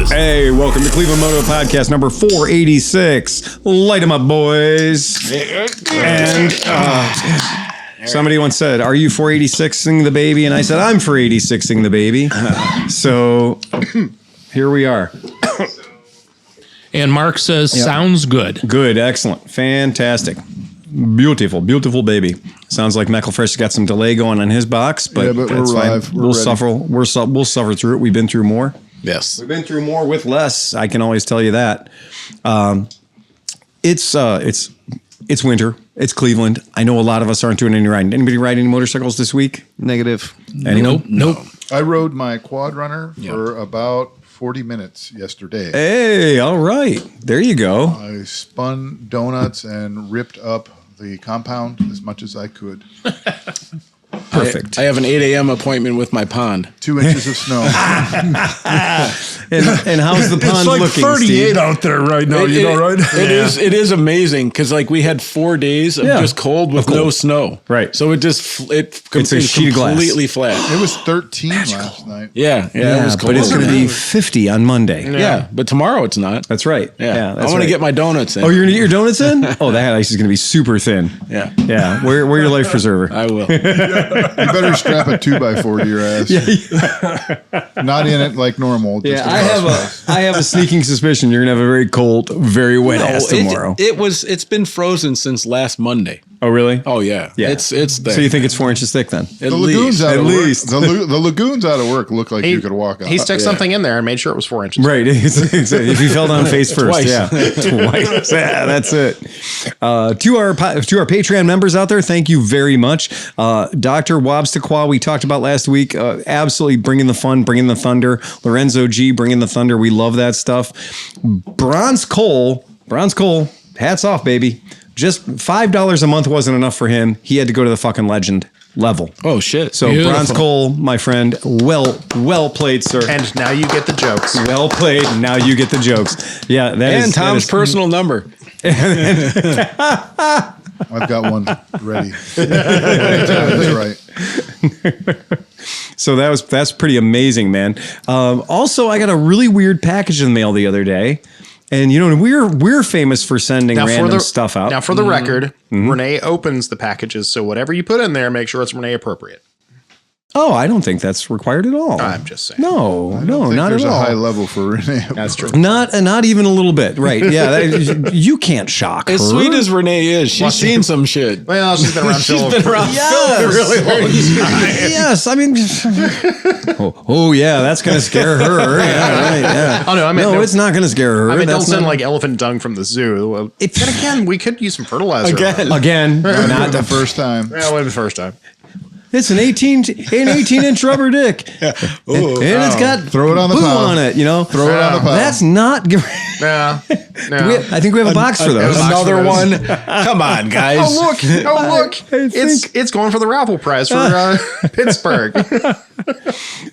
boys. Hey, welcome to ClevelandMoto podcast number 486. Light 'em up, boys. And somebody once said, "Are you 486ing the baby?" And I said, "I'm 486ing the baby." So here we are. And Mark says, sounds good. Good, excellent, fantastic, beautiful, beautiful baby. Sounds like McElfresh got some delay going on his box, but we're that's fine. live. We'll suffer. We'll suffer through it. We've been through more. Yes. We've been through more with less. I can always tell you that. It's winter. It's Cleveland. I know a lot of us aren't doing any riding. Anybody ride any motorcycles this week? Negative. Anyone? Nope. I rode my quad runner for about 40 minutes yesterday. Hey, all right. There you go. I spun donuts and ripped up the compound as much as I could. Perfect. I have an 8 a.m. appointment with my pond. 2 inches of snow. And how's the pond It's like looking, 38 Steve? out there right now, right? It is amazing because like we had 4 days of just cold with no snow. Right. So it's a sheet of glass. completely flat. It was 13 last night. Yeah, it was cold. But it's going to be 50 on Monday. Yeah, but tomorrow it's not. That's right. Yeah, that's I want to right. get my donuts in. Oh, you're going to get your donuts in? Oh, that ice is going to be super thin. Yeah. Yeah. Wear your life preserver. I will. You better strap a 2x4 to your ass. Not in it like normal. Just I have a sneaking suspicion you're going to have a very cold, very wet ass tomorrow. It's been frozen since last Monday. Oh, really? Oh yeah. It's there. So you think it's 4 inches thick then? At the least. lagoons out At of least. work. The lagoons out of work look like you could walk on. He stuck something in there and made sure it was 4 inches. Right. If you fell down face first. Twice. Yeah. Twice. Yeah, that's it. To our Patreon members out there, thank you very much. Dr. Wobstaqua, we talked about last week, absolutely bringing the fun, bringing the thunder. Lorenzo G, bringing the thunder. We love that stuff. Bronze Cole, hats off, baby. Just $5 a month wasn't enough for him. He had to go to the fucking legend level. Oh shit. So Beautiful. Bronze Cole, my friend, well played, sir. And now you get the jokes. Well played. Now you get the jokes. Yeah, And Tom's personal number. I've got one ready. That's right. So that's pretty amazing, man. Also, I got a really weird package in the mail the other day, and you know we're famous for sending random stuff out. Now, for the record, Renee opens the packages, so whatever you put in there, make sure it's Renee appropriate. Oh, I don't think that's required at all. I'm just saying. No, not There's at a all. high level for Renee. That's true. Not even a little bit. Right? Yeah, you can't shock As her. sweet as Renee is, she's seen some shit. Well, she's been around She's Phil. been around Yes. Phil for a really long time. Yes, I mean, oh yeah, that's gonna scare her. Yeah, right. Yeah. Oh, no, I meant no. it's not gonna scare her. I mean, don't That's send not- like elephant dung from the zoo. If- Then again, we could use some fertilizer. Again, Not the first time. Well, it was the first time. it's an 18-inch rubber dick, and it's got Throw it on the poo pile. on it. You know, Throw it on the pile. that's not. No. I think we have a box for those. Another one. Come on, guys. Oh look! It's going for the raffle prize for Pittsburgh.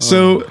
So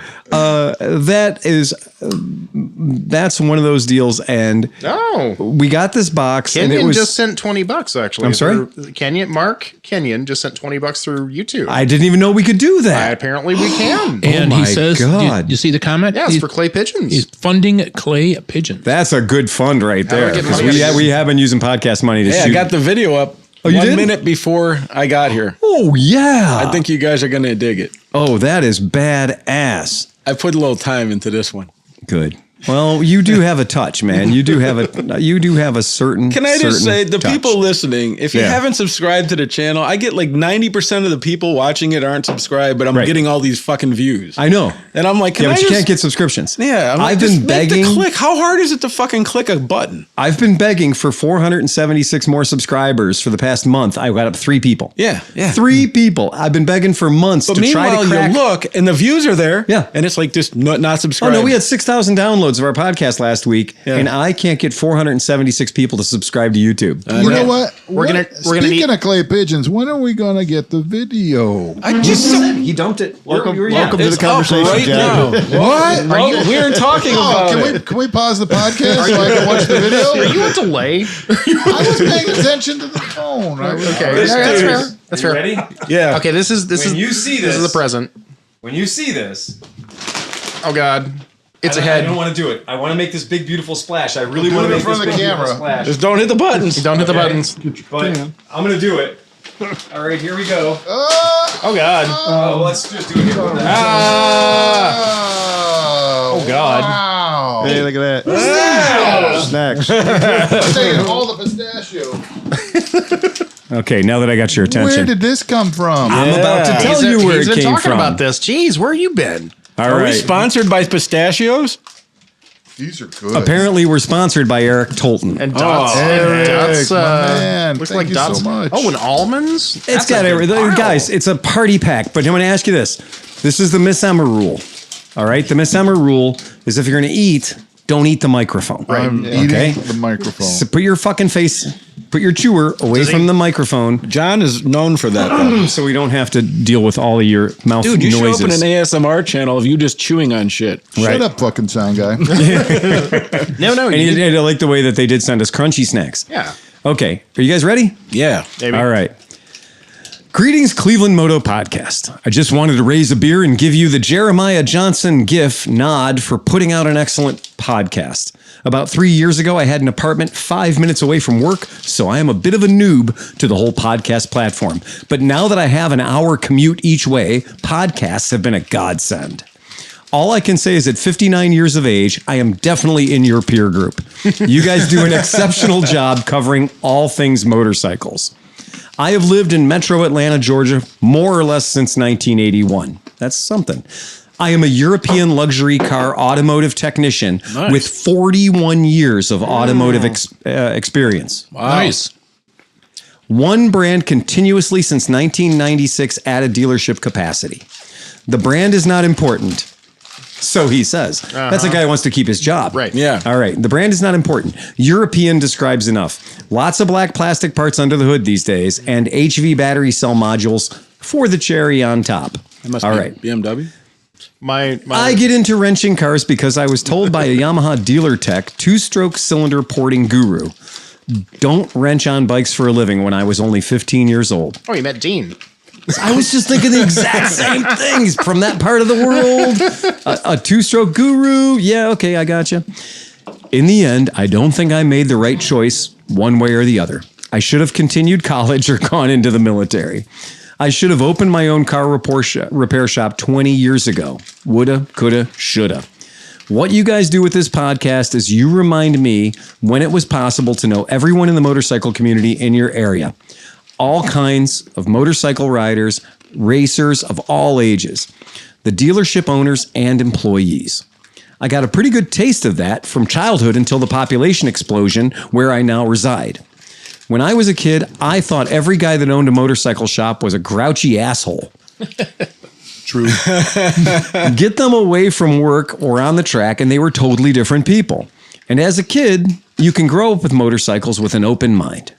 that's one of those deals, and Oh, we got this box, and it Kenyon was just sent $20. Actually, I'm sorry? Mark Kenyon just sent $20 through YouTube. I didn't even know we could do that. Apparently, we can. And my he says, God. You see the comment? Yeah, it's for clay pigeons. He's funding clay pigeons. That's a good fund right there, we're getting because money. we have been using podcast money to Hey, shoot. I got the video up. Oh, you 1 did? minute before I got here. Oh yeah. I think you guys are going to dig it. Oh, that is badass. I put a little time into this one. Good. Well, you do have a touch, man. You do have a certain. Can I just say, the touch. people listening, if you Yeah. haven't subscribed to the channel, I get like 90% of the people watching it aren't subscribed, but I'm Right. getting all these fucking views. I know. And I'm like, Yeah, but you just, can't get subscriptions. Yeah, I'm like, I've just been make begging. the click. How hard is it to fucking click a button? I've been begging for 476 more subscribers for the past month. I got up 3 people. Yeah. 3 people. I've been begging for months But to try meanwhile, to crack. you look and the views are there. Yeah. And it's like just not Oh subscribed. no, we had 6,000 downloads of our podcast last week, Yeah. and I can't get 476 people to subscribe to YouTube. You know what? We're gonna Speaking need- of clay pigeons, when are we gonna get the video? I just He dumped it. Welcome to it's the up conversation, right Jack. now. What? We were talking Oh, about can we pause the podcast so I can watch the Are video? you a delay? I was paying attention to the phone. Okay, This that's dude fair. is- That's fair. Ready? Yeah. Okay, this is When you see this is this- the present. When you see this, Oh God. It's I ahead. don't want to do it. I want to make this big, beautiful splash. I really want to it in make front this of the big, beautiful camera. splash. Just don't hit the buttons. Don't hit the Okay. buttons. But I'm going to do it. All right, here we go. Oh God. Oh, let's just do it here. Oh God. Wow. Hey, look at that. Snacks. Taking all the pistachio. Okay, now that I got your Where attention, did this come from? I'm about to tell you where He's it been came talking from. about this. Jeez, where you been? All Are we right. sponsored by pistachios? These are good. Apparently, we're sponsored by Eric Tolton. And Dots. Eric, Dots, my man. looks Thank like you Dots. so much. Oh, and almonds. It's That's got a good everything. pile. Guys, it's a party pack. But I'm going to ask you this. This is the Miss Emma rule. All right? The Miss Emma rule is if you're going to eat, don't eat the microphone. I'm Okay? eating the microphone. So put your fucking face, put your chewer away from the microphone John is known for that, though. so we don't have to deal with all of your mouth Dude, you noises. should open an ASMR channel of you just chewing on shit. Right. Shut up, fucking sound guy. No. And I like the way that they did send us crunchy snacks. Yeah. Okay. Are you guys ready? Yeah. Maybe. All right. Greetings, Cleveland Moto Podcast. I just wanted to raise a beer and give you the Jeremiah Johnson GIF nod for putting out an excellent podcast. About 3 years ago, I had an apartment 5 minutes away from work, so I am a bit of a noob to the whole podcast platform. But now that I have an hour commute each way, podcasts have been a godsend. All I can say is at 59 years of age, I am definitely in your peer group. You guys do an exceptional job covering all things motorcycles. I have lived in metro Atlanta, Georgia, more or less since 1981. That's something. I am a European luxury car automotive technician with 41 years of automotive experience. Nice. One brand continuously since 1996 at a dealership capacity. The brand is not important. So he says. That's a guy who wants to keep his job. Right. Yeah. All right. The brand is not important. European describes enough. Lots of black plastic parts under the hood these days and HV battery cell modules for the cherry on top. Must All be right. BMW. I get into wrenching cars because I was told by a Yamaha dealer tech, two-stroke cylinder porting guru, don't wrench on bikes for a living when I was only 15 years old. Oh, you met Dean. I was just thinking the exact same things from that part of the world. A two-stroke guru. Yeah, okay, I gotcha. In the end, I don't think I made the right choice one way or the other. I should have continued college or gone into the military. I should have opened my own car repair shop 20 years ago. Woulda, coulda, shoulda. What you guys do with this podcast is you remind me when it was possible to know everyone in the motorcycle community in your area. All kinds of motorcycle riders, racers of all ages, the dealership owners and employees. I got a pretty good taste of that from childhood until the population explosion where I now reside. When I was a kid, I thought every guy that owned a motorcycle shop was a grouchy asshole. True. Get them away from work or on the track and they were totally different people. And as a kid, you can grow up with motorcycles with an open mind.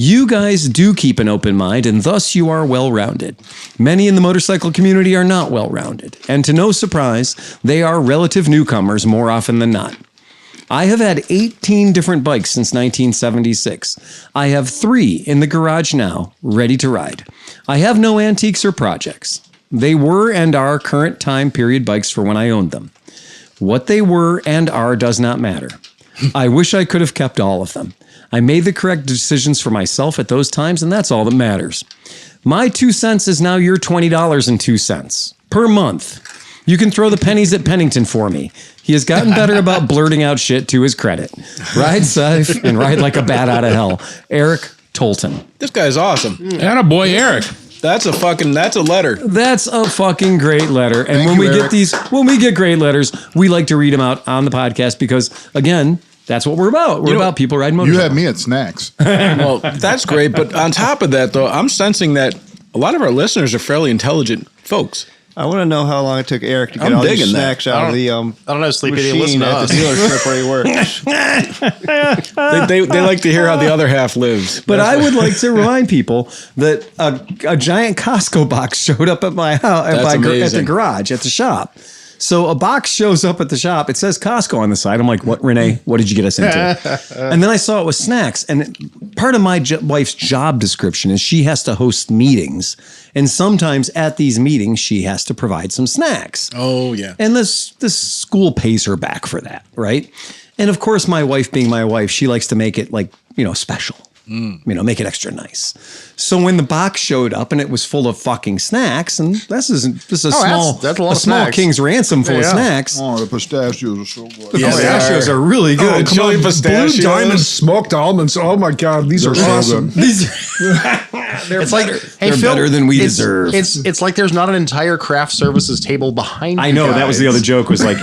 You guys do keep an open mind, and thus you are well-rounded. Many in the motorcycle community are not well-rounded, and to no surprise, they are relative newcomers more often than not. I have had 18 different bikes since 1976. I have 3 in the garage now, ready to ride. I have no antiques or projects. They were and are current time period bikes for when I owned them. What they were and are does not matter. I wish I could have kept all of them. I made the correct decisions for myself at those times, and that's all that matters. My 2 cents is now your $20.02 per month. You can throw the pennies at Pennington for me. He has gotten better about blurting out shit to his credit. Ride safe and ride like a bat out of hell. Eric Tolton. This guy's awesome. Attaboy, Eric. That's a letter. That's a fucking great letter. And Thank when you, we Eric. when we get great letters, we like to read them out on the podcast because, again, that's what we're about. We're about people riding You motorcycles. had me at snacks. Well, that's great. But on top of that, though, I'm sensing that a lot of our listeners are fairly intelligent folks. I want to know how long it took Eric to get I'm all these digging that. snacks out of the I don't know, Sleepy. They listen machine to at us. the dealership where he works. They like to hear how the other half lives. But I would like to remind people that a giant Costco box showed up at my house, at the amazing. garage, at the shop. So a box shows up at the shop. It says Costco on the side. I'm like, what, Renee? What did you get us into? And then I saw it was snacks. And part of my wife's job description is she has to host meetings. And sometimes at these meetings, she has to provide some snacks. Oh, yeah. And this school pays her back for that, right? And of course, my wife being my wife, she likes to make it like, special. Make it extra nice. So when the box showed up and it was full of fucking snacks, and this is a small snacks. King's Ransom full of snacks. Oh, the pistachios are so good. The pistachios are really good. Chili pistachios. Blue Diamond smoked almonds. Oh my God, these are awesome. They're It's better. like, hey, They're Phil, better than we it's- deserve. It's like there's not an entire craft services table behind. I know you that was guys. the other joke. Was like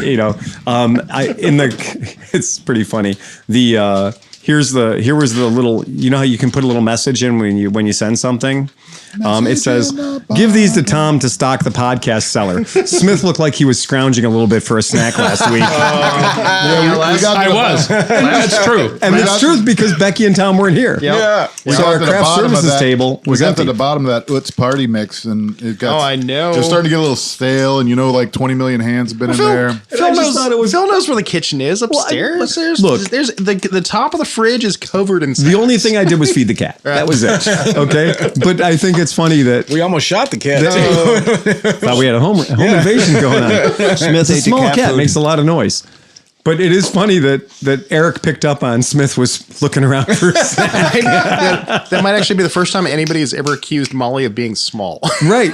it's pretty funny. Here was the little. You know how you can put a little message in when you send something. It says, "Give these to Tom to stock the podcast cellar." Smith looked like he was scrounging a little bit for a snack last week, I was. That's true. and it's true because Becky and Tom weren't here. Yeah. So our craft services table was got empty. to the bottom of that Utz party mix, and it got. Oh, I know. It's starting to get a little stale, and like 20 million hands have been in there. Phil knows where the kitchen is upstairs. look. There's the top of the fridge is covered in. The only thing I did was feed the cat. That was it. Okay, but I think it's funny that We almost shot the cat. thought we had a home invasion going on. Smith It's a ate the small cat, food. makes a lot of noise. But it is funny that Eric picked up on Smith was looking around for a snack. that might actually be the first time anybody has ever accused Molly of being small. Right.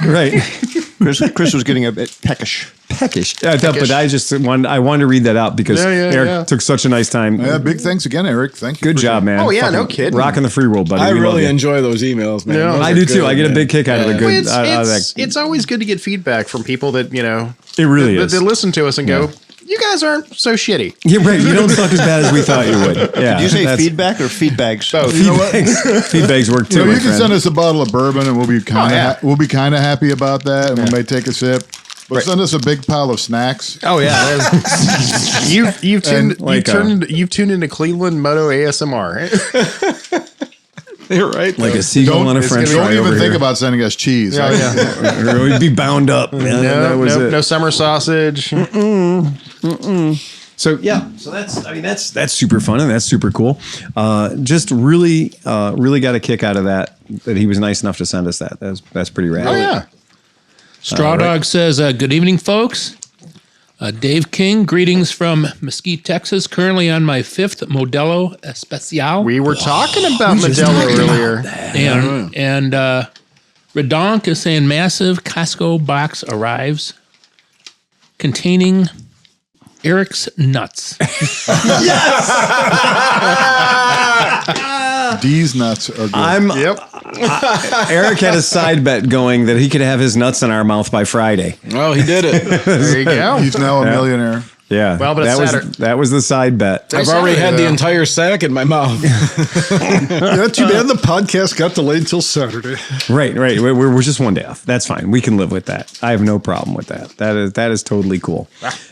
Chris was getting a bit peckish. Peckish. But I wanted to read that out because Eric took such a nice time. Yeah, big thanks again, Eric. Thank you. Good job, man. Oh, yeah, no Fucking kidding. Rocking the free world, buddy. I We love really you. enjoy those emails, man. Yeah. Those I are do too. good, I get a man. big kick out of the good. out of that. It's always good to get feedback from people that It really that, is. that listen to us and go, "You guys aren't so shitty." You're right. You don't suck as bad as we thought you would. Yeah. Did you say that's- feedback or feedbags? Both. Feedbags work too. my You can friend. send us a bottle of bourbon, and we'll be kind of we'll be kind of happy about that, and we may take a sip. But send us a big pile of snacks. Oh yeah, you've tuned into ClevelandMoto ASMR. You're right. like a seagull on a French fry. Don't even over think here. about sending us cheese. Oh yeah, Or we'd be bound up. Man. That was it. no summer sausage. So that's super fun and that's super cool. Just really got a kick out of that he was nice enough to send us that. That's pretty rad. Oh yeah. Straw Dog says, good evening, folks. Dave King, greetings from Mesquite, Texas. Currently on my 5th Modelo Especial. We were talking about Modelo earlier. And Redonk is saying massive Costco box arrives containing Eric's nuts. These nuts are good. Eric had a side bet going that he could have his nuts in our mouth by Friday. Oh, he did it. There you go. He's now a millionaire. Yeah. Well, but it's Saturday. that was the side bet. I've already had the entire sack in my mouth. Not too bad. The podcast got delayed until Saturday. Right. We're just one day off. That's fine. We can live with that. I have no problem with that. That is totally cool.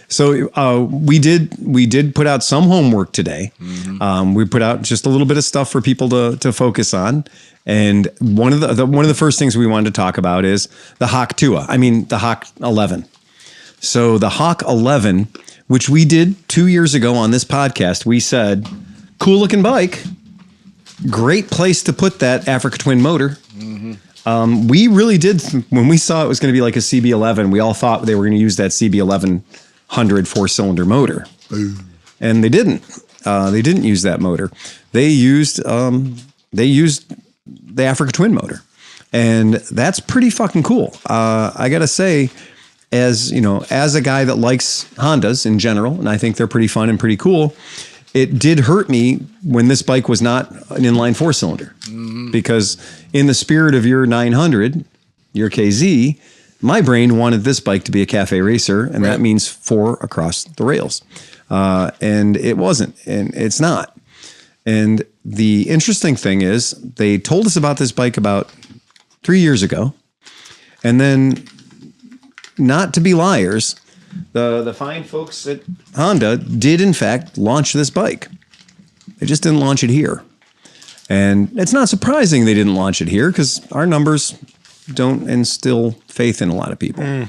So we did put out some homework today. We put out just a little bit of stuff for people to focus on. And one of the first things we wanted to talk about is the Hawk 2. The Hawk 11. So the Hawk 11, which we did 2 years ago on this podcast, we said, cool looking bike. Great place to put that Africa Twin motor. We really did, when we saw it was going to be like a CB11, we all thought they were going to use that CB1100 4-cylinder motor. And they didn't. They didn't use that motor. They used the Africa Twin motor. And that's pretty fucking cool. I got to say, as a guy that likes Hondas in general, and I think they're pretty fun and pretty cool, it did hurt me when this bike was not an inline 4-cylinder. Because in the spirit of your 900, your KZ, my brain wanted this bike to be a cafe racer, and that means 4 across the rails. And it wasn't, and it's not. And the interesting thing is they told us about this bike about 3 years ago, and then, not to be liars, the fine folks at Honda did in fact launch this bike. They just didn't launch it here. And it's not surprising they didn't launch it here because our numbers don't instill faith in a lot of people.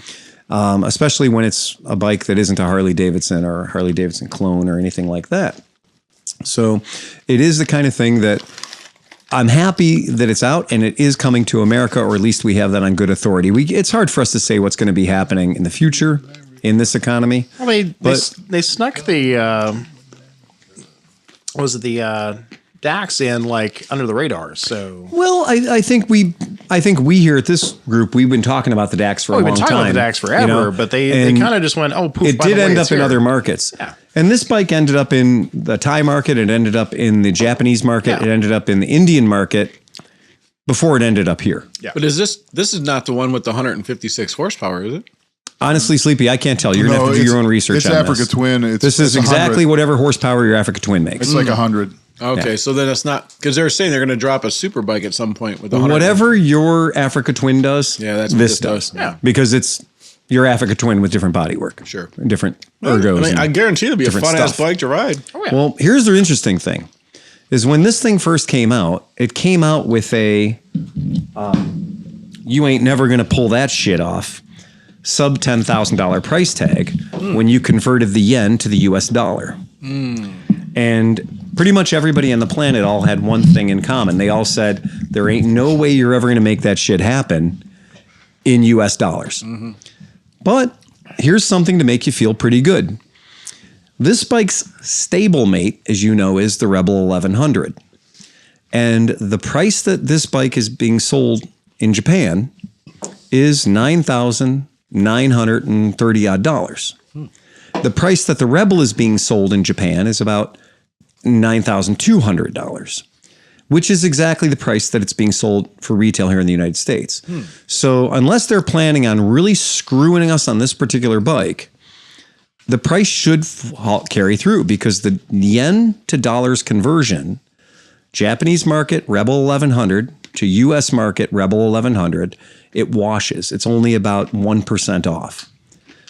Especially when it's a bike that isn't a Harley Davidson or a Harley Davidson clone or anything like that. So it is the kind of thing that I'm happy that it's out and it is coming to America, or at least we have that on good authority. It's hard for us to say what's going to be happening in the future in this economy. Well, they snuck the DAX in like under the radar. So well, I think we here at this group we've been talking about the DAX for a long time. We've been talking about the DAX forever, but they kind of just went, oh, poof. It did end up in other markets. Yeah. And this bike ended up in the Thai market. It ended up in the Japanese market. Yeah. It ended up in the Indian market before it ended up here. Yeah. But this is not the one with the 156 horsepower, is it? Honestly, Sleepy, I can't tell. You're going to have to do your own research It's on Africa this. Twin. This is exactly 100. whatever horsepower your Africa Twin makes. It's like 100. Okay, so then it's not, because they were saying they're going to drop a super bike at some point with the 100. Whatever your Africa Twin does, Yeah, that's what this this does. Yeah. Because it's your Africa Twin with different bodywork. Sure. Different ergos. I guarantee it'll be a different fun-ass stuff. bike to ride. Oh, yeah. Well, here's the interesting thing, is when this thing first came out, it came out with a, you ain't never going to pull that shit off, sub $10,000 price tag when you converted the yen to the US dollar. And pretty much everybody on the planet all had one thing in common. They all said, there ain't no way you're ever going to make that shit happen in US dollars. But here's something to make you feel pretty good. This bike's stablemate, as you know, is the Rebel 1100. And the price that this bike is being sold in Japan is $9,930 odd dollars. The price that the Rebel is being sold in Japan is about $9,200, which is exactly the price that it's being sold for retail here in the United States. So unless they're planning on really screwing us on this particular bike, the price should carry through, because the yen to dollars conversion, Japanese market Rebel 1100 to US market Rebel 1100, it washes. It's only about 1% off.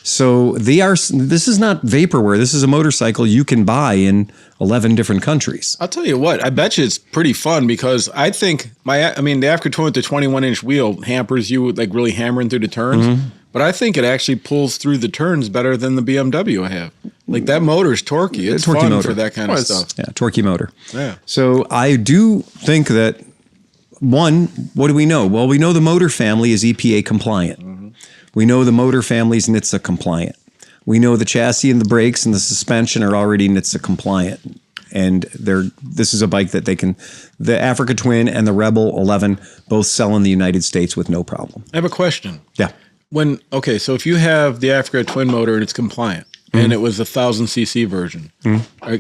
So this is not vaporware. This is a motorcycle you can buy in 11 different countries. I'll tell you what, I bet you it's pretty fun, because I think the Africa Twin with the 21-inch wheel hampers you with like really hammering through the turns. But I think it actually pulls through the turns better than the BMW I have. Like, that motor's torquey. It's torquey fun motor. for that kind of stuff. Yeah, torquey motor. Yeah. So I do think that, one, what do we know? Well, we know the motor family is EPA compliant. We know the motor family is NHTSA compliant. We know the chassis and the brakes and the suspension are already NHTSA compliant. And this is a bike that the Africa Twin and the Rebel 11 both sell in the United States with no problem. I have a question. Yeah. So if you have the Africa Twin motor and it's compliant, and it was a 1,000cc version,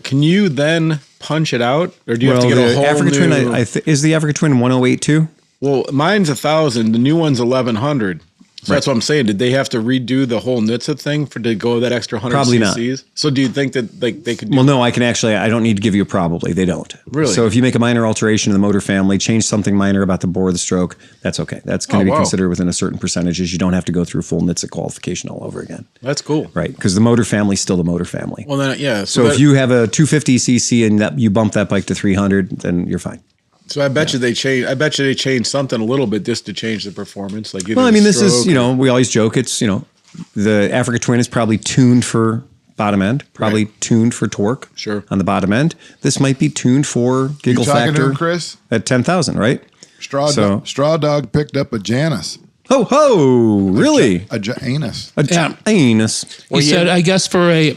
can you then punch it out, or do you have to get a whole Africa new? Twin, is the Africa Twin 108 too? Well, mine's 1,000. The new one's 1,100. So that's what I'm saying. Did they have to redo the whole NHTSA thing to go that extra 100 Probably cc's? not. So do you think that they could? Well, no, I don't need to give you a probably. They don't. Really? So if you make a minor alteration in the motor family, change something minor about the bore of the stroke, that's okay. That's going to be considered within a certain percentages. You don't have to go through full NHTSA qualification all over again. That's cool. Right. Because the motor family is still the motor family. Well, then, yeah. So if you have a 250cc and that you bump that bike to 300, then you're fine. So I bet you they changed something a little bit just to change the performance. Like, well, I mean, this is, we always joke. It's, the Africa Twin is probably tuned for bottom end, probably tuned for torque. Sure. On the bottom end. This might be tuned for giggle You talking to factor him, Chris? at 10,000, right? Straw Dog picked up a Janus. Ho, ho, really? A Janus. A Janus. He said, I guess I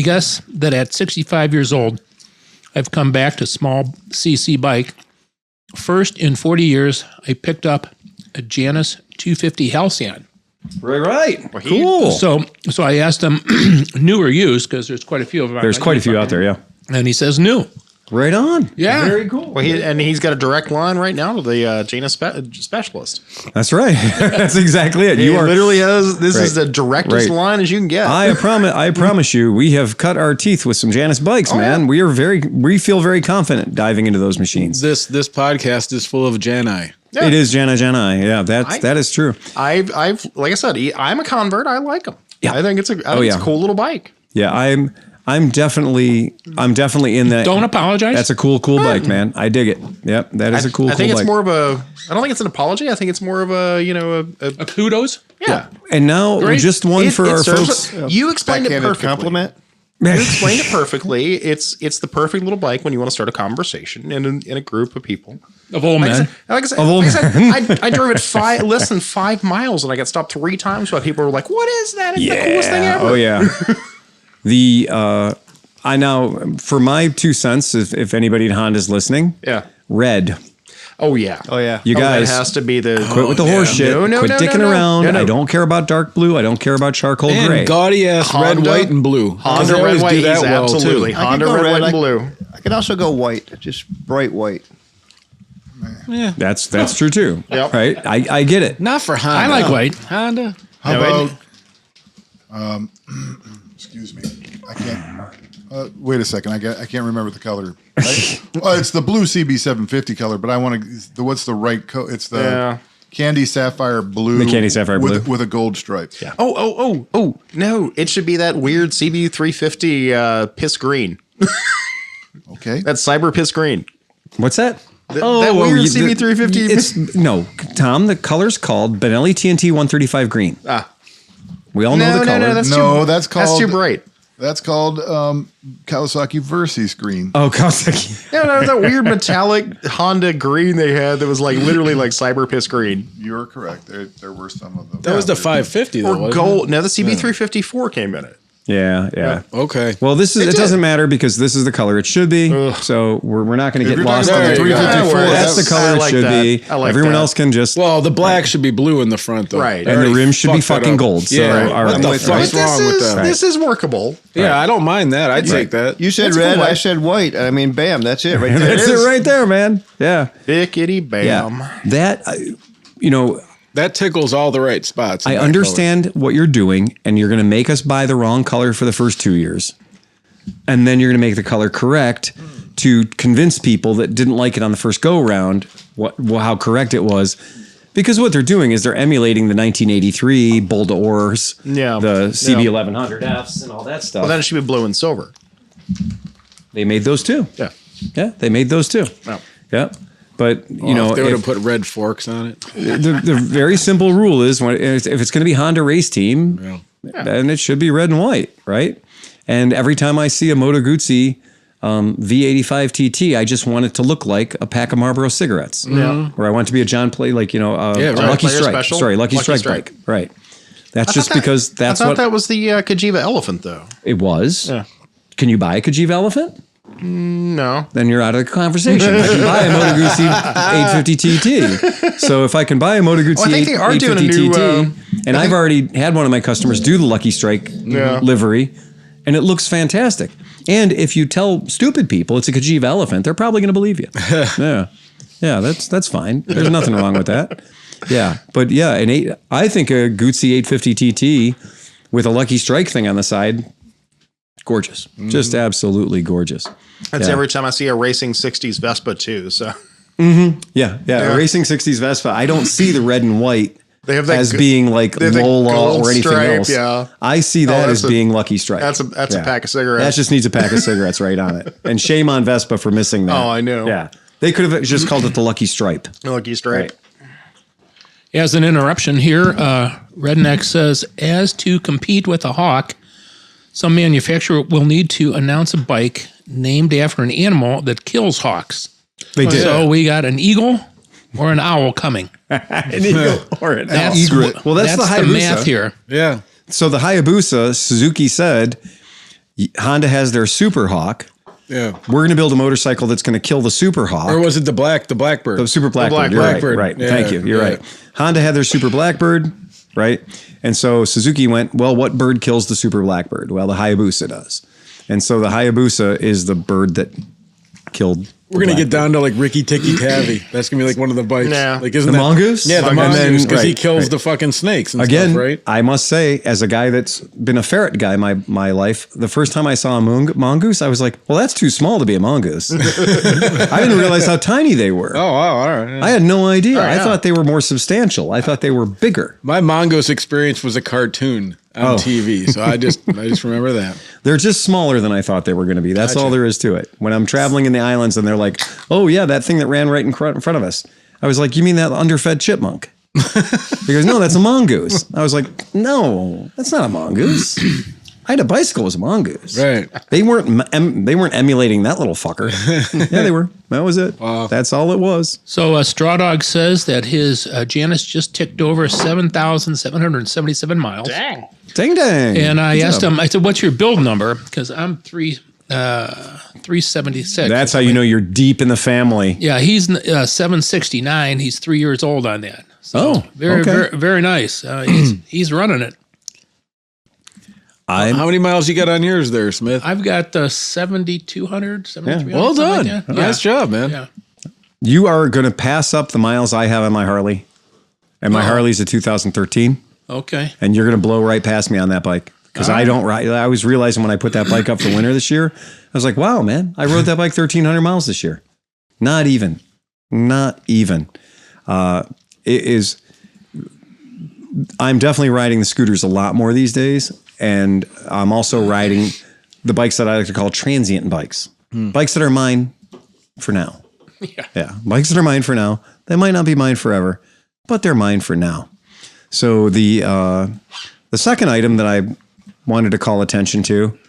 guess that at 65 years old, I've come back to small CC bike. First in 40 years, I picked up a Janus 250 Halcyon. Right. Cool. So I asked him, new or used, because there's quite a few of them. There's quite a few out there, yeah. And he says new. Right on. Yeah. Very cool. Well, he's got a direct line right now to the Janus specialist. That's right. That's exactly it. He literally has, this is Right. the directest Right. line as you can get. I promise you, we have cut our teeth with some Janus bikes, man. yeah. We feel very confident diving into those machines. This podcast is full of Jani. Yeah. It is Jana. Yeah, that is true. I've like I said, I'm a convert. I like them. Yeah. I think it's a cool little bike. Yeah, I'm definitely in that. Don't apologize. That's a cool bike, man. I dig it. Yep, that is a cool I think it's bike. more of a. I don't think it's an apology. I think it's more of a kudos. yeah. And now Great. just one for our serves- folks. You explained it Backhanded perfectly. compliment. You explained it perfectly. It's the perfect little bike when you want to start a conversation in a group of people. Of old men. Like I said, I drove it less than 5 miles and I got stopped 3 times by people who were like, "What is that? It's the coolest thing ever." Oh yeah. I now, for my 2 cents, if anybody at Honda's listening, Yeah. red. Oh yeah. Oh yeah. You guys that has to be the quit with the horse shit. Quit dicking around. No. I don't care about dark blue. I don't care about charcoal gray. And gaudy ass red, Honda- white, and blue. 'Cause Honda they red, always white, do that is well, too. absolutely. I could Honda go red, red, white, and I- blue. I could also go white, just bright white. That's true too. Yep. Right? I get it. Not for Honda. I like white. Honda. How No, about? Excuse me. I can't. Wait a second. I can't remember the color. Oh, it's the blue CB750 color, but I want to. What's the right It's the candy sapphire blue. The candy sapphire blue with a gold stripe. Yeah. Oh, no. It should be that weird CB350 piss green. Okay. That cyber piss green. What's that? That weird CB350. It's no, Tom. The color's called Benelli TNT 135 green. We all know the color. That's called. That's too bright. That's called Kawasaki Versys green. Oh, Kawasaki. Yeah, that weird metallic Honda green they had that was like literally like cyber piss green. You're correct. There were some of them. That was the 550 though. Or wasn't gold. Now the CB354 came in it. Yeah. it? Okay. Well, it doesn't matter because this is the color it should be. So we're not going to If get you're lost talking in about the the 354, That's the color I it like should that. be. I like Everyone that. else can just. Well, the black should be blue in the front though. Right. They And the already rim should be fucked that fucking up. gold. So, Yeah. all What right. the Right. fuck's wrong with that? This is workable. Yeah, I don't mind that. I'd take that. You said That's red, cool. I said white. I mean, bam, that's it right there. That's it right there, man. Yeah. Bickety bam. Yeah. That, That tickles all the right spots. in I that understand what you're doing, and you're going to make us buy the wrong color for the first 2 years. And then you're going to make the color correct to convince people that didn't like it on the first go round how correct it was. Because what they're doing is they're emulating the 1983 Bull d'Ors, the CB1100Fs, and all that stuff. Well, then it should be blue and silver. They made those too. Yeah. Yeah, they made those too. Yeah. Yeah. But, color. If they would have put red forks on it. the very simple rule is if it's going to be Honda race team, then it should be red and white, right? And every time I see a Moto Guzzi V85 TT, I just want it to look like a pack of Marlboro cigarettes. Yeah. Or I want it to be a John Play, a Lucky Player Strike. Special. Sorry, Lucky Lucky Strike Strike. bike. Right. That's just because that's I thought what that was the Kajiva elephant, though. it was. Yeah. Can you buy a Kajiva elephant? No. Then you're out of the conversation. I can buy a Moto Guzzi 850 TT. So if I can buy a Moto Guzzi I think they are doing a 850 new, TT, and I've already had one of my customers do the Lucky Strike livery, and it looks fantastic. And if you tell stupid people it's a Kajiva elephant, they're probably going to believe you. Yeah, that's fine. There's nothing wrong with that. Yeah, but yeah, I think a Guzzi 850 TT with a Lucky Strike thing on the side, gorgeous. Just absolutely gorgeous. That's every time I see a racing 60s Vespa, too. So Yeah. A Racing 60s Vespa. I don't see the red and white They have that as good- being like they have that Lola gold or anything stripe, else. yeah. I see that that's as being Lucky Strike. that's a pack of cigarettes. That just needs a pack of cigarettes right on it. And shame on Vespa for missing that. Oh, I know. Yeah. They could have just called it the Lucky Stripe. Lucky Stripe. Right. As an interruption here, Redneck says, as to compete with a Hawk, some manufacturer will need to announce a bike named after an animal that kills hawks. They did. So we got an eagle or an owl coming. An eagle or an That's egret. Well, that's the Hayabusa. math here. Yeah. So the Hayabusa, Suzuki said, Honda has their Super Hawk. Yeah. We're going to build a motorcycle that's going to kill the Super Hawk. Or was it the Blackbird? The Super Blackbird. You're Blackbird. right. Yeah, Thank you. You're yeah. right. Honda had their Super Blackbird, right? And so Suzuki went, well, what bird kills the Super Blackbird? Well, the Hayabusa does. And so the Hayabusa is the bird that killed. We're going to get down to like Ricky Tikki Tavi. That's going to be like one of the bikes. Yeah. Like, isn't The that, mongoose? Yeah, the And then- mongoose, because he right, kills right. the fucking snakes and Again, stuff, right? I must say, as a guy that's been a ferret guy my life, the first time I saw a mongoose, I was like, well, that's too small to be a mongoose. I didn't realize how tiny they were. Oh, wow. All right. I had no idea. I yeah. thought they were more substantial. I thought they were bigger. My mongoose experience was a cartoon on TV. So I just remember that. They're just smaller than I thought they were going to be. That's all there is to it. When I'm traveling in the islands and they're like, oh, yeah, that thing that ran right in front of us. I was like, you mean that underfed chipmunk? He goes, no, that's a mongoose. I was like, no, that's not a mongoose. I had a bicycle as a mongoose. Right. They weren't emulating that little fucker. Yeah, they were. That was it. Wow. That's all it was. So Straw Dog says that his Janus just ticked over 7,777 miles. Dang. Dang dang. And I Good asked job. him, I said, what's your build number? Because I'm 376. That's how you know you're deep in the family. Yeah, he's 769. He's 3 years old on that. So Oh, very, okay. very, very nice. He's running it. How many miles you got on yours there, Smith? I've got 7,200, 7,300. Well something done. like that. Nice job, man. Yeah. You are going to pass up the miles I have on my Harley. And my Harley's a 2013. Okay. And you're going to blow right past me on that bike. Because I don't ride. I was realizing when I put that bike up for winter this year, I was like, wow, man, I rode that bike 1,300 miles this year. Not even. I'm definitely riding the scooters a lot more these days. And I'm also riding the bikes that I like to call transient bikes. Bikes that are mine for now. Yeah. Bikes that are mine for now. They might not be mine forever, but they're mine for now. So the second item that I wanted to call attention to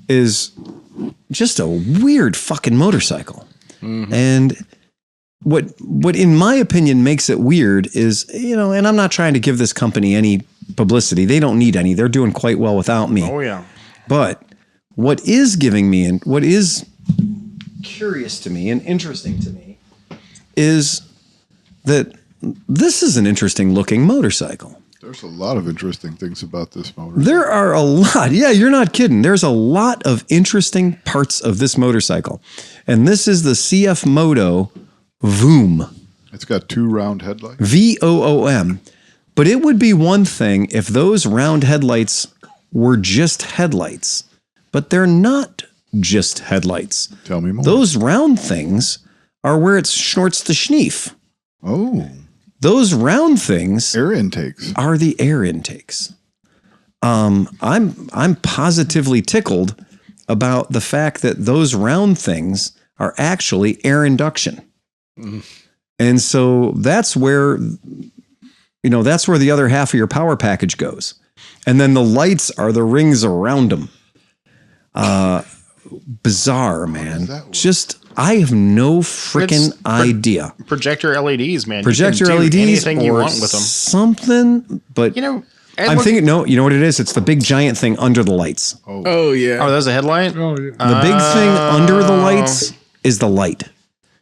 is just a weird fucking motorcycle. And what in my opinion makes it weird is, and I'm not trying to give this company any publicity. They don't need any. They're doing quite well without me. Oh, yeah. But what is giving me and what is curious to me and interesting to me is that this is an interesting looking motorcycle. There's a lot of interesting things about this motor. There are a lot. Yeah, you're not kidding. There's a lot of interesting parts of this motorcycle. And this is the ClevelandMoto Voom. It's got 2 round headlights. VOOM. But it would be one thing if those round headlights were just headlights. But they're not just headlights. Tell me more. Those round things are where it snorts the schneef. Oh, Those round things air intakes. are the air intakes. I'm positively tickled about the fact that those round things are actually air induction. And so that's where the other half of your power package goes. And then the lights are the rings around them. Bizarre, man. Just, I have no freaking idea. Projector LEDs, man. Projector you can do LEDs anything or you want with them. something, but I'm thinking, no, you know what it is? It's the big giant thing under the lights. Oh, yeah. Oh, there's a headlight? The big thing under the lights is the light.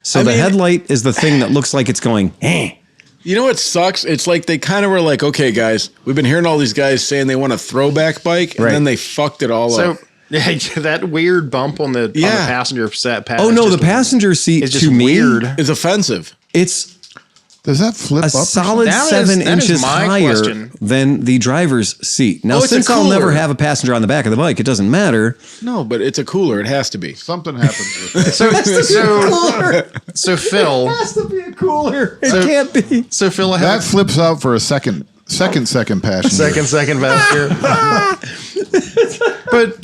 So the headlight is the thing that looks like it's going, eh. You know what sucks? It's like they kind of were like, okay, guys, we've been hearing all these guys saying they want a throwback bike, and then they fucked it all up. Yeah, that weird bump on the passenger set. Oh, no, the passenger seat is just to me weird. It's offensive. It's Does that flip a up? solid That is- 7 that is inches my higher question. than the driver's seat. Now, Oh, it's a since I'll never cooler. have a passenger on the back of the bike, it doesn't matter. No, but it's a cooler. It has to be. Something happens with it. So Phil, to be a cooler. It can't be. so Phil, That flips out for a second passenger. second passenger.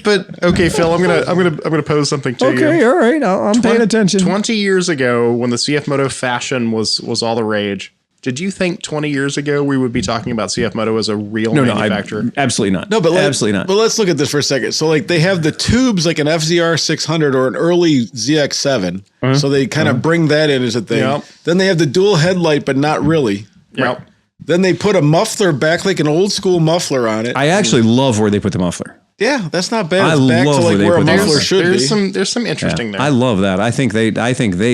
but okay, Phil, I'm gonna pose something to you. Okay, all right. I'm paying attention. 20 years ago, when the ClevelandMoto fashion was all the rage, did you think 20 years ago we would be talking about ClevelandMoto as a real manufacturer? Absolutely not. No, but absolutely not. But let's look at this for a second. So, like, they have the tubes like an FZR 600 or an early ZX7. So they kind of bring that in as a thing. Yep. Then they have the dual headlight, but not really. Yep. Then they put a muffler back, like an old school muffler on it. I actually love where they put the muffler. Yeah, that's not bad. I It's back to love like where they where a put the muffler muffler. should be. There's some interesting there. I love that. I think they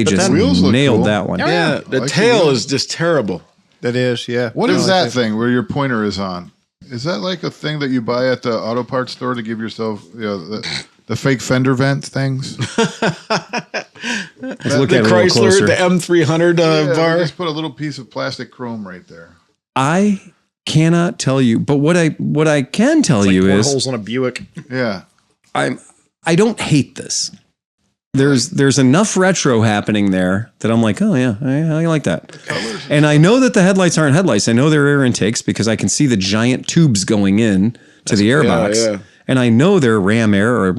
just wheels look nailed cool. that one. Yeah, the like tail the- is just terrible. That is, yeah. What is that thing where your pointer is on? Is that like a thing that you buy at the auto parts store to give yourself, the fake fender vent things? Let's look The at it a little Chrysler, closer. the M300 Yeah, they bar. just put a little piece of plastic chrome right there. I cannot tell you, but what I can tell you is holes on a Buick. Yeah. I don't hate this. There's enough retro happening there that I'm like, oh yeah, I like that. And I know that the headlights aren't headlights. I know they're air intakes because I can see the giant tubes going in to the airbox. yeah. And I know they're ram air or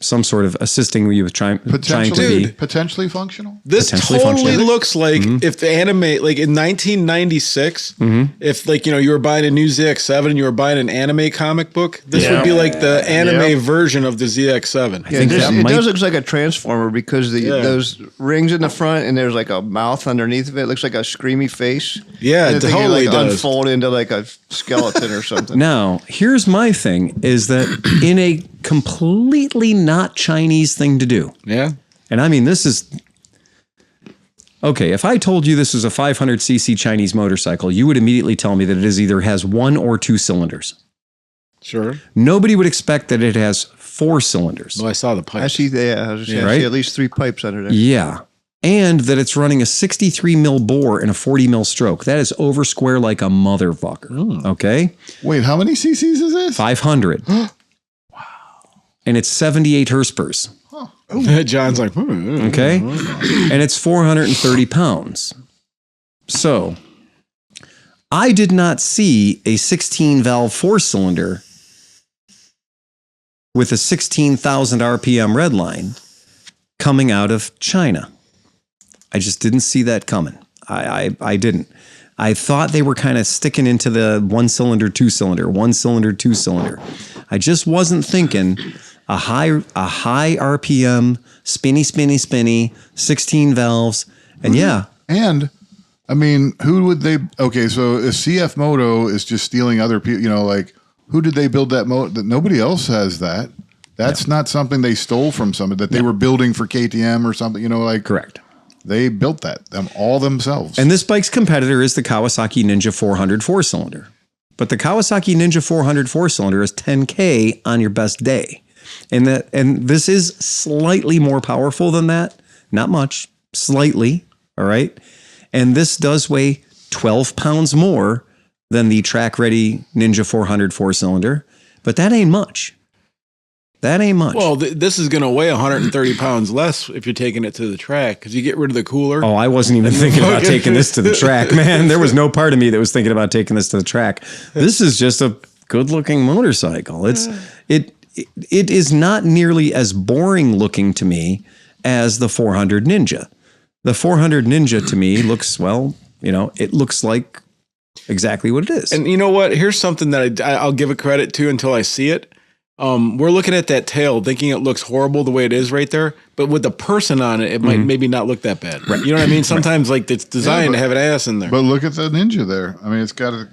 some sort of assisting you with trying to be potentially functional. This Potentially totally functional. looks like if the anime, like in 1996, if like, you were buying a new ZX7 and you were buying an anime comic book, this would be like the anime version of the ZX7. Yeah, it does look like a transformer because those rings in the front and there's like a mouth underneath of it. It looks like a screamy face. Yeah, and it the thing totally like does. unfold into like a skeleton or something. Now, here's my thing is that in a completely not Chinese thing to do. Yeah. And I mean, this is okay. If I told you this was a 500cc Chinese motorcycle, you would immediately tell me that it is either has 1 or 2 cylinders. Sure. Nobody would expect that it has 4 cylinders. Well, I saw the pipe. I see I was saying, I Right? see at least 3 pipes under there. Yeah. And that it's running a 63 mil bore and a 40 mil stroke. That is over square like a motherfucker. Okay. Wait, how many cc's is this? 500. Wow. And it's 78 Hurspers. John's like, Okay. And it's 430 pounds. So I did not see a 16 valve 4-cylinder with a 16,000 RPM redline coming out of China. I just didn't see that coming. I didn't. I thought they were kind of sticking into the 1-cylinder, 2-cylinder, 1-cylinder, 2-cylinder. I just wasn't thinking a high RPM, spinny, 16 valves. And And I mean, who would they? Okay, so if CF Moto is just stealing other people, like who did they build that motor? That nobody else has that. That's not something they stole from somebody that they were building for KTM or something. correct. They built that all themselves. And this bike's competitor is the Kawasaki Ninja 400 4-cylinder. But the Kawasaki Ninja 400 4-cylinder is 10K on your best day. And this is slightly more powerful than that. Not much, slightly, all right? And this does weigh 12 pounds more than the track-ready Ninja 400 4-cylinder, but that ain't much. That ain't much. well, this is going to weigh 130 pounds less if you're taking it to the track because you get rid of the cooler. Oh, I wasn't even thinking about taking this to the track, man. There was no part of me that was thinking about taking this to the track. This is just a good-looking motorcycle. It is not nearly as boring looking to me as the 400 Ninja. The 400 Ninja to me looks, it looks like exactly what it is. And you know what? Here's something that I'll give a credit to until I see it. We're looking at that tail thinking it looks horrible the way it is right there, but with the person on it, it might maybe not look that bad. Right. You know what I mean? Sometimes like it's designed to have an ass in there. But look at the Ninja there. I mean, it's got the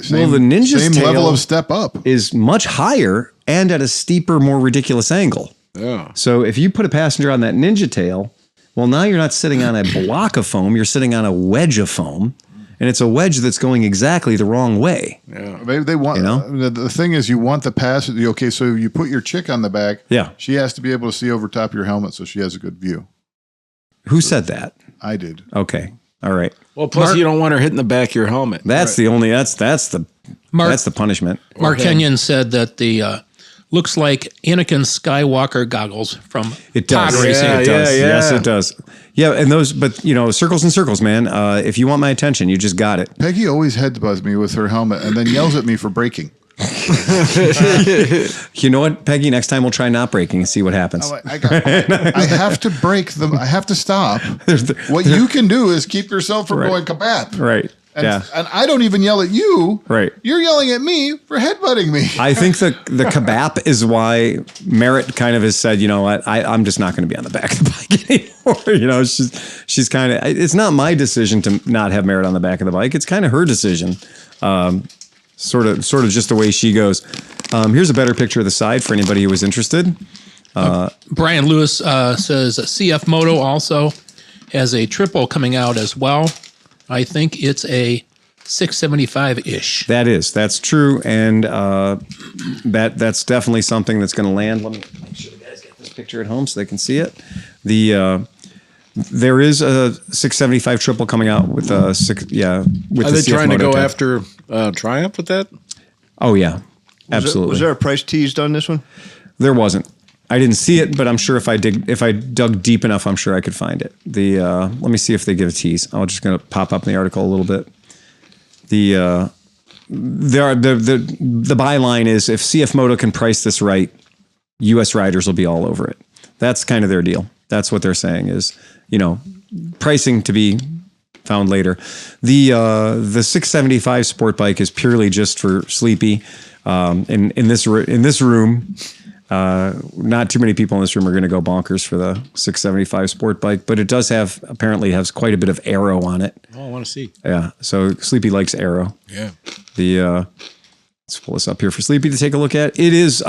same, the Ninja's same tail level of step up. is much higher and at a steeper, more ridiculous angle. Yeah. So if you put a passenger on that Ninja tail, well, now you're not sitting on a block of foam, you're sitting on a wedge of foam. And it's a wedge that's going exactly the wrong way. Yeah. They want, the thing is, you want the passenger. Okay, so you put your chick on the back. Yeah. She has to be able to see over top of your helmet so she has a good view. Who said that? I did. Okay. All right. Well, plus you don't want her hitting the back of your helmet. That's the only, that's the punishment. Mark Kenyon said that the looks like Anakin Skywalker goggles from It does. pod racing. It does. Yeah. Yes, it does. Yeah, and those, but circles and circles, man. If you want my attention, you just got it. Peggy always headbutts me with her helmet and then yells at me for braking. You know what, Peggy? Next time we'll try not braking and see what happens. I have to brake them. I have to stop. What you can do is keep yourself from going kabap. Right. And I don't even yell at you. Right. You're yelling at me for headbutting me. I think the kabap is why Merritt kind of has said, you know what, I'm just not going to be on the back of the bike anymore. She's kind of, it's not my decision to not have Merritt on the back of the bike. It's kind of her decision. Sort of just the way she goes. Here's a better picture of the side for anybody who was interested. Brian Lewis says CF Moto also has a triple coming out as well. I think it's a 675-ish. That's true. And that's definitely something that's going to land. Let me make sure you guys get this picture at home so they can see it. There is a 675 triple coming out with a six. Yeah. With Are the they CF trying to Moto go tech. after Triumph with that? Oh yeah, absolutely. Was there a price teased on this one? There wasn't. I didn't see it, but I'm sure if I dug deep enough, I'm sure I could find it. Let me see if they give a tease. I'm just going to pop up in the article a little bit. The byline is if CF Moto can price this right, U.S. riders will be all over it. That's kind of their deal. That's what they're saying is, pricing to be found later. The 675 sport bike is purely just for Sleepy. In this room, not too many people in this room are going to go bonkers for the 675 sport bike, but it does apparently has quite a bit of aero on it. Oh, I want to see. Yeah. So Sleepy likes aero. Yeah. Let's pull this up here for Sleepy to take a look at. It is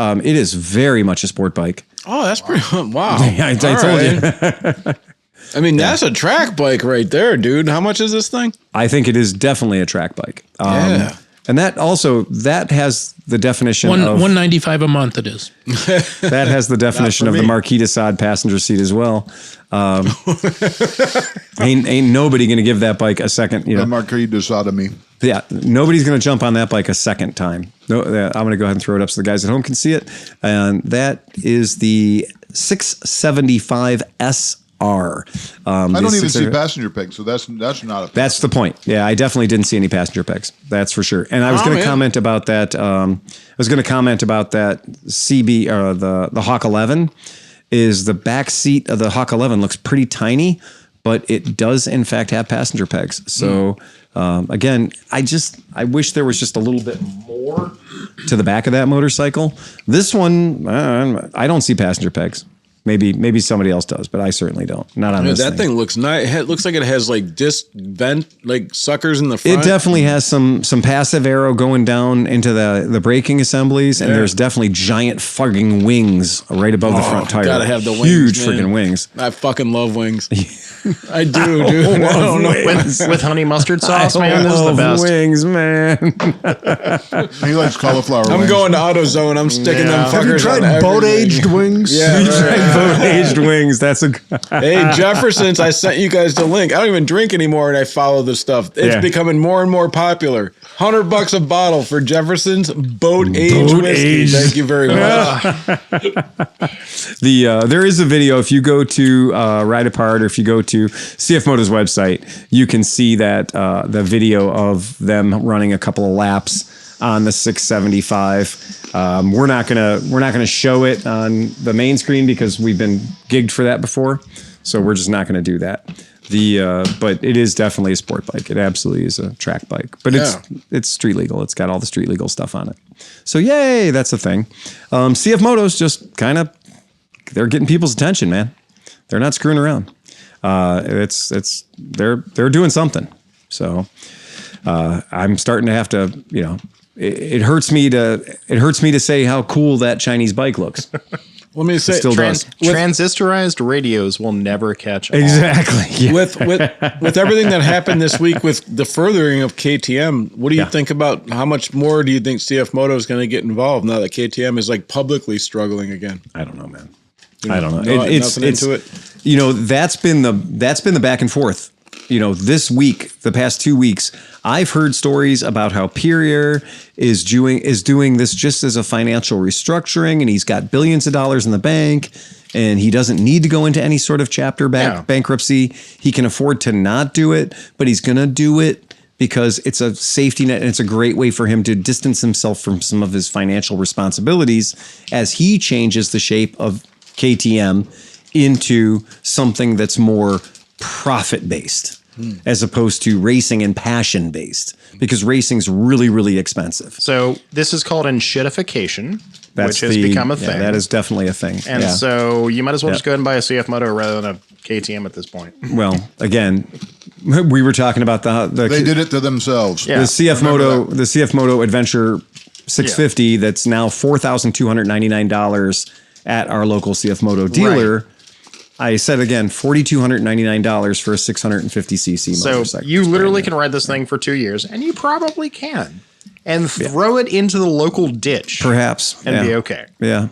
very much a sport bike. Oh, that's pretty. Wow. Yeah, I told you. I mean, that's a track bike right there, dude. How much is this thing? I think it is definitely a track bike. Yeah. And that has the definition of $195 a month. It is. that has the definition of the Marquis de Sade passenger seat as well. Ain't nobody going to give that bike a second. The Marquis de Sade me. Yeah, nobody's going to jump on that bike a second time. No, I'm going to go ahead and throw it up so the guys at home can see it. And that is the 675 SR. I don't even see passenger pegs, so that's not a. That's the point. Yeah, I definitely didn't see any passenger pegs. That's for sure. And I was going to comment about that. CB or the Hawk 11 is the back seat of the Hawk 11 looks pretty tiny, but it does in fact have passenger pegs. So again, I wish there was just a little bit more to the back of that motorcycle. This one, I don't see passenger pegs. Maybe somebody else does, but I certainly don't. Not on this That thing looks nice. It looks like it has like disc vent, like suckers in the front. It definitely has some passive aero going down into the braking assemblies, and there's definitely giant fucking wings right above the front tire. Gotta have the wings, huge man. Freaking wings. I fucking love wings. I do, dude. I don't know. With honey mustard sauce, man, this is the best. Wings, man. He likes cauliflower I'm wings. going to AutoZone. I'm sticking them fuckers Have you on tried everything. boat-aged wings? Yeah, right. Boat-aged wings. That's a. Hey, Jefferson's, I sent you guys the link. I don't even drink anymore, and I follow this stuff. It's becoming more and more popular. $100 a bottle for Jefferson's boat-aged whiskey. Thank you very much. There is a video. If you go to Ride Apart, or if you go to CF Moto's website, you can see that the video of them running a couple of laps on the 675. We're not gonna show it on the main screen because we've been gigged for that before, so we're just not gonna do that. But it is definitely a sport bike. It absolutely is a track bike, but it's street legal. It's got all the street legal stuff on it. So yay, that's the thing. CF Moto's just kind of, they're getting people's attention, man. They're not screwing around. They're doing something. So I'm starting to have to, it hurts me to say how cool that Chinese bike looks. Let me say, Still does. Transistorized radios will never catch on. Exactly. Yeah. with everything that happened this week with the furthering of KTM, what do you think about how much more do you think CF Moto is going to get involved now that KTM is like publicly struggling again? I don't know, man. I don't know. Nothing into it. That's been the back and forth. This week, the past 2 weeks, I've heard stories about how Perrier is doing this just as a financial restructuring, and he's got billions of dollars in the bank, and he doesn't need to go into any sort of chapter bankruptcy. He can afford to not do it, but he's going to do it because it's a safety net, and it's a great way for him to distance himself from some of his financial responsibilities as he changes the shape of KTM into something that's more profit-based as opposed to racing and passion-based, because racing's really, really expensive. So this is called enshittification, which has become a thing. That is definitely a thing. And so you might as well just go ahead and buy a CF Moto rather than a KTM at this point. Well, again, we were talking about the They did it to themselves. the CF Moto Adventure 650 that's now $4,299 at our local CF Moto dealer. Right. I said again, $4,299 for a 650cc motorcycle. So you literally can ride this thing for 2 years, and you probably can, and throw it into the local ditch, perhaps, and be okay. Yeah.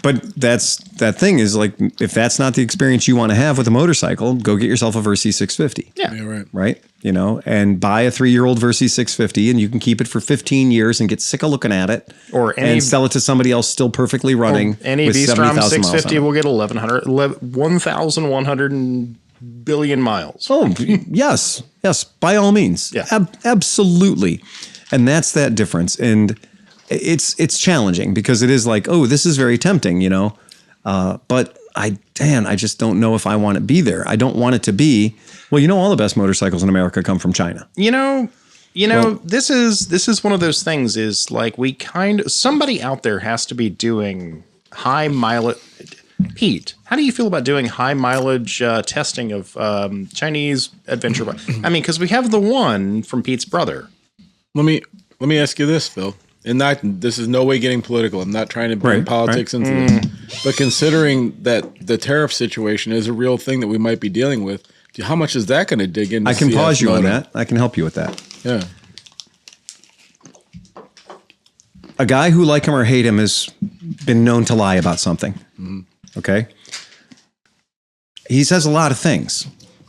But that thing is like, if that's not the experience you want to have with a motorcycle, go get yourself a Versys 650. Yeah, Right. And buy a 3-year-old Versys 650, and you can keep it for 15 years and get sick of looking at it, and sell it to somebody else still perfcally running. Any V-Strom 650 will get 1,100 billion miles. Oh, yes, by all means. Yeah. Absolutely. And that's that difference. And it's challenging because it is like, oh, this is very tempting, you know. But I just don't know if I want to be there. I don't want it to be. Well, you know, all the best motorcycles in America come from China. This is one of those things. Is like somebody out there has to be doing high mileage. Pete, how do you feel about doing high mileage testing of Chinese adventure bike? I mean, because we have the one from Pete's brother. Let me ask you this, Phil. And this is no way getting political. I'm not trying to bring politics into this. But considering that the tariff situation is a real thing that we might be dealing with, how much is that going to dig into? I can pause you on that. I can help you with that. Yeah. A guy who, like him or hate him, has been known to lie about something. Mm-hmm. Okay? He says a lot of things.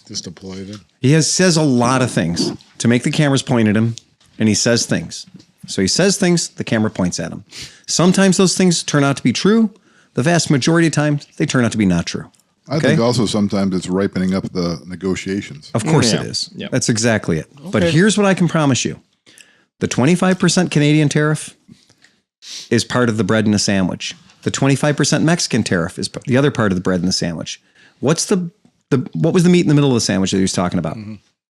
Just to play them. He says a lot of things to make the cameras point at him, and he says things. So he says things, the camera points at him. Sometimes those things turn out to be true. The vast majority of times, they turn out to be not true. I think also sometimes it's ripening up the negotiations. Of course it is. Yep. That's exactly it. Okay. But here's what I can promise you. The 25% Canadian tariff is part of the bread in the sandwich. The 25% Mexican tariff is the other part of the bread in the sandwich. What was the meat in the middle of the sandwich that he was talking about?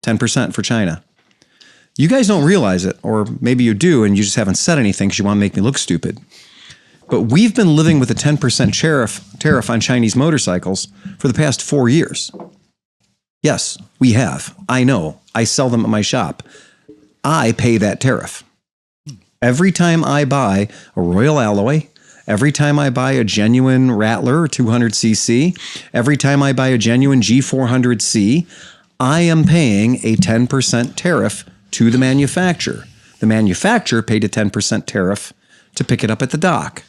10% for China. You guys don't realize it, or maybe you do, and you just haven't said anything because you want to make me look stupid. But we've been living with a 10% tariff on Chinese motorcycles for the past 4 years. Yes, we have. I know. I sell them at my shop. I pay that tariff. Every time I buy a Royal Alloy, every time I buy a genuine Rattler 200cc, every time I buy a genuine G400C, I am paying a 10% tariff to the manufacturer. The manufacturer paid a 10% tariff to pick it up at the dock.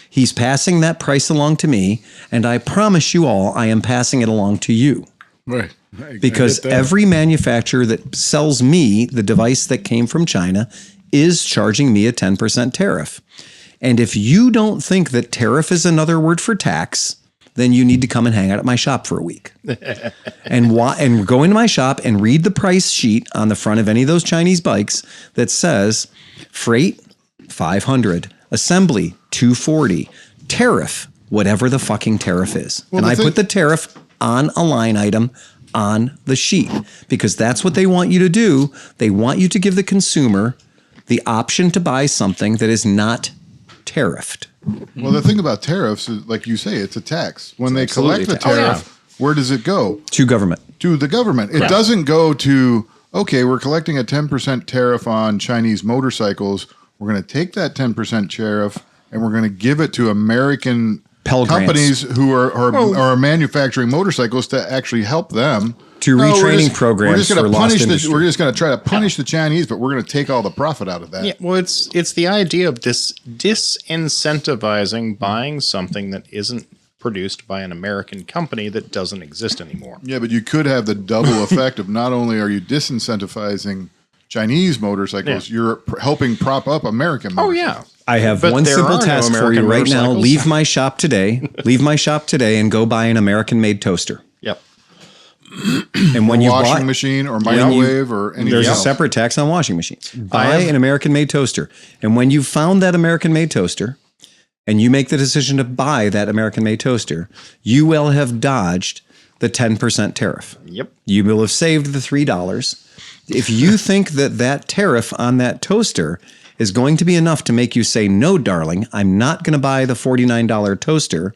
He's passing that price along to me, and I promise you all, I am passing it along to you. Right. Because every manufacturer that sells me the device that came from China is charging me a 10% tariff. And if you don't think that tariff is another word for tax, then you need to come and hang out at my shop for a week. and go into my shop and read the price sheet on the front of any of those Chinese bikes that says freight, $500, assembly, $240, tariff, whatever the fucking tariff is. Well, and I put the tariff on a line item on the sheet because that's what they want you to do. They want you to give the consumer the option to buy something that is not tariffed. Well, the thing about tariffs is, like you say, it's a tax. When they collect the tariff, where does it go? To government. To the government. It doesn't go to, okay, we're collecting a 10% tariff on Chinese motorcycles. We're going to take that 10% tariff and we're going to give it to American companies who are manufacturing motorcycles to actually help them. To retraining programs for lost industry. We're just going to try to punish the Chinese, but we're going to take all the profit out of that. Yeah, well, it's the idea of disincentivizing buying something that isn't produced by an American company that doesn't exist anymore. Yeah, but you could have the double effect of not only are you disincentivizing Chinese motorcycles, you're helping prop up American motorcycles. Oh, yeah. I have one simple task for you right now. Leave my shop today. Leave my shop today and go buy an American-made toaster. Yep. And when you washing machine or microwave or anything there's else. a separate tax on washing machines. Buy an American-made toaster. And when you found that American-made toaster and you make the decision to buy that American-made toaster, you will have dodged the 10% tariff. Yep. You will have saved the $3. If you think that tariff on that toaster is going to be enough to make you say, no, darling, I'm not going to buy the $49 toaster,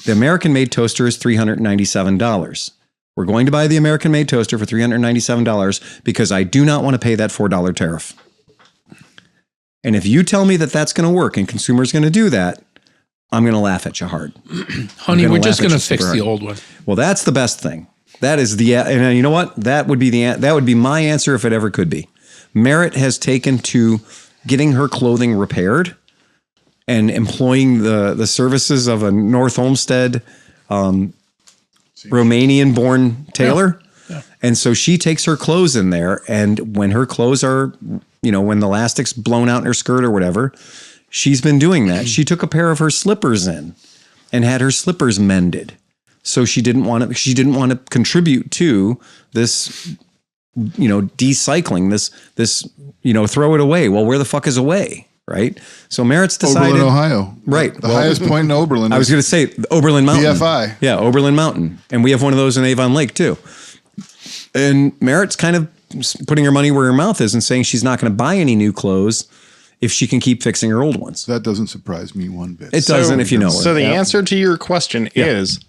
the American-made toaster is $397. We're going to buy the American-made toaster for $397 because I do not want to pay that $4 tariff. And if you tell me that that's going to work and consumers going to do that, I'm going to laugh at you hard. Honey, we're just going to fix the old one. Well, that's the best thing. That is and you know what? That would be my answer if it ever could be. Merritt has taken to getting her clothing repaired and employing the services of a North Olmsted Romanian-born tailor. Yeah. And so she takes her clothes in there, and when her clothes are, when the elastic's blown out in her skirt or whatever, she's been doing that. She took a pair of her slippers in and had her slippers mended. So she didn't want to contribute to this, decycling, this, throw it away. Well, where the fuck is away? right? So Merritt's decided. Oberlin, Ohio. Right. The highest point in Oberlin. I was going to say Oberlin Mountain. BFI. Yeah, Oberlin Mountain. And we have one of those in Avon Lake too. And Merritt's kind of putting her money where her mouth is and saying she's not going to buy any new clothes if she can keep fixing her old ones. That doesn't surprise me one bit. It doesn't if you know it. So the answer to your question is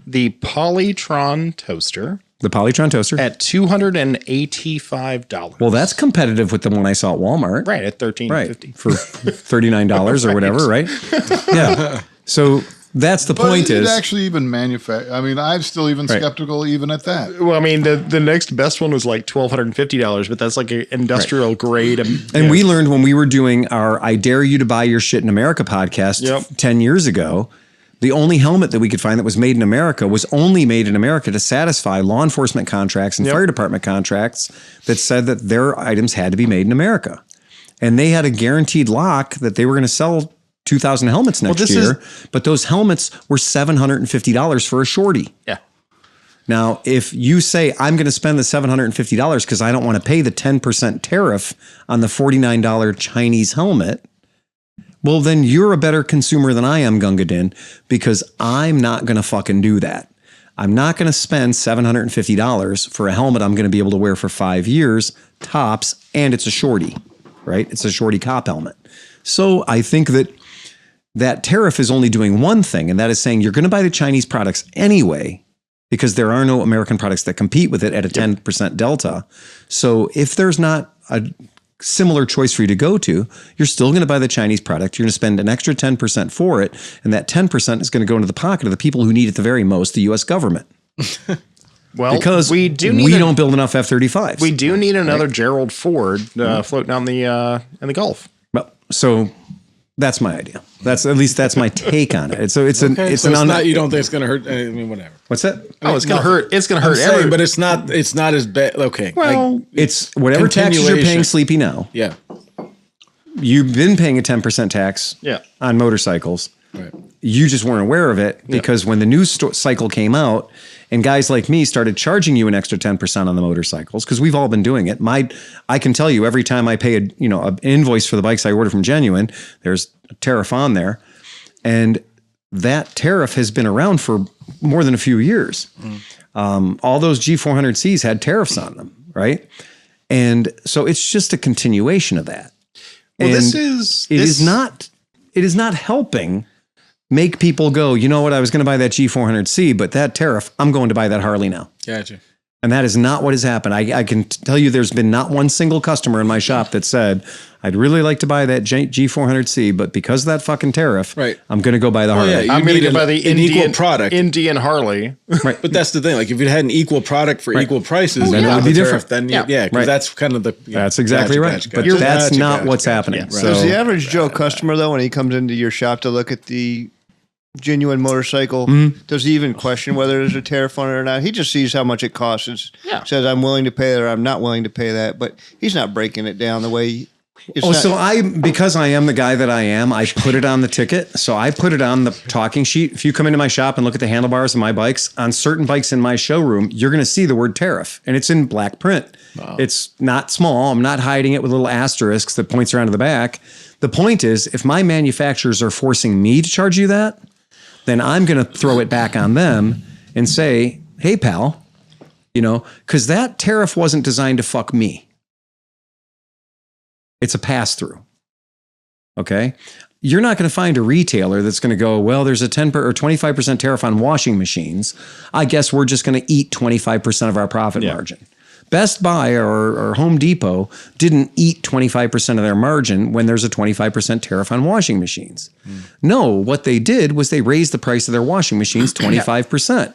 the Polytron toaster. The Polytron toaster? At $285. Well, that's competitive with the one I saw at Walmart. Right, at $13.50. Right, for $39 or whatever, right? Yeah. So that's the point it is. actually even manufacture. I mean, I'm still even skeptical even at that. Well, I mean, the next best one was like $1,250, but that's like an industrial grade. And we learned when we were doing our I Dare You to Buy Your Shit in America podcast 10 years ago, the only helmet that we could find that was made in America was only made in America to satisfy law enforcement contracts and fire department contracts that said that their items had to be made in America. And they had a guaranteed lock that they were going to sell 2,000 helmets next year. But those helmets were $750 for a shorty. Yeah. Now, if you say, I'm going to spend the $750 because I don't want to pay the 10% tariff on the $49 Chinese helmet, well, then you're a better consumer than I am, Gunga Din, because I'm not going to fucking do that. I'm not going to spend $750 for a helmet I'm going to be able to wear for 5 years, tops, and it's a shorty, right? It's a shorty cop helmet. So I think that tariff is only doing one thing, and that is saying you're going to buy the Chinese products anyway, because there are no American products that compete with it at a 10% delta. So if there's not a similar choice for you to go to, you're still going to buy the Chinese product. You're going to spend an extra 10% for it. And that 10% is going to go into the pocket of the people who need it the very most, the U.S. government. Well, because we don't build enough F-35s. We do need another Gerald Ford floating on the in the Gulf. Well, so that's my idea. That's my take on it. You don't think it's going to hurt? I mean, whatever. What's that? It's going to hurt. It's going to hurt. Saying, but it's not as bad. Okay. Well, it's whatever taxes you're paying Sleepy now. Yeah. You've been paying a 10% tax on motorcycles. Right. You just weren't aware of it because when the news cycle came out and guys like me started charging you an extra 10% on the motorcycles, because we've all been doing it. I can tell you every time I pay an invoice for the bikes I order from Genuine, there's a tariff on there. And that tariff has been around for more than a few years. All those G400Cs had tariffs on them, right? And so it's just a continuation of that. Well, and it is not helping make people go, you know what, I was going to buy that G400C, but that tariff, I'm going to buy that Harley now. Gotcha. And that is not what has happened. I can tell you there's been not one single customer in my shop that said, I'd really like to buy that G400C, but because of that fucking tariff, I'm going to go buy the Harley. Yeah, I'm going to go buy the equal product. Indian Harley. Right. But that's the thing. Like if you had an equal product for equal prices, then it would be different. Then because that's kind of the. That's exactly right. But that's not what's happening. So does the average Joe customer, though, when he comes into your shop to look at the Genuine motorcycle, does he even question whether there's a tariff on it or not? He just sees how much it costs and says, I'm willing to pay that or I'm not willing to pay that. But he's not breaking it down the way. Because I am the guy that I am, I put it on the ticket. So I put it on the talking sheet. If you come into my shop and look at the handlebars of my bikes, on certain bikes in my showroom, you're going to see the word tariff, and it's in black print. Wow. It's not small. I'm not hiding it with little asterisks that points around to the back. The point is, if my manufacturers are forcing me to charge you that, then I'm going to throw it back on them and say, hey, pal, because that tariff wasn't designed to fuck me. It's a pass-through. Okay? You're not going to find a retailer that's going to go, well, there's a 10% or 25% tariff on washing machines. I guess we're just going to eat 25% of our profit margin. Best Buy or Home Depot didn't eat 25% of their margin when there's a 25% tariff on washing machines. No, what they did was they raised the price of their washing machines 25%.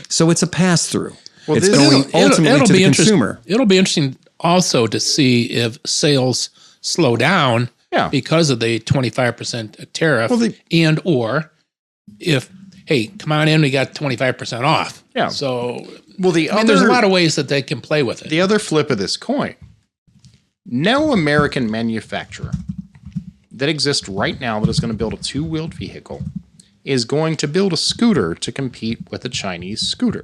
So it's a pass-through. Well, it's going ultimately to the consumer. It'll be interesting also to see if sales slow down because of the 25% tariff and or if, hey, come on in, we got 25% off. Yeah. So... Well, there's a lot of ways that they can play with it. The other flip of this coin, no American manufacturer that exists right now that is going to build a two-wheeled vehicle is going to build a scooter to compete with a Chinese scooter.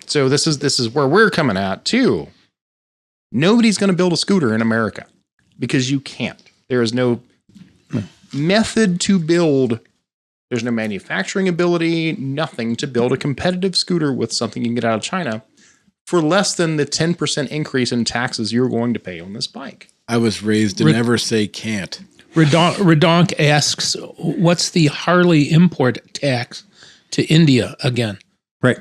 So this is where we're coming at too. Nobody's going to build a scooter in America because you can't. There is no method to build. There's no manufacturing ability, nothing to build a competitive scooter with something you can get out of China for less than the 10% increase in taxes you're going to pay on this bike. I was raised to never say can't. Redonk asks, what's the Harley import tax to India again? Right.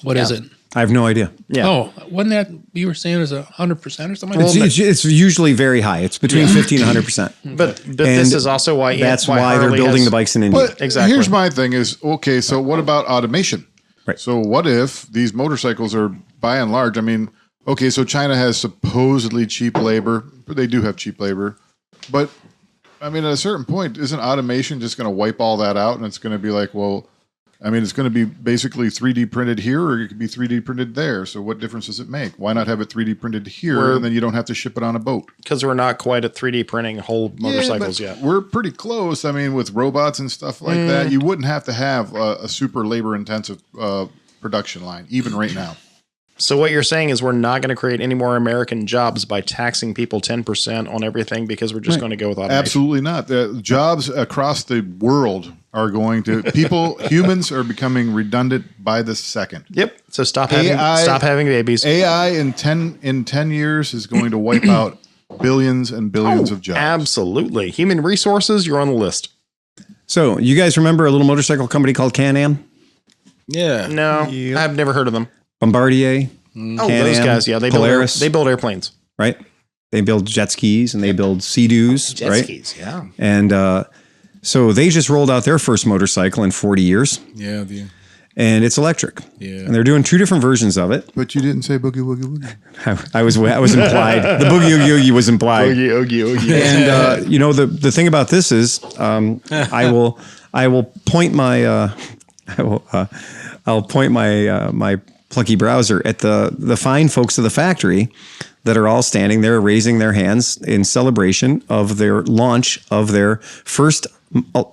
What is it? I have no idea. Yeah. Oh, wasn't that you were saying is 100% or something? It's usually very high. It's between 50 and 100%. But this is also why that's why they're Harley building has- the bikes in India. But Exactly. here's my thing is, okay, so what about automation? Right. So what if these motorcycles are, by and large, I mean, okay, so China has supposedly cheap labor, but they do have cheap labor. But, I mean, at a certain point, isn't automation just going to wipe all that out? And it's going to be like, well, I mean, it's going to be basically 3D printed here, or it could be 3D printed there. So what difference does it make? Why not have it 3D printed here, and then you don't have to ship it on a boat? Because we're not quite at 3D printing whole motorcycles Yeah, yet. but we're pretty close. I mean, with robots and stuff like that, you wouldn't have to have a super labor-intensive production line, even right now. So what you're saying is we're not going to create any more American jobs by taxing people 10% on everything because we're just going to go with automation. Absolutely not. The jobs across the world are going to humans are becoming redundant by the second. Yep. So stop having babies. AI in 10 years is going to wipe out billions and billions of jobs. Absolutely. Human resources, you're on the list. So you guys remember a little motorcycle company called Can-Am? Yeah. No, I've never heard of them. Bombardier? Oh, those guys. Yeah, Polaris, they build airplanes. right? They build jet skis and they build Sea-Doos, right? skis, yeah. And so they just rolled out their first motorcycle in 40 years, Yeah. and it's electric. Yeah. And they're doing two different versions of it. But you didn't say boogie woogie woogie. I was implied. The boogie oogie oogie was implied. Oogie. And you know the thing about this is, I will point my I'll point my my plucky browser at the fine folks of the factory that are all standing there raising their hands in celebration of their launch of their first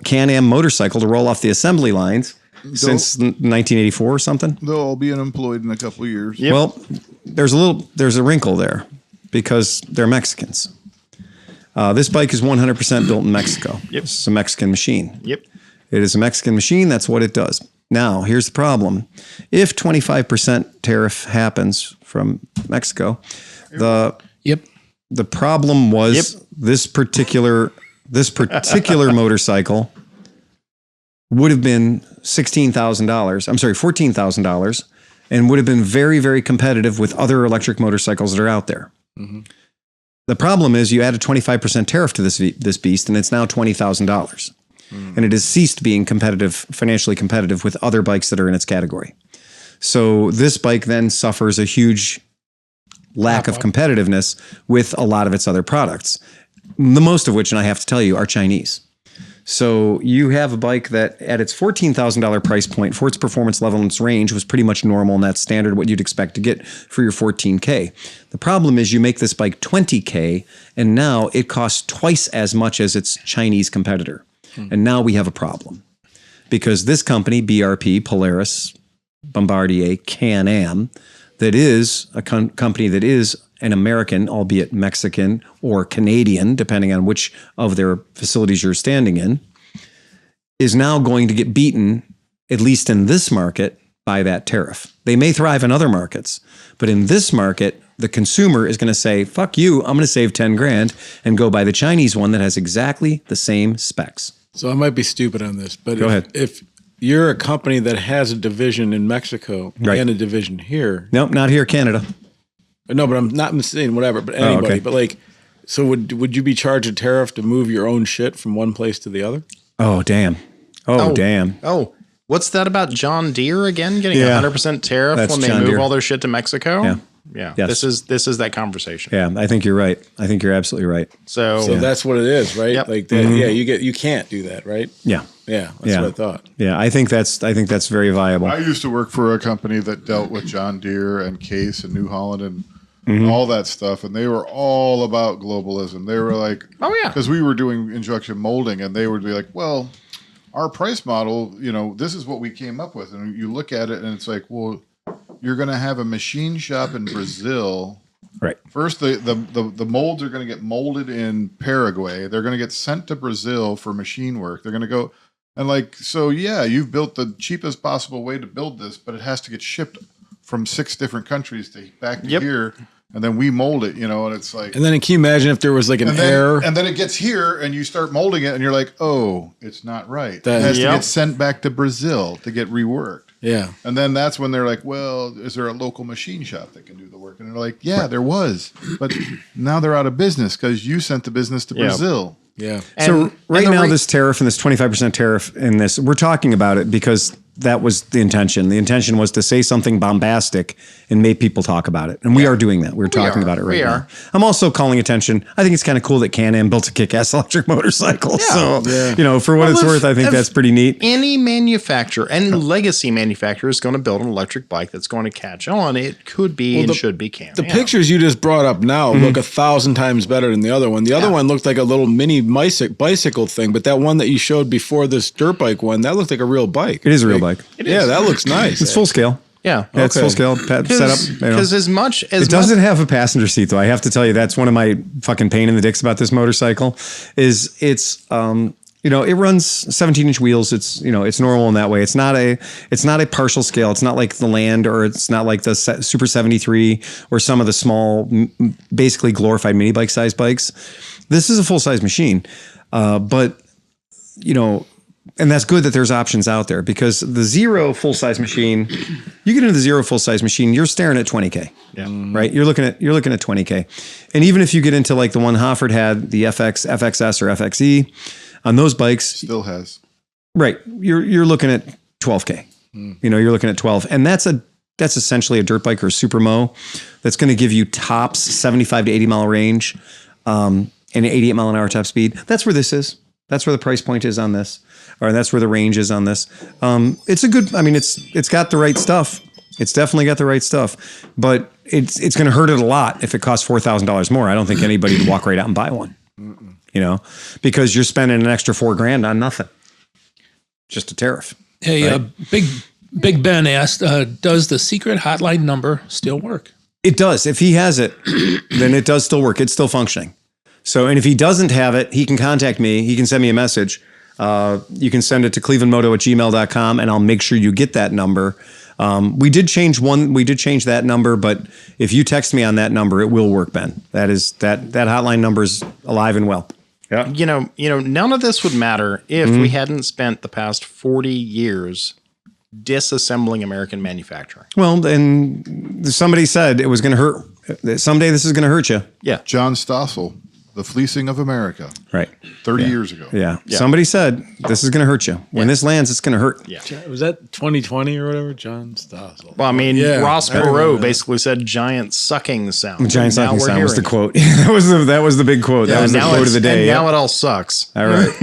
Can-Am motorcycle to roll off the assembly lines since 1984 or something. They'll all be unemployed in a couple of years. Yep. Well, there's a wrinkle there because they're Mexicans. This bike is 100% built in Mexico. Yep. It's a Mexican machine. Yep. It is a Mexican machine. That's what it does. Now, here's the problem. If 25% tariff happens from Mexico, the problem was this particular motorcycle would have been $16,000. I'm sorry, $14,000, and would have been very, very competitive with other electric motorcycles that are out there. Mm-hmm. The problem is you add a 25% tariff to this beast, and it's now $20,000. And it has ceased being financially competitive with other bikes that are in its category. So this bike then suffers a huge lack of competitiveness with a lot of its other products, the most of which, and I have to tell you, are Chinese. So you have a bike that at its $14,000 price point for its performance level and its range was pretty much normal, and that's standard what you'd expect to get for your 14K. The problem is you make this bike 20K, and now it costs twice as much as its Chinese competitor. And now we have a problem because this company, BRP, Polaris, Bombardier, Can-Am, that is a company that is an American, albeit Mexican or Canadian, depending on which of their facilities you're standing in, is now going to get beaten, at least in this market, by that tariff. They may thrive in other markets, but in this market, the consumer is going to say, fuck you, I'm going to save 10 grand and go buy the Chinese one that has exactly the same specs. So I might be stupid on this, but Go ahead. If you're a company that has a division in Mexico and a division here. Nope, not here, Canada. No, but I'm not saying whatever, but anybody. okay. But like, so would you be charged a tariff to move your own shit from one place to the other? Oh, damn. Damn. Oh, what's that about John Deere again getting Yeah. 100% tariff That's when they John move Deere. all their shit to Mexico? Yeah. Yeah. Yes. This is that conversation. Yeah, I think you're right. I think you're absolutely right. So that's what it is, right? Yep. Like that. Yeah, you can't do that, right? Yeah. Yeah, that's what I thought. Yeah, I think that's very viable. I used to work for a company that dealt with John Deere and Case and New Holland and all that stuff, and they were all about globalism. They were like, Oh, yeah. because we were doing injection molding, and they would be like, well, our price model, this is what we came up with, and you look at it, and it's like, well, you're going to have a machine shop in Brazil Right. First, the molds are going to get molded in Paraguay. They're going to get sent to Brazil for machine work. They're going to go and you've built the cheapest possible way to build this, but it has to get shipped from 6 different countries back to here. And then we mold it, and it's like. And then can you imagine if there was like an error? And then it gets here and you start molding it and you're like, oh, it's not right. It has to get sent back to Brazil to get reworked. Yeah. And then that's when they're like, well, is there a local machine shop that can do the work? And they're like, yeah, there was. But now they're out of business because you sent the business to Brazil. Yeah. So right now, this tariff and this 25% tariff in this, we're talking about it because that was the intention. The intention was to say something bombastic and make people talk about it. And we are doing that. We're talking about it right now. I'm also calling attention. I think it's kind of cool that Can-Am built a kick-ass electric motorcycle. So, for what it's worth, I think that's pretty neat. Any manufacturer, any legacy manufacturer is going to build an electric bike that's going to catch on. It could be and should be Can-Am. The pictures you just brought up now look 1,000 times better than the other one. The other one looked like a little mini bicycle thing, but that one that you showed before this dirt bike one, that looked like a real bike. It is a real bike. Yeah, that looks nice. It's full scale. Yeah. It's full scale setup. Because as much as it doesn't have a passenger seat, though. I have to tell you, that's one of my fucking pain in the dicks about this motorcycle. Is it's it runs 17-inch wheels. It's normal in that way. It's not a partial scale. It's not like the Land, or it's not like the Super 73 or some of the small, basically glorified mini bike size bikes. This is a full size machine, but and that's good that there's options out there, because the Zero full-size machine, you get into the Zero full-size machine, you're staring at 20K, right? You're looking at 20K. And even if you get into like the one Hofford had, the FXS or FXE, on those bikes, still has. Right. You're looking at 12K. You're looking at 12. And that's essentially a dirt bike or a super mo that's going to give you tops 75 to 80 mile range, and an 88 mile an hour top speed. That's where this is. That's where the price point is on this, or that's where the range is on this. It's a good, it's got the right stuff. It's definitely got the right stuff, but it's going to hurt it a lot if it costs $4,000 more. I don't think anybody would walk right out and buy one, because you're spending an extra $4,000 on nothing. Just a tariff. Hey, right? Big Ben asked, does the secret hotline number still work? It does. If he has it, then it does still work. It's still functioning. So, and if he doesn't have it, he can contact me. He can send me a message. You can send it to clevelandmoto@gmail.com, and I'll make sure you get that number. We did change that number, but if you text me on that number, it will work, Ben. That hotline number is alive and well. Yeah. None of this would matter if we hadn't spent the past 40 years disassembling American manufacturing. Well, and somebody said it was going to hurt. Someday this is going to hurt you. Yeah. John Stossel, The Fleecing of America. Right. 30 years ago. Yeah. Somebody said this is going to hurt you. When this lands, it's going to hurt. Yeah. Was that 2020 or whatever? John Stossel. Well, Ross Perot basically said giant sucking sound. Giant sucking sound was the quote. that was the big quote. That was the quote of the day. And now it all sucks. All right.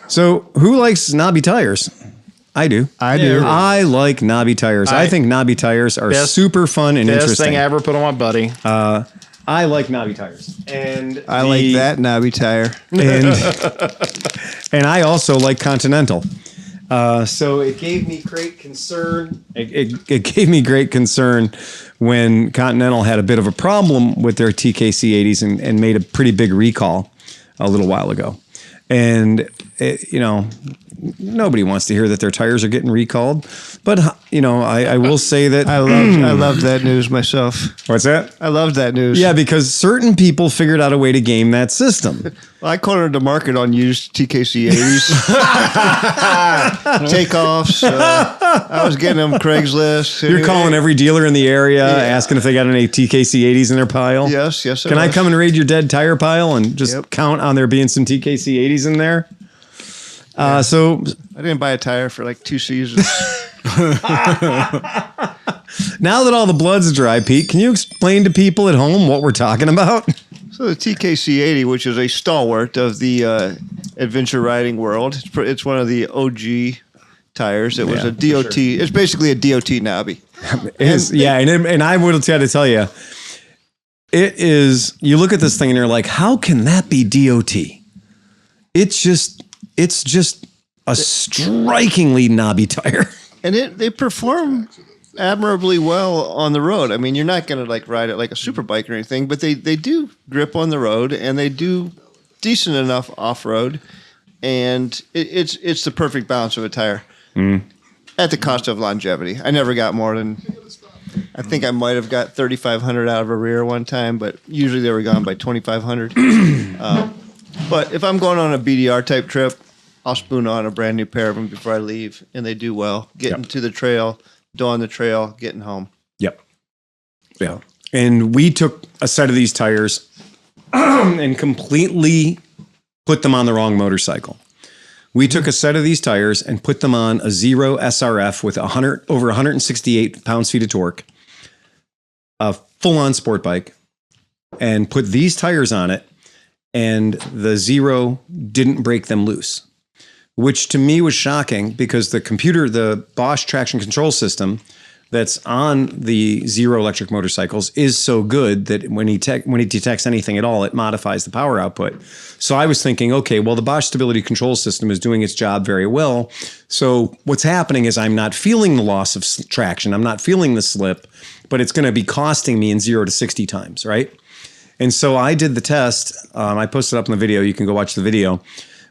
So who likes knobby tires? I do. I like knobby tires. I think knobby tires are super fun and interesting. Best thing I ever put on my buddy. I like knobby tires, and I like that knobby tire, and I also like Continental. So it gave me great concern. It gave me great concern when Continental had a bit of a problem with their TKC 80s and made a pretty big recall a little while ago, and nobody wants to hear that their tires are getting recalled, but I will say that I loved that news myself. What's that? I loved that news. Yeah, because certain people figured out a way to game that system. Well, I cornered the market on used TKC 80s. Takeoffs. I was getting them Craigslist. You're calling every dealer in the area, asking if they got any TKC 80s in their pile. Yes. Can I come and raid your dead tire pile and just count on there being some TKC 80s in there? So I didn't buy a tire for like 2 seasons. Now that all the blood's dry, Pete, can you explain to people at home what we're talking about? So the TKC 80, which is a stalwart of the adventure riding world, it's one of the OG tires. It was a DOT. Sure. It's basically a DOT knobby. And I would have to tell you, it is. You look at this thing and you're like, how can that be DOT? It's just a strikingly knobby tire. And they perform admirably well on the road. I mean, you're not going to like ride it like a super bike or anything, but they do grip on the road and they do decent enough off road, and it's the perfect balance of a tire at the cost of longevity. I never got more than. I think I might have got 3,500 out of a rear one time, but usually they were gone by 2,500. But if I'm going on a BDR type trip, I'll spoon on a brand new pair of them before I leave, and they do well. Getting to the trail, doing the trail, getting home. Yep. Yeah. And we took a set of these tires and completely put them on the wrong motorcycle. We took a set of these tires and put them on a Zero SRF with over 168 pounds-feet of torque, a full-on sport bike, and put these tires on it, and the Zero didn't break them loose, which to me was shocking because the Bosch traction control system that's on the Zero electric motorcycles is so good that when he detects anything at all, it modifies the power output. So I was thinking, okay, well, the Bosch stability control system is doing its job very well. So what's happening is I'm not feeling the loss of traction. I'm not feeling the slip, but it's going to be costing me in 0 to 60 times, right? And so I did the test. I posted up in the video. You can go watch the video.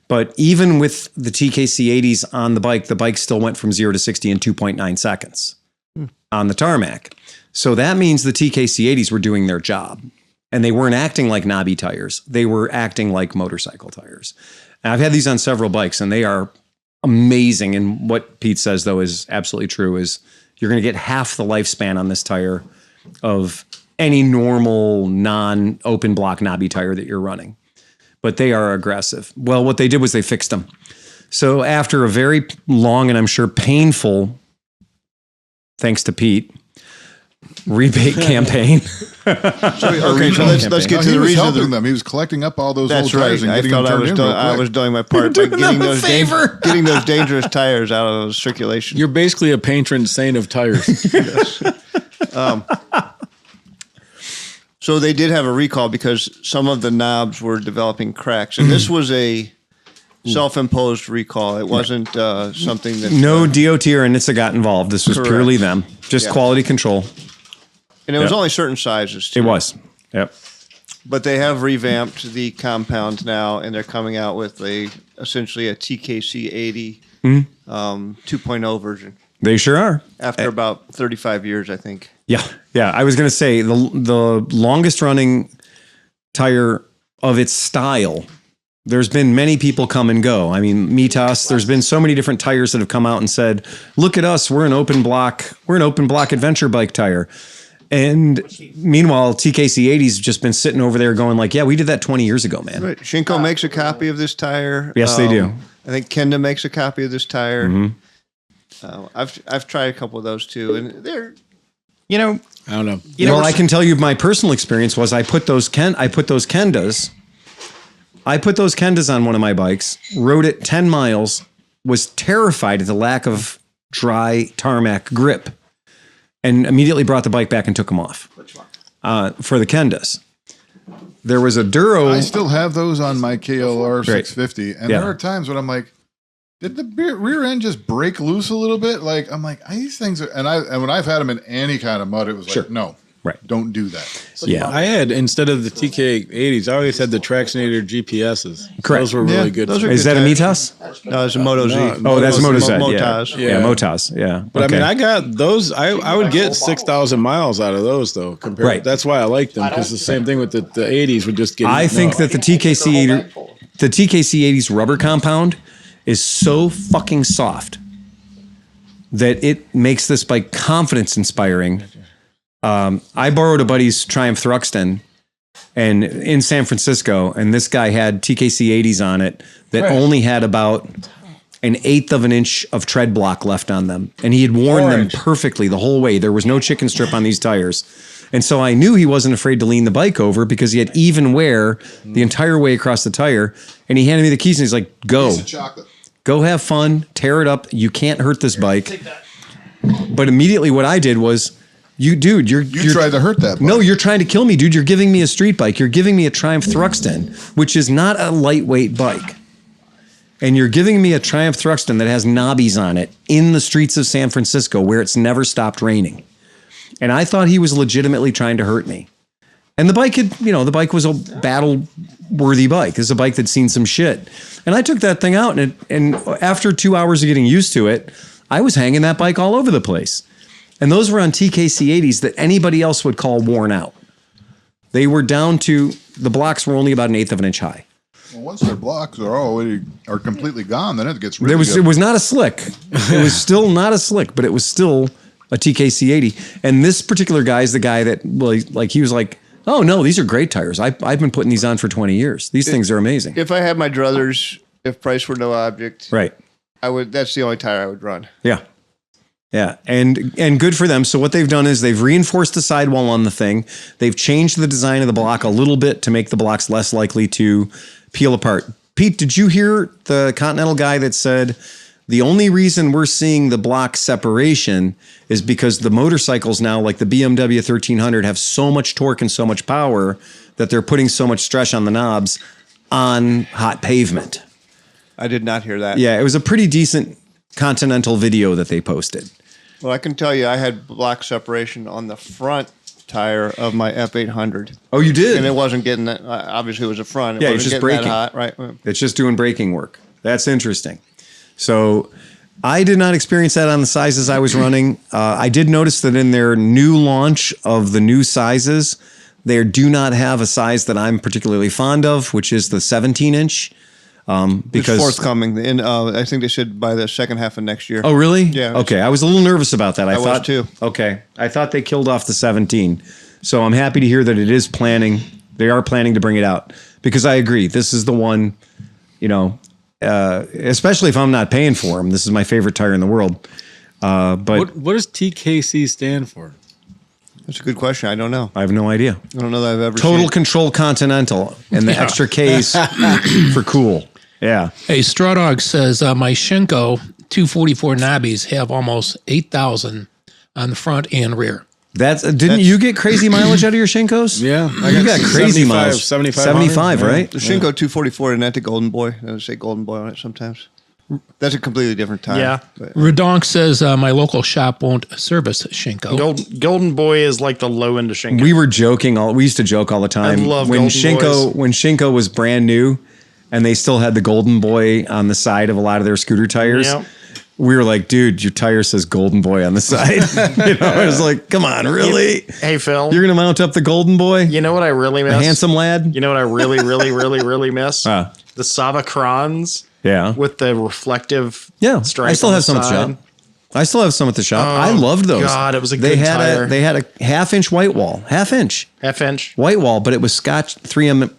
But even with the TKC 80s on the bike still went from 0 to 60 in 2.9 seconds on the tarmac. So that means the TKC 80s were doing their job. And they weren't acting like knobby tires. They were acting like motorcycle tires. And I've had these on several bikes, and they are amazing. And what Pete says, though, is absolutely true, is you're going to get half the lifespan on this tire of any normal non-open block knobby tire that you're running. But they are aggressive. Well, what they did was they fixed them. So after a very long and I'm sure painful, thanks to Pete, rebate campaign. So let's get to the he was reason. helping them. He was collecting up all those That's old right. tires and I getting felt them I turned was in doing, real I quick. was doing my part by doing them a favor. getting those dangerous tires out of circulation. You're basically a patron saint of tires. So they did have a recall because some of the knobs were developing cracks, and this was a self-imposed recall. It wasn't something that No DOT or NHTSA got involved. This was Correct. purely them. Just quality control. and it was Yeah. only certain sizes. Too. It was. Yep. But they have revamped the compound now, and they're coming out with essentially a TKC 80 2.0 version They sure are. after about 35 years, I think. Yeah. Yeah. I was going to say the longest running tire of its style. There's been many people come and go. I mean, Mitas, there's been so many different tires that have come out and said, look at us. We're an open block adventure bike tire. And meanwhile, TKC 80's just been sitting over there going like, yeah, we did that 20 years ago, man. Right. Shinko makes a copy of this tire. Yes, they do. I think Kenda makes a copy of this tire. Mm-hmm. I've tried a couple of those too, and they're You know, I don't know. Well, I can tell you my personal experience was I put those Kendas on one of my bikes, rode it 10 miles, was terrified at the lack of dry tarmac grip, and immediately brought the bike back and took them off. For the Kendas. There was a Duro. I still have those on my KLR Right. 650, and Yeah. there are times when I'm like, did the rear end just break loose a little bit? Like I'm like, these things are, and when I've had them in any kind of mud, it was like, no, Right. don't do that. Yeah. I had, instead of the TK80s, I always had the Traxinator GPSs. Correct. Those were really good. those are Is good that a tires. Mitas? No, it's a Moto Z. Oh, that's a Moto Z. Motaz. Yeah. Motaz. Yeah. But Okay. I mean, I got those. I would get 6,000 miles out of those though. Compared, Right. That's why I like them, because the same thing with the 80s would just get. I think that the TKC 80's rubber compound is so fucking soft that it makes this bike confidence inspiring. I borrowed a buddy's Triumph Thruxton and in San Francisco, and this guy had TKC 80's on it that only had about an 1/8 of an inch of tread block left on them. And he had worn them perfectly the whole way. There was no chicken strip on these tires. And so I knew he wasn't afraid to lean the bike over because he had even wear the entire way across the tire. And he handed me the keys and he's like, go have fun, tear it up. You can't hurt this bike. But immediately what I did was, you tried to hurt that bike. No, you're trying to kill me, dude. You're giving me a street bike. You're giving me a Triumph Thruxton, which is not a lightweight bike. and you're giving me a Triumph Thruxton that has knobbies on it in the streets of San Francisco where it's never stopped raining. And I thought he was legitimately trying to hurt me. And the bike the bike was a battle-worthy bike. It's a bike that's seen some shit. And I took that thing out, and after 2 hours of getting used to it, I was hanging that bike all over the place. And those were on TKC 80s that anybody else would call worn out. They were down to, the blocks were only about 1/8 of an inch high. Well, once their blocks are completely gone, then it gets really good. It was not a slick. It was still not a slick, but it was still a TKC 80. And this particular guy is the guy that, he was like, oh no, these are great tires. I've been putting these on for 20 years. These things are amazing. If I had my druthers, if price were no object, Right. That's the only tire I would run. Yeah. Yeah. And good for them. So what they've done is they've reinforced the sidewall on the thing. They've changed the design of the block a little bit to make the blocks less likely to peel apart. Pete, did you hear the Continental guy that said the only reason we're seeing the block separation is because the motorcycles now, like the BMW 1300, have so much torque and so much power that they're putting so much stress on the knobs on hot pavement? I did not hear that. Yeah, it was a pretty decent Continental video that they posted. Well, I can tell you I had block separation on the front tire of my F800. Oh, you did? And it wasn't getting that. Obviously, it was a front. It Yeah, wasn't it's just getting braking. that hot, right? It's just doing braking work. That's interesting. So I did not experience that on the sizes I was running. I did notice that in their new launch of the new sizes, they do not have a size that I'm particularly fond of, which is the 17-inch. Because it's forthcoming. I think they should by the second half of next year. Oh, really? Yeah. Okay. I was a little nervous about that. I was thought too. Okay. I thought they killed off the 17. So I'm happy to hear that it is planning. They are planning to bring it out because I agree. This is the one, especially if I'm not paying for them. This is my favorite tire in the world. But What does TKC stand for? That's a good question. I don't know. I have no idea. I don't know that I've ever Total seen. Control Continental and the extra K's for cool. Yeah. Hey, Straw Dog says my Shinko 244 knobbies have almost 8,000 on the front and rear. Didn't you get crazy mileage out of your Shinkos? Yeah, You got crazy 75, miles. 75, right? The Shinko 244, isn't that the Golden Boy? I say Golden Boy on it sometimes. That's a completely different tire. Yeah. But Redonk says my local shop won't service Shinko. Golden Boy is like the low end of Shinko. We used to joke all the time. I love when Golden Shinko Boys. when Shinko was brand new and they still had the Golden Boy on the side of a lot of their scooter tires. Yep. We were like, dude, your tire says Golden Boy on the side. It was like, come on, really? Hey, Phil. You're gonna mount up the Golden Boy? You know what I really miss? The handsome lad? You know what I really, really, really, really miss? The Sava Crons Yeah. with the reflective stripe. I still on have the some at the side. shop. I still have some at the shop. I loved those. God, it was a they good had tire. They had a half-inch white wall. Half-inch F-inch. white wall, but it was Scotch 3M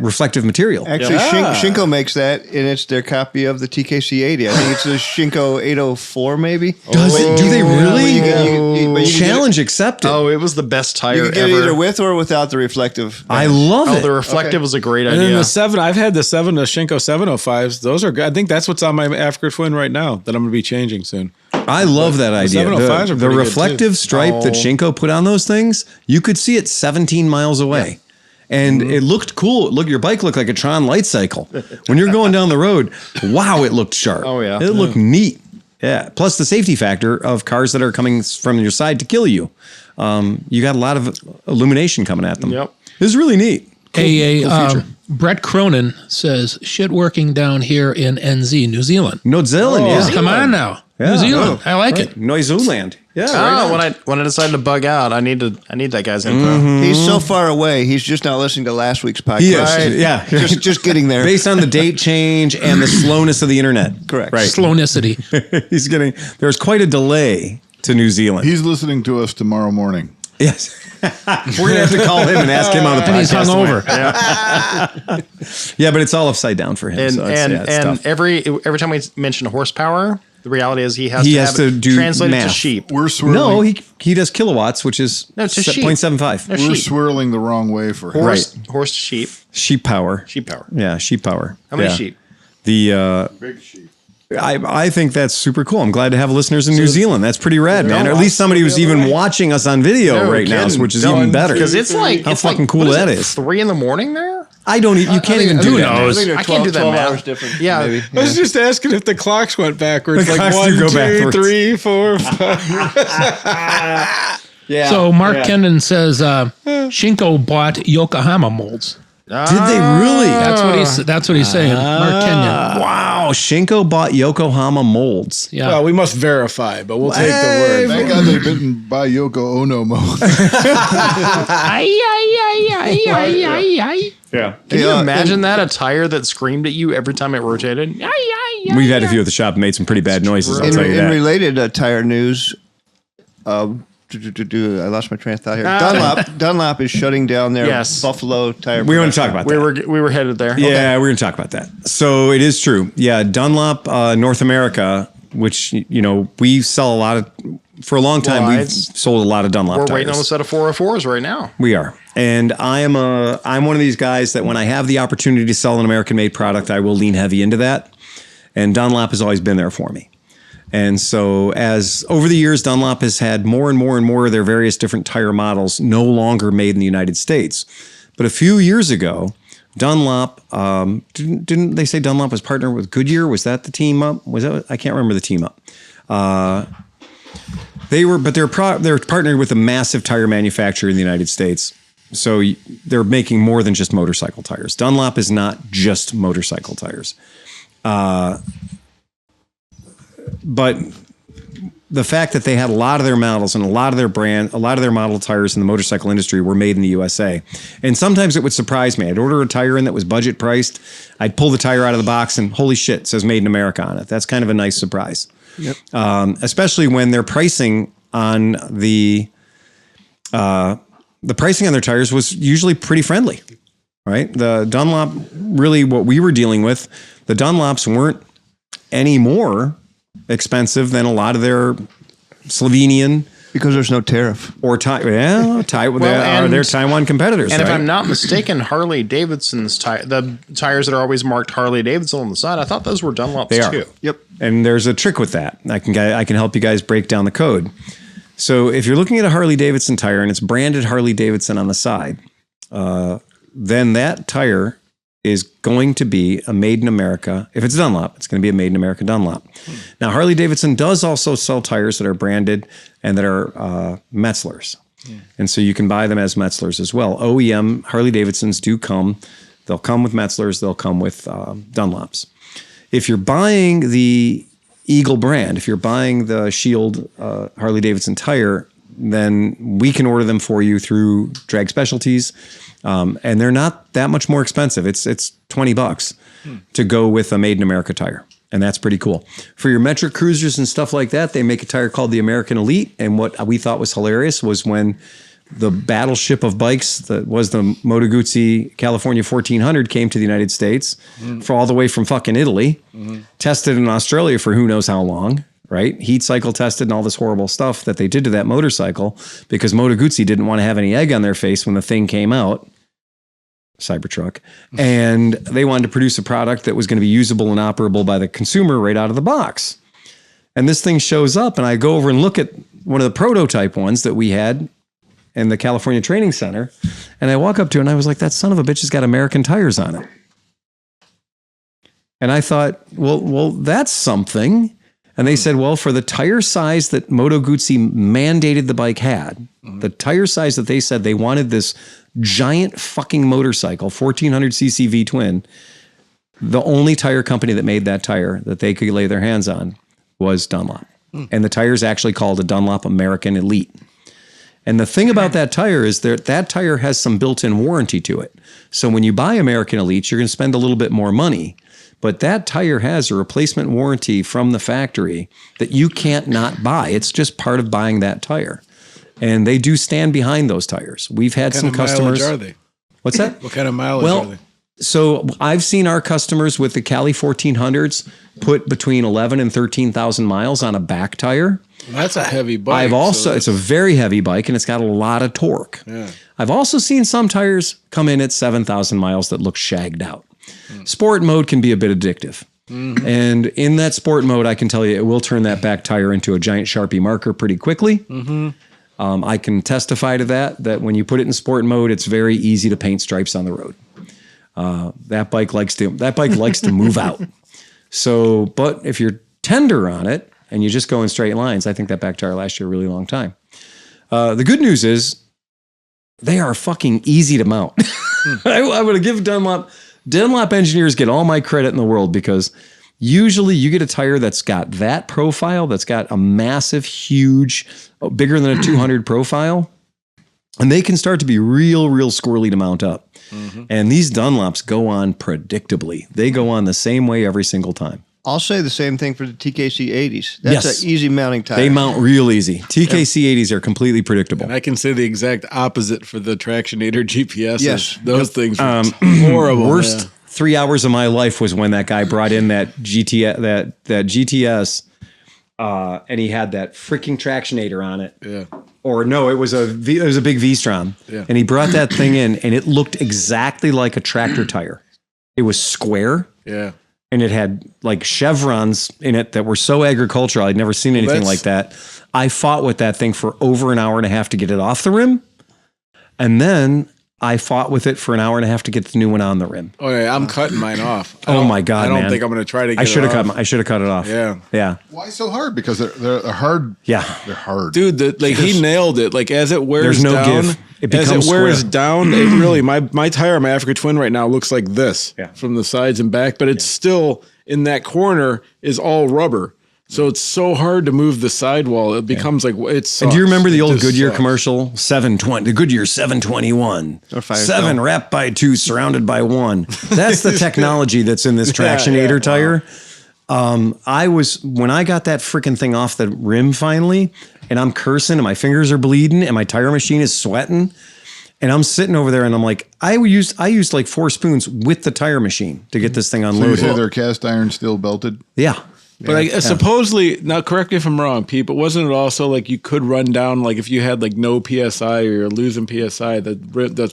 reflective material. actually, Shinko makes that, and it's their copy of the TKC 80. I think it's the Shinko 804, maybe. Does it? Do they really? But you can Challenge accepted. Oh, it was the best get it, you tire can get it ever. either with or without the reflective. I love it. The reflective was a great And then idea. the 7, I've had the Shinko 705s. Those are good. I think that's what's on my Africa Twin right now that I'm going to be changing soon. I love that idea. 705s are The pretty good, reflective too. stripe that Shinko put on those things, you could see it 17 miles away. And it looked cool. Look, your bike looked like a Tron light cycle. When you're going down the road, wow, it looked sharp. Oh, yeah. It looked neat. Yeah. Plus the safety factor of cars that are coming from your side to kill you. You got a lot of illumination coming at them. Yep. It was really neat. Brett Cronin says shit working down here in NZ, New Zealand. New Zealand, yeah. Come on now, Yeah. New Zealand. I like it. Neuseeland. Yeah. When I decided to bug out, I need that guy's info. Mm-hmm. He's so far away. He's just not listening to last week's podcast. He is. Yeah. just getting there. Based on the date change and the slowness of the internet. Correct. Right. Slownicity. There's quite a delay to New Zealand. He's listening to us tomorrow morning. Yes. We're going to have to call him and ask him on the podcast. And he's hungover. Yeah, but it's all upside down for him. And so it's tough. every time we mention horsepower, the reality is he has to do translate it to math. sheep. We're swirling. No, he does kilowatts, which is No, to sheep. 0.75. No, we're sheep. swirling the wrong way for him. Horse to sheep. Sheep power. Sheep power. Yeah, sheep power. How many Yeah. sheep? The Big sheep. I think that's super cool. I'm glad to have listeners in New Zealand. That's pretty rad, man. Or at least somebody who's even watching us on video No right now, kidding. which is even better. Because it's like How it's fucking like, cool what that it, is. 3 a.m. there. I don't. You can't even do who that. knows? I think they're I can't do that 12 math. hours different. Yeah. maybe. I was just asking if the clocks went backwards. The Like clocks do 1, go 2, backwards. 3, 4, 5. Yeah. So Mark Kendon says Shinko bought Yokohama molds. Did they really? That's what he's saying. Mark Kenyon. Wow. Shinko bought Yokohama molds. Yeah. Well, we must verify, but we'll take the word. Thank God they didn't buy Yoko Ono mode. Yeah. Can you imagine that? A tire that screamed at you every time it rotated? We've had a few at the shop and made some pretty bad noises. I'll In, tell you in that. related tire news, I lost my train of thought here. Dunlop is shutting down their Yes. Buffalo tire. We want to talk about that. We were headed there. Yeah, we're going to talk about that. So it is true. Yeah, Dunlop North America, which, you know, we sell a lot of, for a long time, Well, we've sold a lot of Dunlop We're tires. waiting on a set of 404s right now. We are. And I'm one of these guys that when I have the opportunity to sell an American-made product, I will lean heavy into that. And Dunlop has always been there for me. And so as over the years, Dunlop has had more and more and more of their various different tire models no longer made in the United States. But a few years ago, Dunlop, didn't they say Dunlop was partnered with Goodyear? Was that the team up? I can't remember the team up. They're partnered with a massive tire manufacturer in the United States. So they're making more than just motorcycle tires. Dunlop is not just motorcycle tires. But the fact that they had a lot of their models and a lot of their model tires in the motorcycle industry were made in the USA. And sometimes it would surprise me. I'd order a tire in that was budget priced. I'd pull the tire out of the box and holy shit, it says made in America on it. That's kind of a nice surprise. Yep. Especially when their pricing on the pricing on their tires was usually pretty friendly, right? The Dunlop, really what we were dealing with, the Dunlops weren't any more expensive than a lot of their Slovenian because there's no tariff or they're Taiwan competitors. And right? if I'm not mistaken, Harley Davidson's the tires that are always marked Harley Davidson on the side, I thought those were Dunlops they are. too. Yep. And there's a trick with that. I can help you guys break down the code. So if you're looking at a Harley Davidson tire and it's branded Harley Davidson on the side, then that tire is going to be a made in America. If it's Dunlop, it's going to be a made in America Dunlop. Now, Harley Davidson does also sell tires that are branded and that are Metzlers. And so you can buy them as Metzlers as well. OEM Harley Davidsons do come. They'll come with Metzlers. They'll come with Dunlops. If you're buying the Eagle brand, if you're buying the Shield Harley Davidson tire, then we can order them for you through Drag Specialties. And they're not that much more expensive. It's $20 to go with a made in America tire. And that's pretty cool. For your metric cruisers and stuff like that, they make a tire called the American Elite. And what we thought was hilarious was when the battleship of bikes that was the Moto Guzzi California 1400 came to the United States for all the way from fucking Italy, tested in Australia for who knows how long, right? Heat cycle tested and all this horrible stuff that they did to that motorcycle because Moto Guzzi didn't want to have any egg on their face when the thing came out. Cybertruck, and they wanted to produce a product that was going to be usable and operable by the consumer right out of the box. And this thing shows up, and I go over and look at one of the prototype ones that we had in the California Training Center, and I walk up to it, and I was like, that son of a bitch has got American tires on it. And I thought, well, that's something. And they said, well, for the tire size that Moto Guzzi mandated the bike had, the tire size that they said they wanted this giant fucking motorcycle, 1400cc V-twin, the only tire company that made that tire that they could lay their hands on was Dunlop. And the tire is actually called a Dunlop American Elite. And the thing about that tire is that tire has some built-in warranty to it. So when you buy American Elites, you're going to spend a little bit more money. But that tire has a replacement warranty from the factory that you can't not buy. It's just part of buying that tire. And they do stand behind those tires. We've had some customers. What kind of mileage are they? What's that? What kind of mileage are they? So I've seen our customers with the Cali 1400s put between 11 and 13,000 miles on a back tire. That's a heavy bike. It's a very heavy bike and it's got a lot of torque. Yeah. I've also seen some tires come in at 7,000 miles that look shagged out. Sport mode can be a bit addictive. And in that sport mode, I can tell you, it will turn that back tire into a giant Sharpie marker pretty quickly. I can testify to that when you put it in sport mode, it's very easy to paint stripes on the road. That bike likes to move out. So, but if you're tender on it and you just go in straight lines, I think that back tire lasts you a really long time. The good news is they are fucking easy to mount. I would give Dunlop engineers get all my credit in the world, because usually you get a tire that's got that profile, that's got a massive, huge, bigger than a 200 profile, and they can start to be real squirrely to mount up. And these Dunlops go on predictably. They go on the same way every single time. I'll say the same thing for the TKC 80s. That's Yes. an easy mounting tire. They mount real easy. TKC 80s are completely predictable. And I can say the exact opposite for the Tractionator GPS. Yes. Those things are horrible. Worst 3 hours of my life was when that guy brought in that GTS, and he had that freaking Tractionator on it. Yeah. Or no, it was a big V-Strom. Yeah. And he brought that thing in, and it looked exactly like a tractor tire. It was square. Yeah. And it had like chevrons in it that were so agricultural. I'd never seen anything like that. I fought with that thing for over an hour and a half to get it off the rim. And then I fought with it for an hour and a half to get the new one on the rim. Oh yeah, I'm cutting mine off. Oh my God, I don't man. think I'm going to try to get I should have it off. I should have cut it off. Yeah. Yeah. Why so hard? Because they're hard. Yeah. They're hard. Dude, he nailed it. Like as it wears There's no down, give. It as becomes it wears square. down, it really my tire, my Africa Twin right now looks like this from the sides and back, but it's still in that corner is all rubber. So it's so hard to move the sidewall. It becomes like it's. And do you remember the old Goodyear commercial? 720, the Goodyear 721. Or Seven wrapped by two, surrounded by one. That's the technology that's in this Tractionator tire. When I got that freaking thing off the rim finally, and I'm cursing and my fingers are bleeding and my tire machine is sweating, and I'm sitting over there and I'm like, I used like 4 spoons with the tire machine to get this thing So you unloaded. say they're cast iron steel belted? Yeah. But supposedly, now correct me if I'm wrong, Pete, but wasn't it also like you could run down, like if you had like no PSI or you're losing PSI, the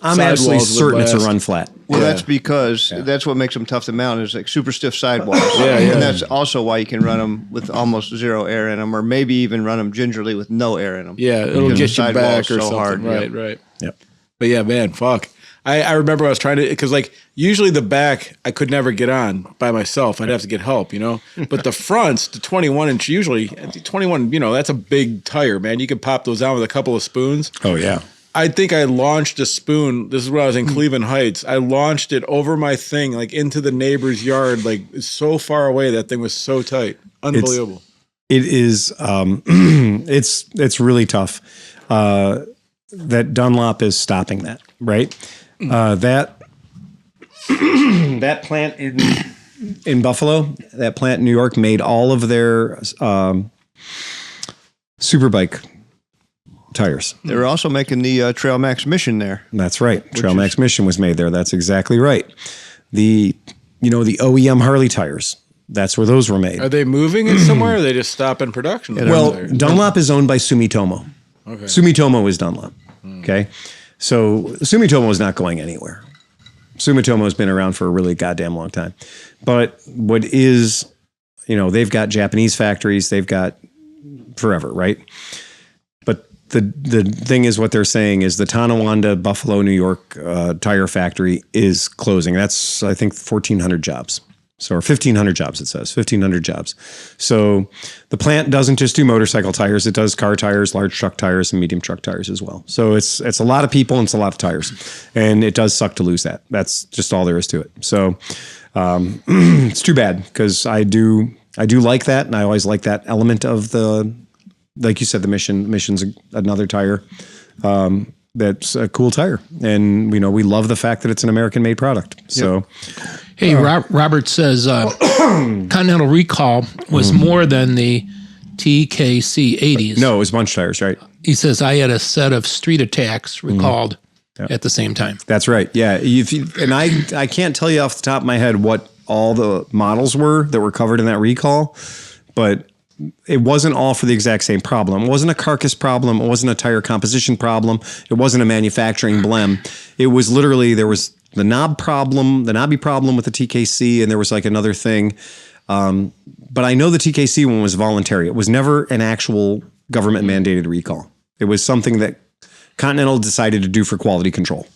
I'm sidewalls absolutely would certain it's a last. run flat. Well, that's because that's what makes them tough to mount is like super stiff sidewalls. Yeah. And that's also why you can run them with almost zero air in them, or maybe even run them gingerly with no air in them. Yeah, it'll Because the get you sidewall back is or so something. hard. Right, Yep. right. Yep. But yeah, man, fuck. I remember I was trying to, because like usually the back I could never get on by myself. I'd have to get help, you know. But the fronts, the 21 inch, usually 21, you know, that's a big tire, man. You could pop those on with a couple of spoons. Oh, yeah. I think I launched a spoon. This is when I was in Cleveland Heights. I launched it over my thing, like into the neighbor's yard, like so far away. That thing was so tight, unbelievable. It is. It's really tough. That Dunlop is stopping that, right? That plant in Buffalo, that plant in New York made all of their Superbike tires. They were also making the Trail Max Mission there. That's right. Trail Max Mission was made there. That's exactly right. The OEM Harley tires. That's where those were made. Are they moving it somewhere, or are they just stopping production? Well, Dunlop is owned by Sumitomo. Okay. Sumitomo is Dunlop. Okay. So Sumitomo is not going anywhere. Sumitomo has been around for a really goddamn long time. But what is, they've got Japanese factories, they've got forever, right? But the thing is, what they're saying is the Tonawanda, Buffalo, New York tire factory is closing. That's, I think, 1,400 jobs. So, or 1,500 jobs, it says, 1,500 jobs. So the plant doesn't just do motorcycle tires. It does car tires, large truck tires, and medium truck tires as well. So it's a lot of people and it's a lot of tires. And it does suck to lose that. That's just all there is to it. So it's too bad, because I do like that. And I always like that element of the, like you said, the Mission's another tire. That's a cool tire. And, we love the fact that it's an American-made product. So, Hey, Robert says Continental recall was more than the TKC 80s. no, it was bunch tires, right? He says, I had a set of Street Attacks recalled at the same time. That's right. Yeah. I can't tell you off the top of my head what all the models were that were covered in that recall, but it wasn't all for the exact same problem. It wasn't a carcass problem. It wasn't a tire composition problem. It wasn't a manufacturing blem. It was literally, there was the knobby problem with the TKC, and there was like another thing. But I know the TKC one was voluntary. It was never an actual government mandated recall. It was something that Continental decided to do for quality control.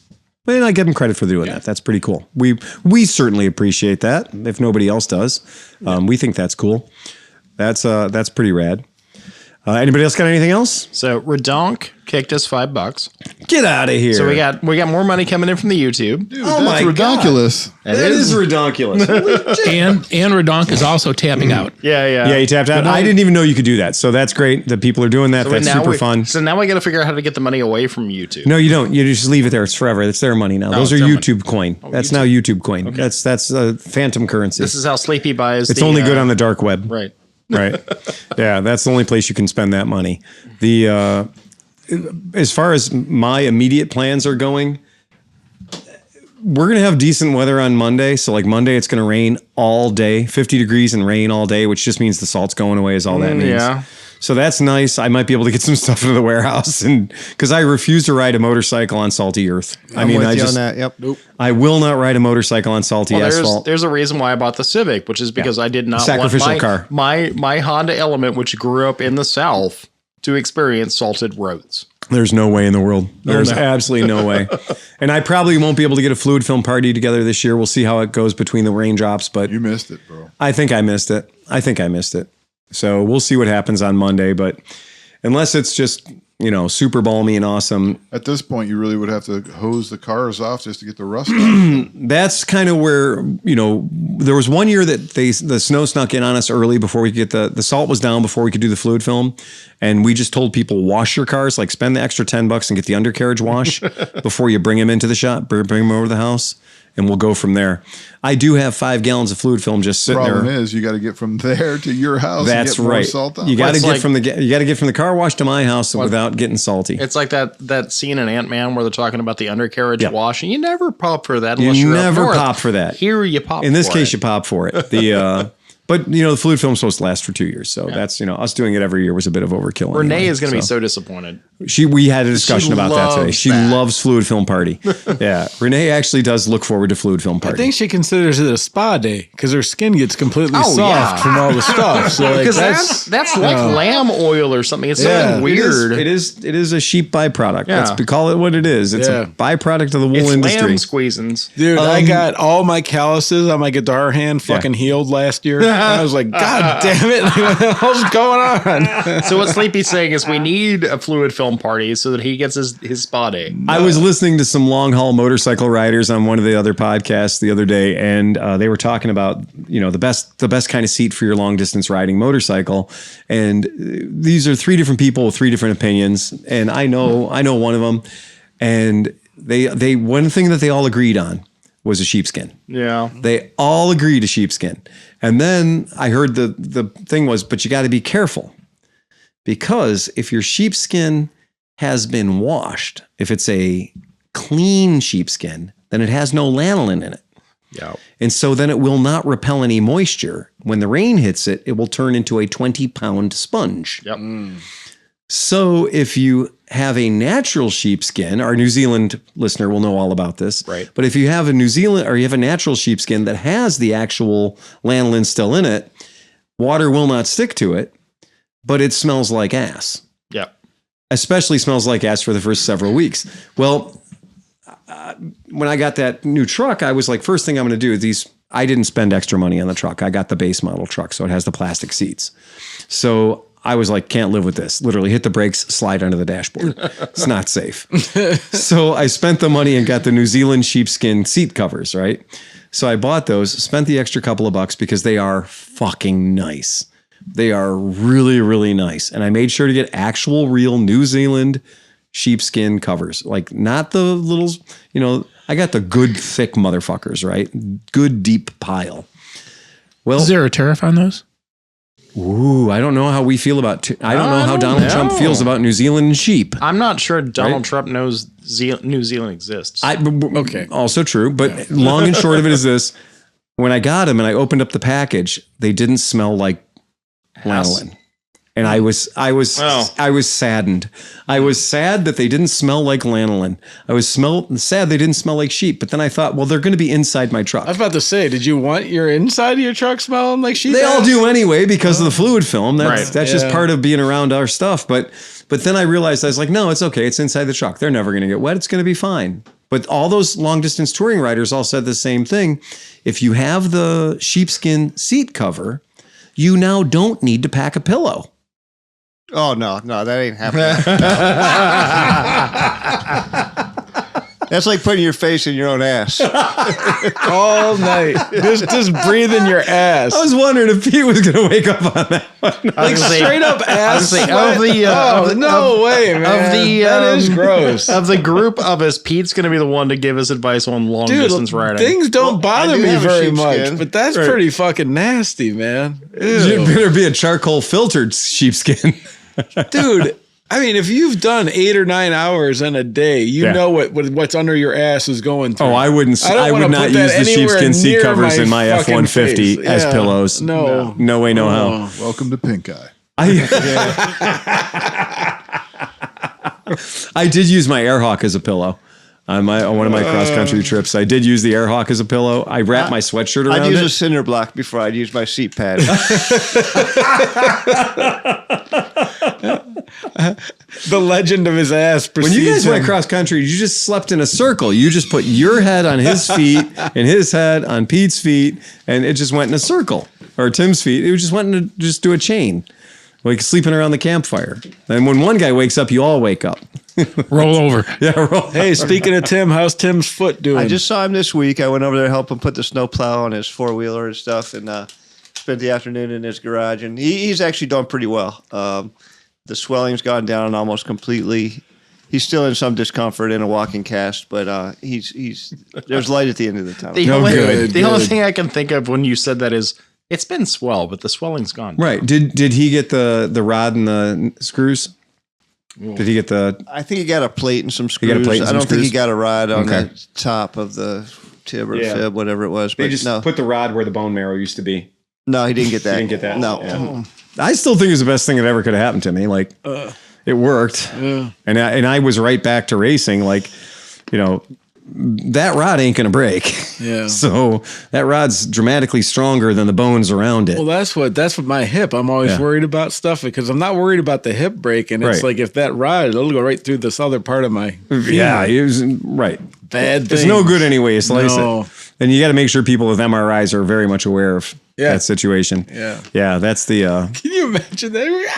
But I give them credit for doing that. That's pretty cool. We certainly appreciate that. If nobody else does, we think that's cool. That's pretty rad. Anybody else got anything else? So Redonk kicked us $5. Get out of here. So we got more money coming in from the YouTube. Dude, Oh that's my ridiculous. That is redonkulous. And Redonk is also tapping out. Yeah, you tapped out. I didn't even know you could do that. So that's great that people are doing that. That's super fun. So now we got to figure out how to get the money away from YouTube. No, you don't. You just leave it there. It's forever. It's their money now. Those are it's their YouTube coin. That's now YouTube coin. Okay. That's phantom currency. This is how Sleepy buys. It's only good on the dark web. Right. Right. Yeah, that's the only place you can spend that money. As far as my immediate plans are going, we're going to have decent weather on Monday. So like Monday, it's going to rain all day, 50 degrees and rain all day, which just means the salt's going away is all that means. Yeah. So that's nice. I might be able to get some stuff into the warehouse, and because I refuse to ride a motorcycle on salty earth. I'm with you on that. Yep. I will not ride a motorcycle on salty asphalt. There's a reason why I bought the Civic, which is because I did not Sacrificial want car. my Honda Element, which grew up in the South, to experience salted roads. There's no way in the world. There's absolutely no way. And I probably won't be able to get a fluid film party together this year. We'll see how it goes between the raindrops, but You missed it, bro. I think I missed it. So we'll see what happens on Monday, but unless it's just, super balmy and awesome, At this point, you really would have to hose the cars off just to get the rust off. that's kind of where, there was one year that the snow snuck in on us early before we could get the salt was down before we could do the fluid film. And we just told people, wash your cars, like spend the extra $10 and get the undercarriage wash before you bring them into the shop, bring them over to the house, and we'll go from there. I do have 5 gallons of fluid film just sitting Problem there. is, you got to get from there to your house. That's and get more right. Salt on. You got to it's get like- from the car wash to my house without getting salty. It's like that scene in Ant-Man where they're talking about the undercarriage Yeah. wash, and you never pop for that unless You you're up never north. pop for that. Here you pop. In this for case, it. you pop for it. But the fluid film's supposed to last for 2 years, so that's us doing it every year was a bit of overkill. Renee anyway, is going to be so disappointed. We had a discussion about that today. loves She that. loves fluid film party. Yeah, Renee actually does look forward to fluid film I party. think she considers it a spa day because her skin gets completely Oh, soft yeah. from all the stuff. So like, Because that's like lamb oil or something. It's something weird. It is a sheep byproduct. Yeah. We call it what it is. It's Yeah. a byproduct of the wool It's industry. lamb squeezins. dude, I got all my calluses on my guitar hand fucking healed last year. And I was like, God damn it, what the hell's going on? So what Sleepy's saying is we need a fluid film party so that he gets his spa day. I was listening to some long haul motorcycle riders on one of the other podcasts the other day, and they were talking about the best kind of seat for your long distance riding motorcycle. And these are 3 different people with 3 different opinions, and I know one of them. And they one thing that they all agreed on was a sheepskin. Yeah. They all agreed to sheepskin. And then I heard the thing was, but you got to be careful, because if your sheepskin has been washed, if it's a clean sheepskin, then it has no lanolin in it. Yeah. And so then it will not repel any moisture. When the rain hits it, it will turn into a 20-pound sponge. Yep. So if you have a natural sheepskin, our New Zealand listener will know all about this. Right. But if you have a New Zealand or you have a natural sheepskin that has the actual lanolin still in it, water will not stick to it, but it smells like ass. Yep. Especially smells like ass for the first several weeks. Well, when I got that new truck, I was like, first thing I'm going to do is these. I didn't spend extra money on the truck. I got the base model truck, so it has the plastic seats. So I was like, can't live with this. Literally hit the brakes, slide under the dashboard. It's not safe. So I spent the money and got the New Zealand sheepskin seat covers, right? So I bought those, spent the extra couple of bucks because they are fucking nice. They are really, really nice. And I made sure to get actual real New Zealand sheepskin covers, like not the little, I got the good thick motherfuckers, right? Good deep pile. Well, Is there a tariff on those? ooh, I don't know how we feel about, I don't know how Donald Trump feels about New Zealand and sheep. I'm not sure Donald Right? Trump knows New Zealand exists. Okay. Also true, but long and short of it is this. When I got them and I opened up the package, they didn't smell like lanolin. And I was saddened. I was sad that they didn't smell like lanolin. I was sad they didn't smell like sheep. But then I thought, well, they're going to be inside my truck. I was about to say, did you want your inside of your truck smelling like sheep? They all ass? do anyway because of the fluid film. That's Right. that's just part of being around our stuff. But then I realized I was like, no, it's okay. It's inside the truck. They're never going to get wet. It's going to be fine. But all those long distance touring riders all said the same thing. If you have the sheepskin seat cover, you now don't need to pack a pillow. Oh, no, that ain't happening. That's like putting your face in your own ass. All night. Just breathe in your ass. I was wondering if Pete was going to wake up on that one. Like straight up ass. no way, man. That is gross. Of the group of us, Pete's going to be the one to give us advice on long distance riding. Things don't bother I do me have a very sheepskin. much, but that's pretty fucking nasty, man. You better be a charcoal filtered sheepskin. Dude, I mean, if you've done 8 or 9 hours in a day, you know what's under your ass is going through. Oh, I would not use the sheepskin seat covers in my F-150 as pillows. No way, no how. Welcome to Pink Eye. I did use my Airhawk as a pillow. On one of my cross country trips, I did use the Airhawk as a pillow. I wrapped my sweatshirt around I'd use it. a cinder block before I'd use my seat pad. The legend of his ass When precedes you guys went him. cross country, you just slept in a circle. You just put your head on his feet and his head on Pete's feet, and it just went in a circle. Or Tim's feet. It just went in just do a chain. Like sleeping around the campfire. And when one guy wakes up, you all wake up. Roll over. Yeah, roll. Hey, speaking of Tim, how's Tim's foot doing? I just saw him this week. I went over there to help him put the snowplow on his four-wheeler and stuff, and spent the afternoon in his garage. And he's actually done pretty well. The swelling's gone down almost completely. He's still in some discomfort in a walking cast, but he's there's light at the end of the tunnel. The good. only thing I can think of when you said that is it's been swell, but the swelling's gone. Right. Did he get the rod and the screws? Did he get the... I think he got a plate and some screws. got a plate and I some don't think he screws? got a rod on Okay. the top of the tib or Yeah. fib, whatever it was. But no, put the rod where the bone marrow used to be. no, he didn't get that. didn't get that? No. Yeah. I still think it was the best thing that ever could have happened to me. Like, it worked. And I was right back to racing. Like, that rod ain't going to break. Yeah. So that rod's dramatically stronger than the bones around it. Well, that's what my hip. I'm always worried about stuff because I'm not worried about the hip breaking. It's Right. like if that rod, it'll go right through this other part of my Yeah, it was right. bad thing. It's no good anyway you slice No. it. And you got to make sure people with MRIs are very much aware of that situation. Yeah. Yeah, that's the... Can you imagine that?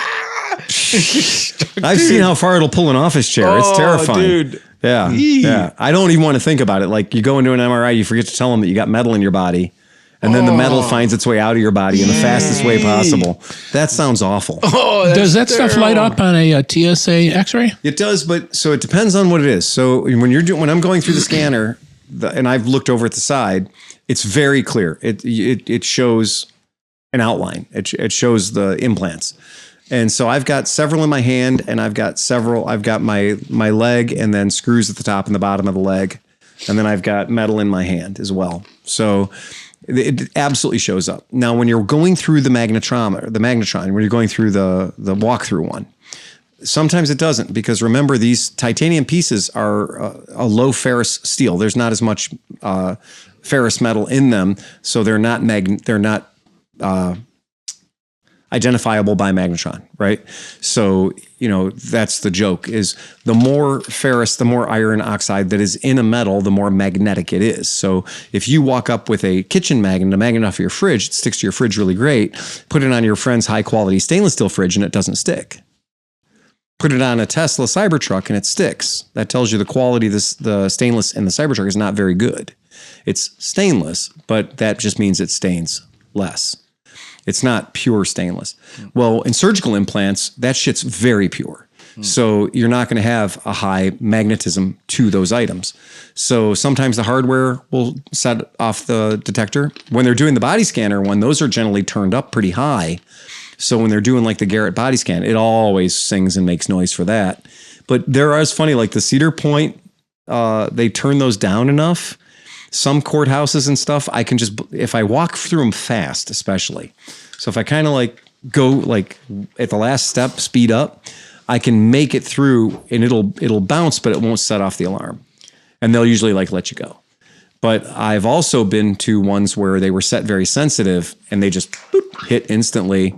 I've seen how far it'll pull an office chair. It's Oh, terrifying. dude. Yeah. Eee. Yeah. I don't even want to think about it. Like you go into an MRI, you forget to tell them that you got metal in your body. And then the metal finds its way out of your body in the fastest way possible. That sounds awful. Oh, Does that stuff light up on a TSA X-ray? It does, but so it depends on what it is. So when I'm going through the scanner, and I've looked over at the side, it's very clear. It shows an outline. It shows the implants. And so I've got several in my hand, and I've got my leg, and then screws at the top and the bottom of the leg, and then I've got metal in my hand as well. So it absolutely shows up. Now, when you're going through the magnetron, when you're going through the walkthrough one, sometimes it doesn't, because remember, these titanium pieces are a low ferrous steel. There's not as much ferrous metal in them, so they're not identifiable by magnetron, right? So, that's the joke, is the more ferrous, the more iron oxide that is in a metal, the more magnetic it is. So if you walk up with a kitchen magnet, a magnet off your fridge, it sticks to your fridge really great. Put it on your friend's high quality stainless steel fridge and it doesn't stick. Put it on a Tesla Cybertruck and it sticks. That tells you the quality of the stainless in the Cybertruck is not very good. It's stainless, but that just means it stains less. It's not pure stainless. Well, in surgical implants, that shit's very pure. So you're not going to have a high magnetism to those items. So sometimes the hardware will set off the detector. When they're doing the body scanner one, those are generally turned up pretty high. So when they're doing like the Garrett body scan, it always sings and makes noise for that. But there are, it's funny, like the Cedar Point, they turn those down enough. Some courthouses and stuff, I can just, if I walk through them fast, especially. So if I kind of like go like at the last step, speed up, I can make it through and it'll bounce, but it won't set off the alarm. And they'll usually like let you go. But I've also been to ones where they were set very sensitive and they just boop, hit instantly.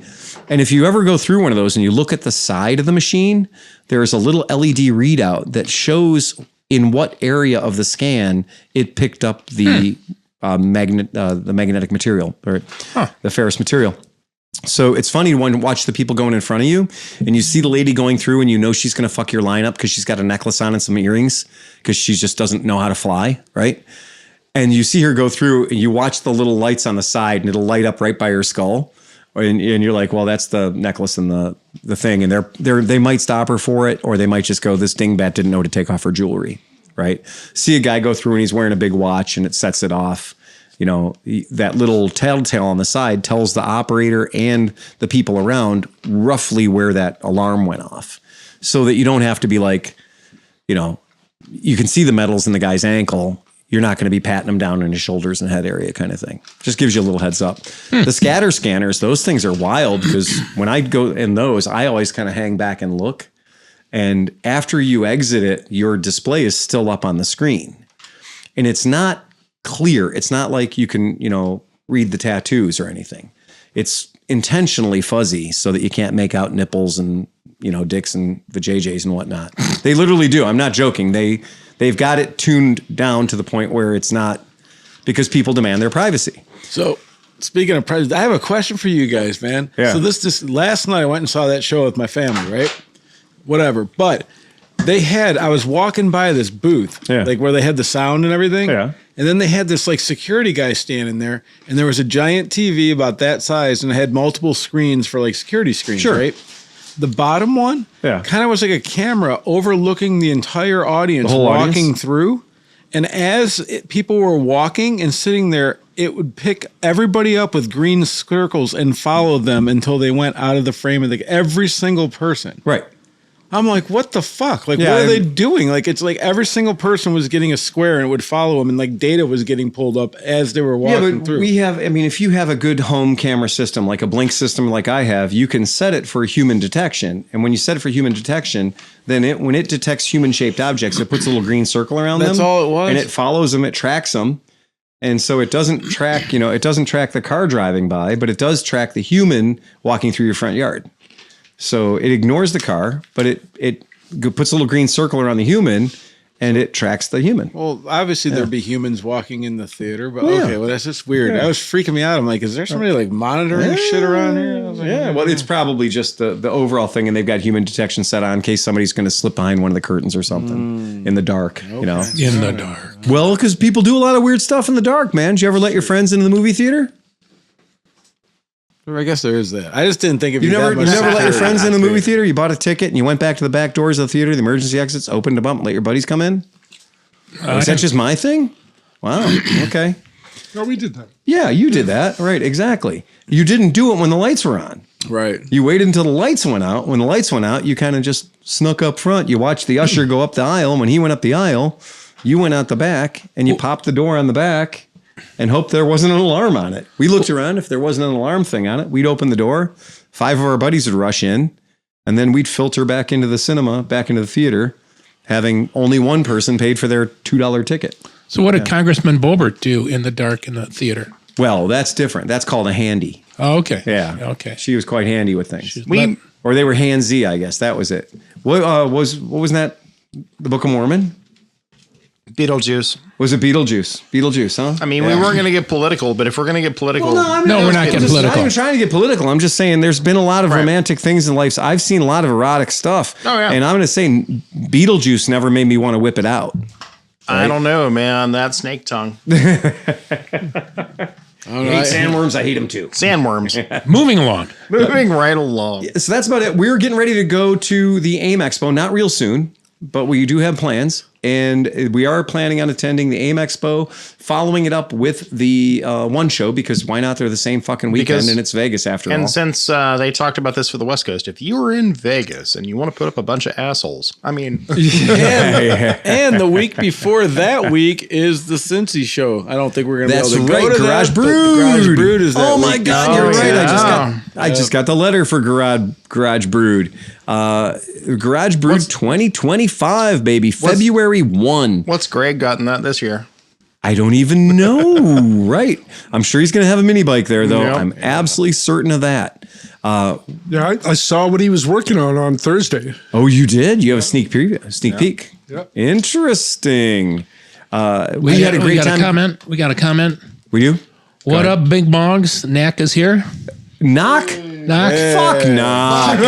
And if you ever go through one of those and you look at the side of the machine, there's a little LED readout that shows in what area of the scan it picked up the magnetic material or the ferrous material. So it's funny when you watch the people going in front of you and you see the lady going through and you know she's going to fuck your line up because she's got a necklace on and some earrings because she just doesn't know how to fly, right? And you see her go through and you watch the little lights on the side and it'll light up right by her skull. And you're like, well, that's the necklace and the thing. And they might stop her for it, or they might just go, this dingbat didn't know to take off her jewelry, right? See a guy go through and he's wearing a big watch and it sets it off. You know, that little telltale on the side tells the operator and the people around roughly where that alarm went off, so that you don't have to be like, you know, you can see the metals in the guy's ankle. You're not going to be patting him down in his shoulders and head area kind of thing. Just gives you a little heads up. The scatter scanners, those things are wild because when I go in those, I always kind of hang back and look. And after you exit it, your display is still up on the screen. And it's not clear. It's not like you can, you know, read the tattoos or anything. It's intentionally fuzzy so that you can't make out nipples and, you know, dicks and the JJs and whatnot. They literally do. I'm not joking. They've got it tuned down to the point where it's not, because people demand their privacy. So speaking of privacy, I have a question for you guys, man. Yeah. So this last night I went and saw that show with my family, right? Whatever. But I was walking by this booth, like where they had the sound and everything. Yeah. And then they had this like security guy standing there, and there was a giant TV about that size, and it had multiple screens for like security screens, right? The bottom one kind of was like a camera overlooking the entire audience walking through. And as people were walking and sitting there, it would pick everybody up with green circles and follow them until they went out of the frame of every single person. Right. I'm like, what the fuck? Like, what are they doing? Like, it's like every single person was getting a square and it would follow them, and like data was getting pulled up as they were walking through. We have, I mean, if you have a good home camera system, like a Blink system like I have, you can set it for human detection. And when you set it for human detection, then when it detects human-shaped objects, it puts a little green circle around them. That's all it was? And it follows them, it tracks them. And so it doesn't track, it doesn't track the car driving by, but it does track the human walking through your front yard. So it ignores the car, but it puts a little green circle around the human, and it tracks the human. Well, obviously there'd be humans walking in the theater, but okay, well that's just weird. That was freaking me out. I'm like, is there somebody like monitoring shit around here? I was like, well, it's probably just the overall thing, and they've got human detection set on in case somebody's going to slip behind one of the curtains or something in the dark. In the dark. Well, because people do a lot of weird stuff in the dark, man. Did you ever let your friends into the movie theater? I guess there is that. I just didn't think of you never let your friends in the movie theater. You bought a ticket and you went back to the back doors of the theater, the emergency exits, opened them up, and let your buddies come in. Is that just my thing? Wow. Okay. No, we did that. Yeah, you did that. Right. Exactly. You didn't do it when the lights were on. Right. You waited until the lights went out. When the lights went out, you kind of just snuck up front. You watched the usher go up the aisle. When he went up the aisle, you went out the back and you popped the door on the back and hoped there wasn't an alarm on it. We looked around. If there wasn't an alarm thing on it, we'd open the door. 5 of our buddies would rush in, and then we'd filter back into the cinema, back into the theater, having only one person paid for their $2 ticket. So what did Congressman Boebert do in the dark in the theater? Well, that's different. That's called a handy. Oh, okay. Yeah. Okay. She was quite handy with things. Or they were handsy, I guess. That was it. What was that? The Book of Mormon? Beetlejuice. Was it Beetlejuice? Beetlejuice, huh? I mean, we weren't going to get political, but if we're going to get political, Well, No, we're not getting political. I'm not even trying to get political. I'm just saying there's been a lot of romantic things in life. I've seen a lot of erotic stuff. Oh, yeah. And I'm going to say Beetlejuice never made me want to whip it out. I don't know, man. That snake tongue. I hate sandworms. I hate them too. Sandworms. Moving along. Moving right along. So that's about it. We're getting ready to go to the AIM Expo, not real soon, but we do have plans. And we are planning on attending the AIM Expo, following it up with the one show, because why not? They're the same fucking weekend, and it's Vegas after all. And since they talked about this for the West Coast, if you were in Vegas and you want to put up a bunch of assholes, I mean... and the week before that week is the Cincy show. I don't think we're going to be able to go to Garage that, Brood. Garage Brood is that Oh my week. God, you're right. yeah. I just got the letter for Garage Brood. Garage Brood 2025, baby. February 1. What's Greg gotten that this year? I don't even know. Right. I'm sure he's going to have a mini bike there, though. Yep. I'm absolutely certain of that. Yeah, I saw what he was working on Thursday. Oh, you did? You have a sneak peek? Interesting. We had a great time. We got a comment. We do? What up, Big Mongs? Knack is here. Knock? Knock. Fuck knock.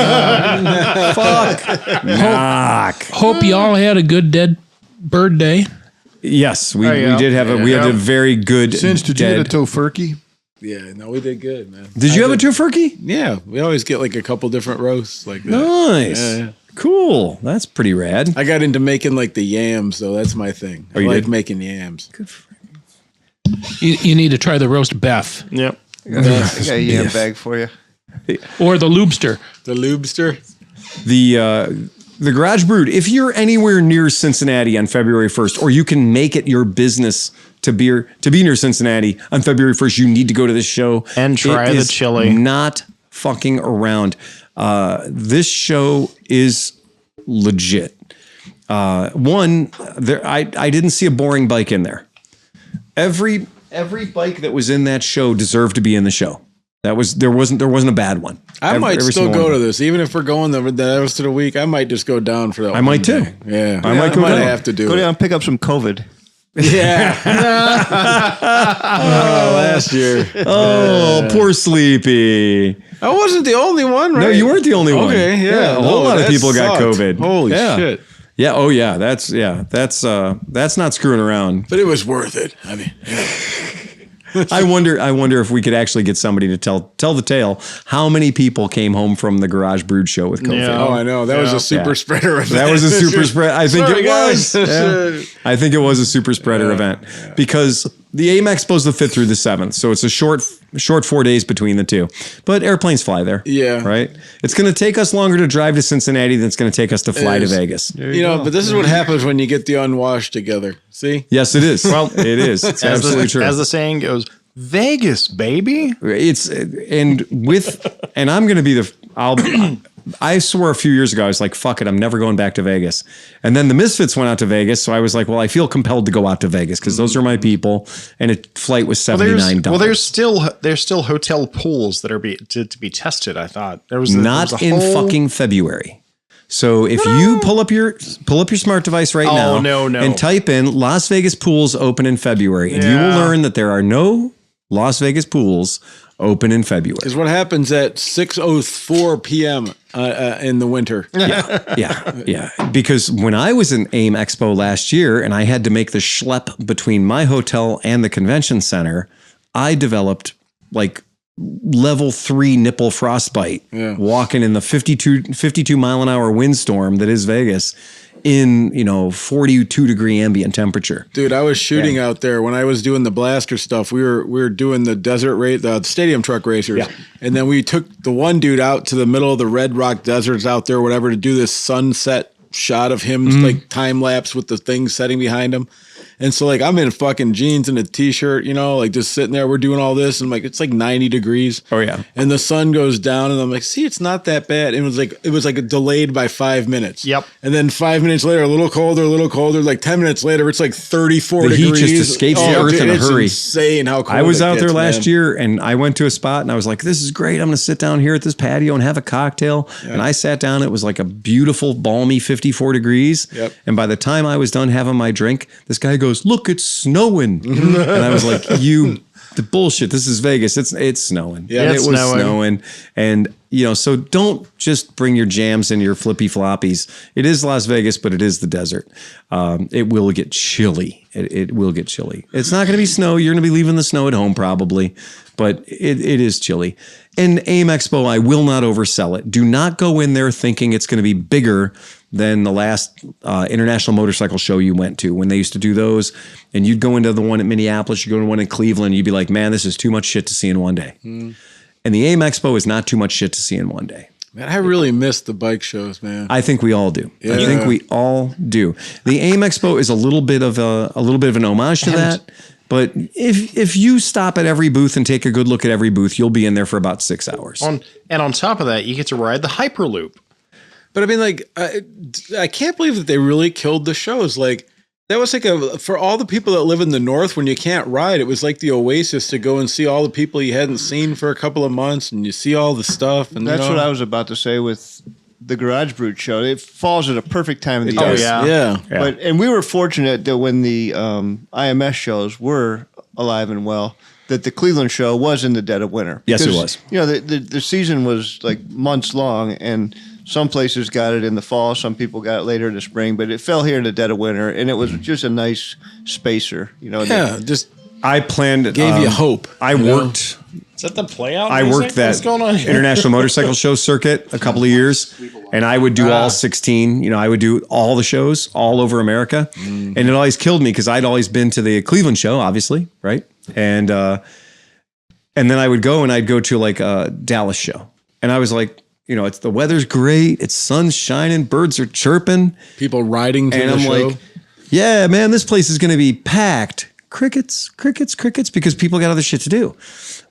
Fuck knock. Hope y'all had a good dead bird day. Yes, we did have we had a very good Since did you get a tofurkey? Yeah, no, we did good, man. Did you have a tofurkey? Yeah, we always get like a couple different roasts like that. Nice. Yeah. Cool. That's pretty rad. I got into making like the yams, though. That's my thing. I you like did? making yams. You need to try the roast beef Yep. I got a yam bag for you. or the lobster. The lubster. The Garage Brood, if you're anywhere near Cincinnati on February 1st, or you can make it your business to be near Cincinnati on February 1st, you need to go to this show. And try It the is chili. Not fucking around. This show is legit. I didn't see a boring bike in there. Every bike that was in that show deserved to be in the show. There wasn't a bad one. I might Every still single go one. to this, even if we're going the rest of the week. I might just go down for that. I might too. Yeah, I might go down. have to do Go it. down and pick up some COVID. Yeah. Last year. Oh, poor Sleepy. I wasn't the only one, right? No, you weren't the only one. Okay, yeah. a whole lot of that people got sucked. COVID. Holy Yeah. shit. Yeah. Oh, yeah. That's not screwing around. But it was worth it. I mean, I wonder if we could actually get somebody to tell the tale. How many people came home from the Garage Brood show with COVID? Yeah. oh, I know. That was a super spreader event. That was a super spread. I think Sorry, it was. guys. Yeah. I think it was a super spreader event because the AIM Expo's the 5th through the 7th, so it's a short 4 days between the two. But airplanes fly there. Yeah. Right. It's going to take us longer to drive to Cincinnati than it's going to take us to fly to is. Vegas. But this is what happens when you get the unwashed together. See? Yes, it is. Well, it is. It's absolutely true. As the saying goes, Vegas, baby. And I'm going to be I swore a few years ago, I was like, fuck it, I'm never going back to Vegas. And then the Misfits went out to Vegas. So I was like, well, I feel compelled to go out to Vegas because those are my people. And a flight was $79. Well, there's still hotel pools that are to be tested. I thought there was not there was a in whole- fucking February. So if you pull up your smart device right now no. and type in Las Vegas pools open in February, and you will learn that there are no Las Vegas pools open in February. Is what happens at 6:04 p.m. In the winter. Yeah. Because when I was in AIM Expo last year and I had to make the schlep between my hotel and the convention center, I developed like level 3 nipple frostbite walking in the 52 mile an hour windstorm that is Vegas in 42 degree ambient temperature. Dude, I was shooting out there when I was doing the blaster stuff. We were doing the desert race, the stadium truck racers, and then we took the one dude out to the middle of the Red Rock deserts out there, whatever, to do this sunset shot of him, like time lapse with the thing setting behind him. And so, like, I'm in fucking jeans and a t-shirt, like just sitting there. We're doing all this, and like it's like 90 degrees. Oh yeah. And the sun goes down, and I'm like, see, it's not that bad. It was like delayed by 5 minutes. Yep. And then 5 minutes later, a little colder. Like 10 minutes later, it's like 34 The heat degrees. just escapes the earth in a it's hurry. Insane how cold I was it out there gets, last man. year and I went to a spot and I was like, this is great. I'm going to sit down here at this patio and have a cocktail. And I sat down. It was like a beautiful, balmy 54 degrees. Yep. And by the time I was done having my drink, this guy goes, look, it's snowing. And I was like, the bullshit. This is Vegas. It's snowing. Yeah, And it's it was snowing. snowing. And, so don't just bring your jams and your flippy floppies. It is Las Vegas, but it is the desert. It will get chilly. It will get chilly. It's not going to be snow. You're going to be leaving the snow at home probably, but it is chilly. And AIM Expo, I will not oversell it. Do not go in there thinking it's going to be bigger than the last international motorcycle show you went to when they used to do those. And you'd go into the one at Minneapolis, you go to one in Cleveland, you'd be like, man, this is too much shit to see in one day. And the AIM Expo is not too much shit to see in one day. Man, I really miss the bike shows, man. I think we all do. Yeah. I think we all do. The AIM Expo is a little bit of an homage to that. But if you stop at every booth and take a good look at every booth, you'll be in there for about 6 hours. And on top of that, you get to ride the Hyperloop. But I mean, like, I can't believe that they really killed the shows. Like, that was like for all the people that live in the North, when you can't ride, it was like the oasis to go and see all the people you hadn't seen for a couple of months, and you see all the stuff. And That's what I was about to say with the Garage Brute show. It falls at a perfect time of the year. Oh, yeah. Yeah. And we were fortunate that when the IMS shows were alive and well, that the Cleveland show was in the dead of winter. Yes, it Because, was. You know, the season was like months long, and some places got it in the fall, some people got it later in the spring, but it fell here in the dead of winter, and it was just a nice spacer. You know, Yeah, just I planned. gave you hope. I worked. Is that the play out? I music? worked that What's going on here? International Motorcycle Show circuit a couple of years, and I would do all 16. You know, I would do all the shows all over America, and it always killed me because I'd always been to the Cleveland show, obviously, right? And then I would go and I'd go to like a Dallas show, and I was like, you know, it's the weather's great, it's sun's shining, birds are chirping, People riding to and the I'm show. like, yeah, man, this place is going to be packed. Crickets, crickets, crickets, because people got other shit to do.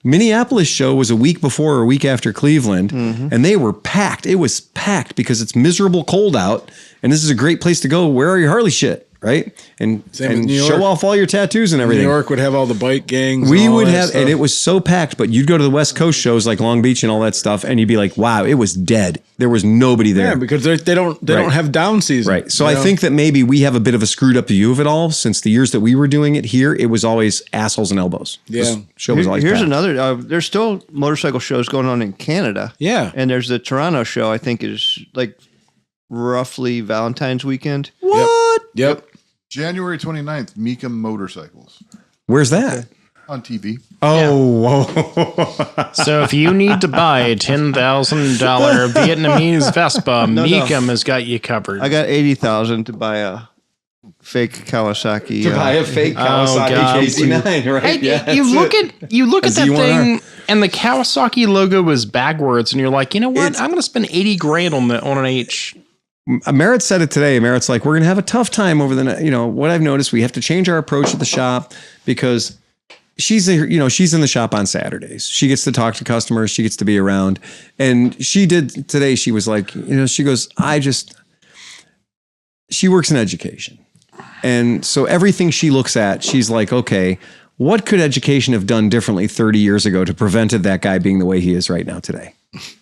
Minneapolis show was a week before or a week after Cleveland, and they were packed. It was packed because it's miserable cold out, and this is a great place to go. Where are your Harley shit, right? And Same with and New show York. off all your tattoos and New everything. York would have all the bike gangs. We and all would that have, stuff. and it was so packed, but you'd go to the West Coast shows like Long Beach and all that stuff, and you'd be like, wow, it was dead. There was nobody there. Yeah, because they don't Right. have down season. Right. So you I know? think that maybe we have a bit of a screwed up view of it all since the years that we were doing it here. It was always assholes and elbows. Yeah. This show was always Here's packed. another. There's still motorcycle shows going on in Canada. Yeah. And there's the Toronto show, I think is like roughly Valentine's weekend. What? Yep. January 29th, Mika Motorcycles Where's that? on TV. Oh, whoa. So if you need to buy a $10,000 Vietnamese Vespa, Meekum has got you covered. I got 80,000 to buy a fake Kawasaki. a fake Kawasaki God. HAC9, right? Hey, you look at that Z1R. thing, and the Kawasaki logo is backwards, and you're like, you know what? I'm going to spend 80 grand on an H. Merritt said it today. Merritt's like, we're going to have a tough time over the, what I've noticed, we have to change our approach at the shop because she's in the shop on Saturdays. She gets to talk to customers. She gets to be around. And she did today. She was like, she goes, she works in education. And so everything she looks at, she's like, okay, what could education have done differently 30 years ago to prevented that guy being the way he is right now today?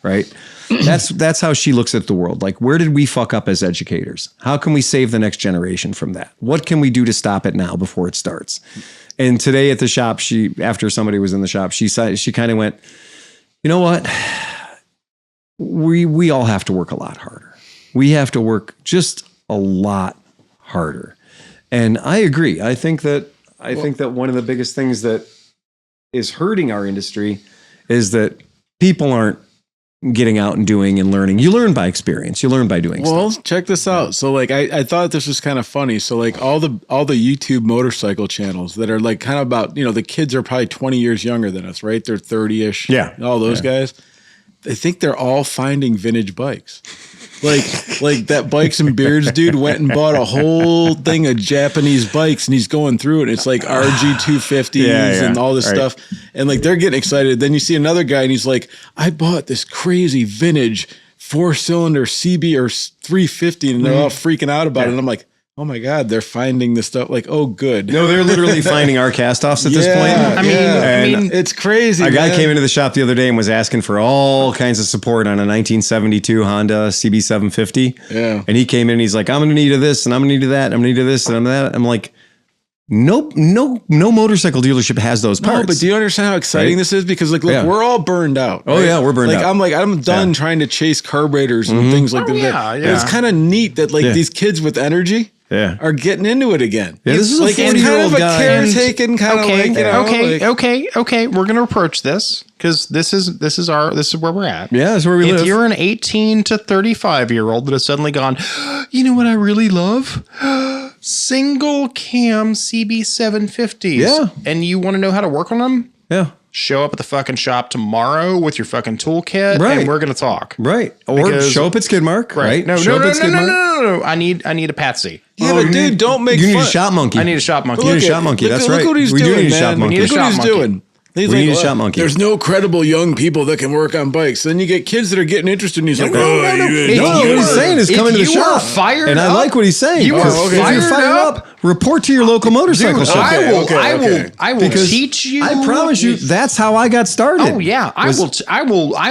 Right. That's how she looks at the world. Like, where did we fuck up as educators? How can we save the next generation from that? What can we do to stop it now before it starts? And today at the shop, after somebody was in the shop, she kind of went, you know what? We all have to work a lot harder. We have to work just a lot harder. And I agree. I think that one of the biggest things that is hurting our industry is that people aren't getting out and doing and learning. You learn by experience. You learn by doing Well, stuff. check this out. So like I thought this was kind of funny. So like all the YouTube motorcycle channels that are like kind of about, the kids are probably 20 years younger than us, right? They're 30-ish. Yeah. All those guys. I think they're all finding vintage bikes. Like that Bikes and Beards dude went and bought a whole thing of Japanese bikes and he's going through it. It's like RG250s and all this stuff. And like they're getting excited. Then you see another guy and he's like, I bought this crazy vintage 4-cylinder CB or 350 and they're all freaking out about it. And I'm like, oh my God, they're finding this stuff. Like, oh, good. No, they're literally finding our cast-offs at this point. I mean, it's crazy. A guy man. came into the shop the other day and was asking for all kinds of support on a 1972 Honda CB750. Yeah. And he came in and he's like, I'm going to need this and I'm going to need that. I'm going to need this and I'm that. I'm like, no motorcycle dealership has those parts. No, but do you understand how exciting this is? Because like, look, we're all burned out. Oh, yeah, we're burned out. I'm done trying to chase carburetors and things like that. yeah, But yeah. it's kind of neat that like these kids with energy are getting into it again. Yeah, this is a like it's 40-year-old kind of a guy. caretaking kind of like, Okay. We're gonna approach this because this is where we're at. Yeah, that's where we live. If you're an 18 to 35-year-old that has suddenly gone, you know what I really love? Single cam CB750s. Yeah. And you want to know how to work on them? Yeah. Show up at the fucking shop tomorrow with your fucking toolkit, Right. and we're gonna talk. Right. Or Because- show up at Skidmark. Right. No, Show up at Skidmark. no. I need a Patsy. yeah, but dude, don't make You need fun. a shop monkey. I need a shop monkey. You need a shop monkey. That's right. Look what he's We do doing, need a shop man. monkey. We need a Look what shop he's monkey. doing. He's We like, need a "Well, shop monkey." There's no credible young people that can work on bikes. Then you get kids that are getting interested, and he's like, No, what he's saying is coming to the If you shop. are fired and I up, like what he's saying. you are If you're fired fired up, report to your local motorcycle shop. I will Because teach you. I promise you, that's how I got started. Oh yeah, I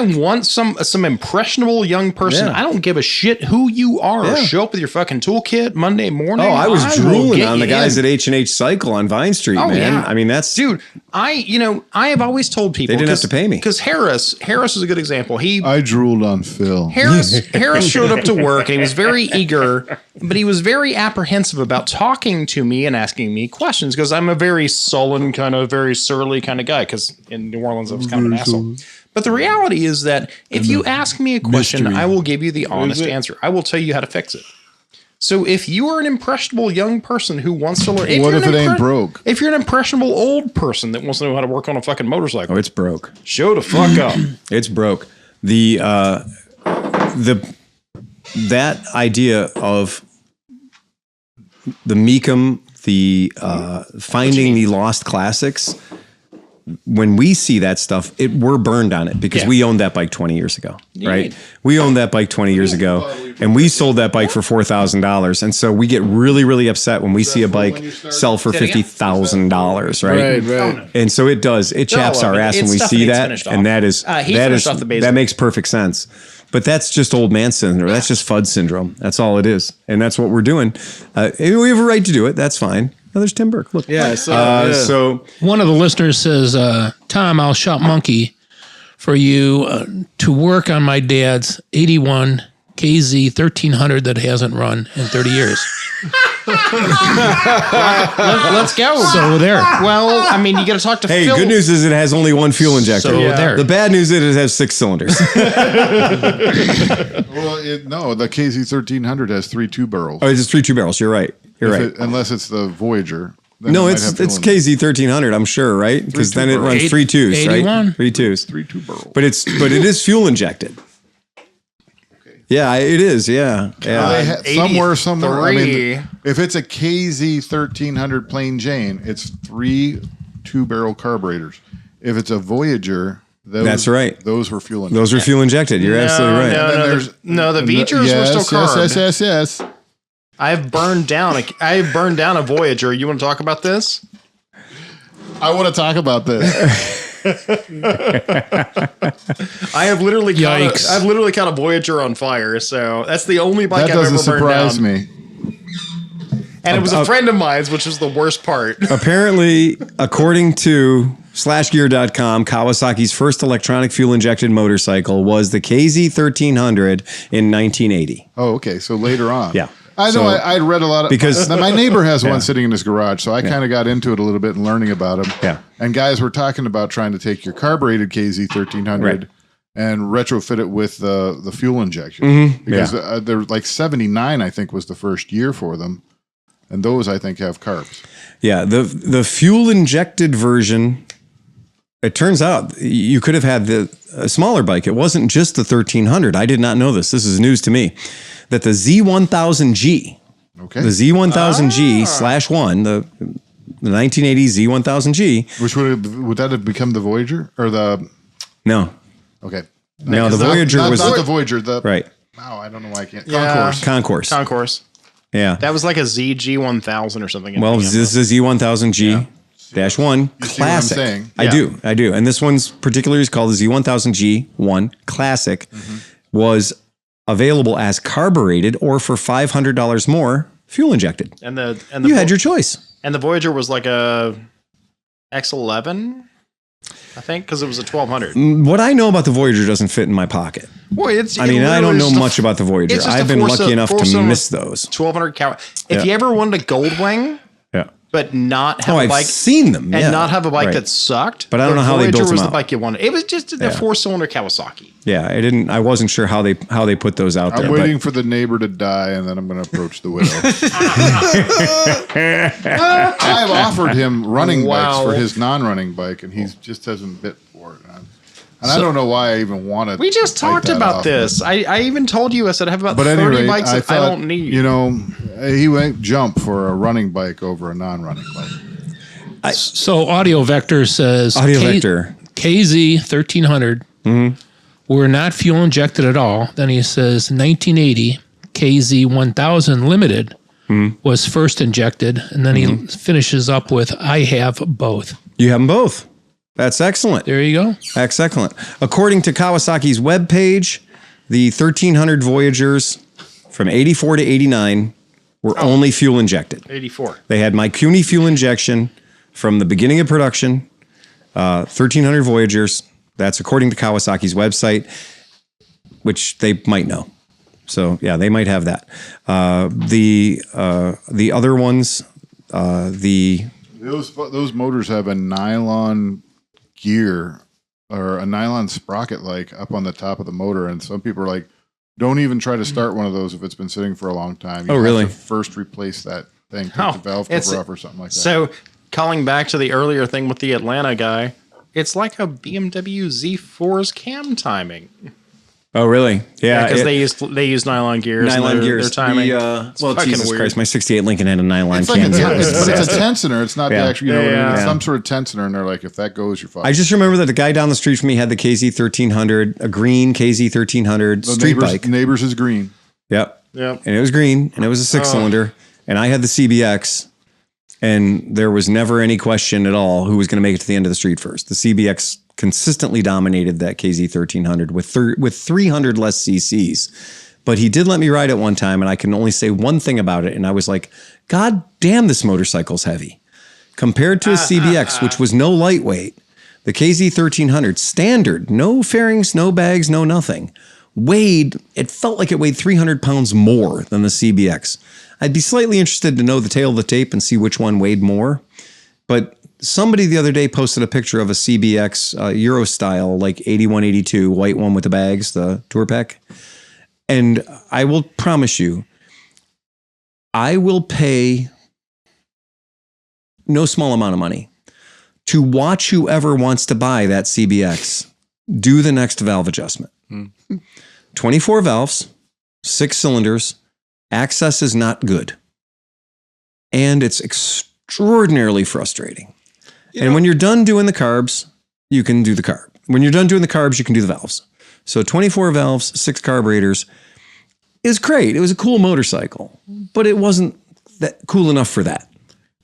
want some impressionable young person. Yeah. I don't give a shit who you are. Yeah. Show up with your fucking toolkit Monday morning. Oh, I was will drooling get on the you guys in. at H&H Cycle on Vine Street, Oh, man. yeah. I mean, that's... Dude, I have always told people They didn't have to pay me. because Harris is a good example. I drooled on Phil. Harris showed up to work and he was very eager, but he was very apprehensive about talking to me and asking me questions because I'm a very sullen, kind of very surly kind of guy because in New Orleans I was kind of an asshole. But the reality is that if you ask me a question, I will give you the honest answer. I will tell you how to fix it. So if you are an impressionable young person who wants to learn, What if it ain't broke? If you're an impressionable old person that wants to know how to work on a fucking motorcycle, Oh, it's broke. show the fuck up. It's broke. That idea of the Meekum, finding the lost classics, when we see that stuff, we're burned on it because we owned that bike 20 years ago, right? We owned that bike 20 years ago, and we sold that bike for $4,000. And so we get really, really upset when we see a bike sell for $50,000, right? Right. And so it does. It chaps our ass when we see that, and that makes perfect sense. But that's just old man syndrome. That's just FUD syndrome. That's all it is, and that's what we're doing. We have a right to do it. That's fine. Oh, there's Tim Burke. Look. Yeah. So One of the listeners says, Tom, I'll shop monkey for you to work on my dad's 81 KZ 1300 that hasn't run in 30 years. Let's go. So there. Well, I mean, you got to talk to hey, Phil. good news is it has only one fuel injector. So there. The bad news is it has 6 cylinders. Well, the KZ 1300 has 3 2 barrels. Oh, it's just 3 2 barrels. You're right. You're right. Unless it's the Voyager. Then No, it might it's have fuel in it. KZ 1300. I'm sure, right? Because then it runs 3 2s, right? 81. 3 2s. 3 2 barrels. But it is fuel injected. Yeah, it is. Yeah, yeah. Somewhere. I mean, if it's a KZ 1300 plain Jane, it's 3 2-barrel carburetors. If it's a Voyager, That's right. Those were fuel injected. Those are fuel injected. You're absolutely right. The Voyagers were still carb. Yes. I've burned down a Voyager. You want to talk about this? I want to talk about this. I have literally Yikes. caught a Voyager on fire. So that's the only bike That I've ever doesn't burned down. surprise me. And it was a friend of mine's, which was the worst part. Apparently, according to slashgear.com, Kawasaki's first electronic fuel injected motorcycle was the KZ 1300 in 1980. Oh, okay. So later on. Yeah. I know. So- I'd read a lot of because- my neighbor has one sitting in his garage, so I kind of got into it a little bit and learning about them. Yeah. And guys were talking about trying to take your carbureted KZ 1300 Right. and retrofit it with the fuel injection because Yeah. they're like 79, I think, was the first year for them, and those I think have carbs. Yeah, the fuel injected version. It turns out you could have had a smaller bike. It wasn't just the 1300. I did not know this. This is news to me. That the Z1000G, Okay. the Z1000G /1, the 1980 Z1000G. Which would that have become the Voyager or the? No, Okay. no, the Voyager was not the Voyager. The right. Wow, I don't know why I can't. Yeah. Concourse. Concourse. Concourse. Yeah. That was like a ZG1000 or something. Well, this is Z1000G -1 Classic. saying? I do. And this one's particularly is called the Z1000G1 Classic. Was available as carbureted or for $500 more fuel injected. And the You had your choice. and the Voyager was like a X11, I think, because it was a 1200. What I know about the Voyager doesn't fit in my pocket. Boy, I don't know much about the Voyager. it's just I've a been four-cylinder- lucky enough to four-cylinder- miss those. 1200 cow. If Yeah. you ever wanted a gold wing, Yeah. but not have Oh, a I've bike seen them. and Yeah. not have a bike Right. that sucked, But I don't the know how they Voyager built them was the out. bike you wanted. It was just the 4-cylinder Kawasaki. Yeah, I wasn't sure how they put those out there. I'm but- waiting for the neighbor to die, and then I'm going to approach the widow. I've offered him running bikes Wow. for his non-running bike, and he just hasn't bit for it. And I don't know why I even wanted. We just talked about this. I even told you, I said I have about But 30 anyway, bikes that I thought, don't need. You know, he went jump for a running bike over a non-running bike. So Audio Vector says Audio Vector. KZ 1300 were not fuel injected at all. Then he says 1980 KZ 1000 Limited was first injected, and then he finishes up with I have both. You have them both. That's excellent. There you go. That's excellent. According to Kawasaki's webpage, the 1300 Voyagers from 84 to 89 were only fuel injected. 84. They had Mikuni fuel injection from the beginning of production. 1300 Voyagers. That's according to Kawasaki's website, which they might know. So yeah, they might have that. The other ones, those motors have a nylon gear or a nylon sprocket like up on the top of the motor, and some people are like, don't even try to start one of those if it's been sitting for a long time. You really? have to first replace that thing, take the valve cover off or something like that. So, calling back to the earlier thing with the Atlanta guy, it's like a BMW Z4's cam timing. Oh, really? Yeah, Because they use nylon gears. nylon gears. Their timing. Well, fucking Jesus weird. Christ, my 68 Lincoln had a nylon It's like cam. but it's a tensioner. It's not the Yeah. actual, you know what I mean? It's Yeah. some sort of tensioner, and they're like, if that goes, you're fucked. I just remember that the guy down the street from me had the KZ 1300, a green KZ 1300 the street bike. neighbors is green. Yep. Yep. And it was green, and it was a 6-cylinder, and I had the CBX, and there was never any question at all who was going to make it to the end of the street first. The CBX consistently dominated that KZ 1300 with 300 less CCs. But he did let me ride it one time, and I can only say one thing about it, and I was like, God damn, this motorcycle's heavy. Compared to a CBX, which was no lightweight, the KZ 1300 standard, no fairings, no bags, no nothing, it felt like it weighed 300 pounds more than the CBX. I'd be slightly interested to know the tail of the tape and see which one weighed more. But somebody the other day posted a picture of a CBX Euro style, like 81, 82, white one with the bags, the Tour Pack. And I will promise you, I will pay no small amount of money to watch whoever wants to buy that CBX do the next valve adjustment. 24 valves, 6 cylinders, access is not good. And it's extraordinarily frustrating. And when you're done doing the carbs, you can do the carb. When you're done doing the carbs, you can do the valves. So 24 valves, 6 carburetors is great. It was a cool motorcycle, but it wasn't that cool enough for that.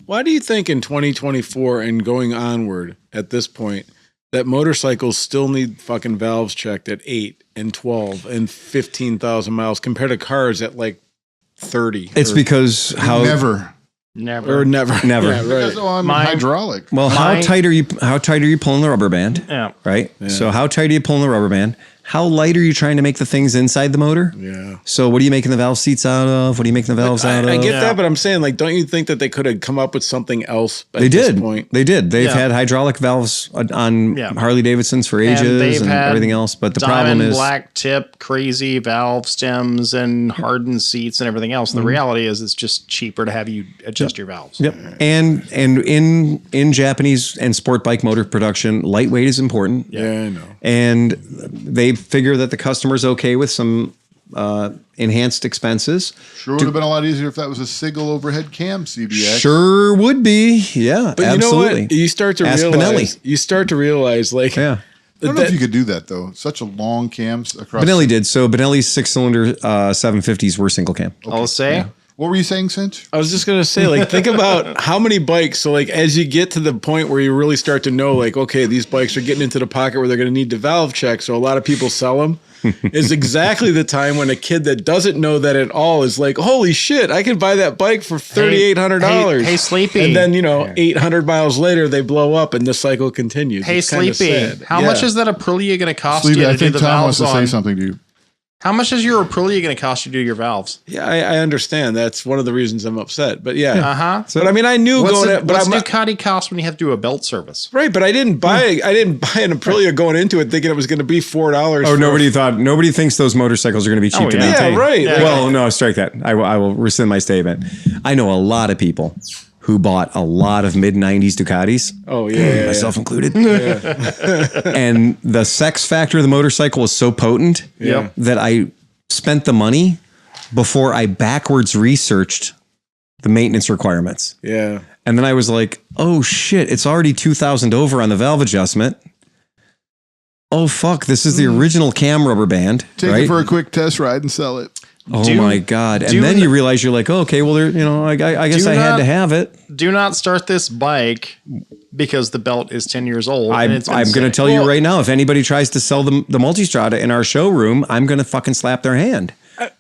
Why do you think in 2024 and going onward at this point that motorcycles still need fucking valves checked at 8 and 12 and 15,000 miles compared to cars at like 30? It's because how Never. Never. Or never. Never. Yeah, right. Because, I'm Mine- hydraulic. Well, how tight are you pulling the rubber band? Yeah. Right? So how tight are you pulling the rubber band? How light are you trying to make the things inside the motor? Yeah. So what are you making the valve seats out of? What are you making the valves out of? I get that, but I'm saying, like, don't you think that they could have come up with something else at They this did. point? They did. They've Yeah. had hydraulic valves on Yeah. Harley Davidsons for And ages they've and had everything else. But the diamond problem is, black tip, crazy valve stems, and hardened seats and everything else. The reality is, it's just cheaper to have you adjust your valves. yep. And in Japanese and sport bike motor production, lightweight is important. Yeah, I know. And they figure that the customer's okay with some enhanced expenses. Sure would have been a lot easier if that was a Sigel overhead cam CBX. Sure would be. Yeah, But absolutely. you know what? You start to Ask realize. Benelli. You start to realize, like, Yeah. I don't know if you could do that though. Such a long cams across. Benelli did. So Benelli's 6-cylinder 750s were single cam. I'll say. What were you saying, Cinch? I was just gonna say, like, think about how many bikes. So, like, as you get to the point where you really start to know, like, okay, these bikes are getting into the pocket where they're going to need the valve check. So a lot of people sell them. Is exactly the time when a kid that doesn't know that at all is like, holy shit, I can buy that bike for $3,800. Hey, Sleepy. And then, 800 miles later, they blow up and the cycle continues. Hey, It's kinda Sleepy, sad. how Yeah. much is that Aprilia going to cost Sleepy, you to I do think the Tom wants valves to say on? something to you. How much is your Aprilia going to cost you to do your valves? Yeah, I understand. That's one of the reasons I'm upset. But yeah. Uh-huh. But I mean, I knew What's I'm Ducati cost when you have to do a belt service? right, but I didn't buy an Aprilia going into it thinking it was going to be $4. Oh, nobody thinks those motorcycles are going to be cheap to yeah. maintain. Yeah, right. Yeah. Well, no, strike that. I will rescind my statement. I know a lot of people who bought a lot of mid-90s Ducatis, Oh yeah, myself included. And the sex factor of the motorcycle was so potent Yep. that I spent the money before I backwards researched the maintenance requirements. yeah. And then I was like, oh shit, it's already 2,000 over on the valve adjustment. Oh fuck, this is the original cam rubber band. Take right? it for a quick test ride and sell it. Oh my God. And then you realize you're like, oh, okay, well, there, I guess I had to have it. Do not start this bike because the belt is 10 years old. I'm going to tell you right now, if anybody tries to sell the Multistrada in our showroom, I'm going to fucking slap their hand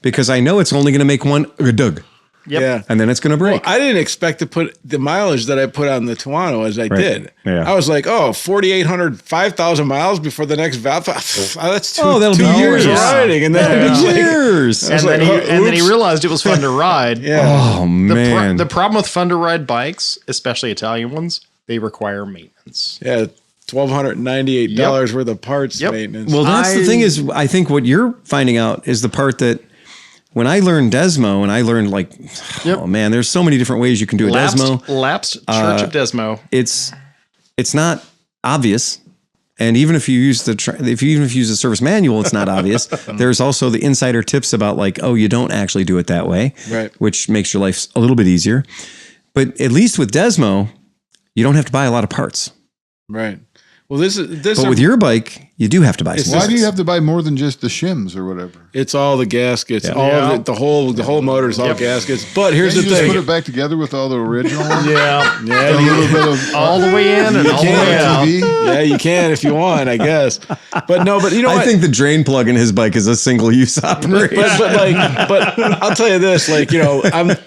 because I know it's only going to make one dug. Yep. Yeah. And then it's going to break. Well, I didn't expect to put the mileage that I put on the Tuono as I did. Yeah. I was like, 4,800, 5,000 miles before the next valve. That's that'll two be years years. riding. And then That'll be years. And then he realized it was fun to ride. Yeah. Oh, man. The problem with fun to ride bikes, especially Italian ones, they require maintenance. Yeah. $1,298 worth of parts maintenance. Well, that's the thing is, I think what you're finding out is the part that when I learned Desmo and I learned oh man, there's so many different ways you can do a Desmo. Lapsed Church of Desmo. It's not obvious. And even if you use the service manual, it's not obvious. There's also the insider tips about you don't actually do it that way, right? Which makes your life a little bit easier. But at least with Desmo, you don't have to buy a lot of parts. Right. Well, this. But with your bike, you do have to buy. Why do you have to buy more than just the shims or whatever? It's all the gaskets, the whole motor is all gaskets. But here's the Just thing: put it back together with all the original ones. Yeah. A little bit of All the way in and all the way out. Yeah, you can if you want, I guess. But you know what? I think the drain plug in his bike is a single use operation. But I'll tell you this: I'm late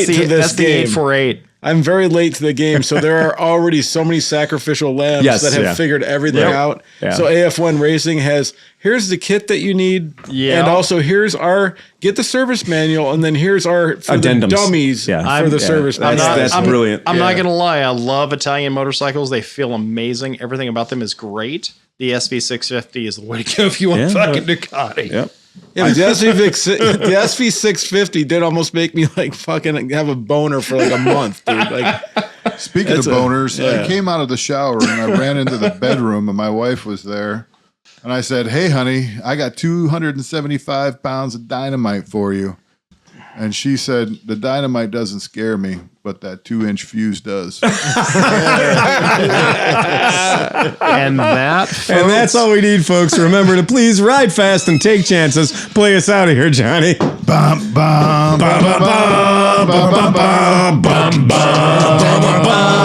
to this that's game. The 848. I'm very late to the game, so there are already so many sacrificial lambs that have figured everything out. Yeah. So AF1 Racing here's the kit that you need, and also get the service manual, and then here's our addendums. The dummies for the service manual. That's brilliant. I'm not going to lie. I love Italian motorcycles. They feel amazing. Everything about them is great. The SV650 is the way to go if you want fucking Ducati. Yep. Yeah, but the SV650 did almost make me fucking have a boner for a month, dude. Speaking of boners, I came out of the shower and I ran into the bedroom and my wife was there. And I said, "Hey, honey, I got 275 pounds of dynamite for you." And she said, "The dynamite doesn't scare me, but that 2-inch fuse does." And that's all we need, folks. Remember to please ride fast and take chances. Play us out of here, Johnny. Bum, bum, bum, bum, bum, bum, bum, bum, bum, bum, bum, bum.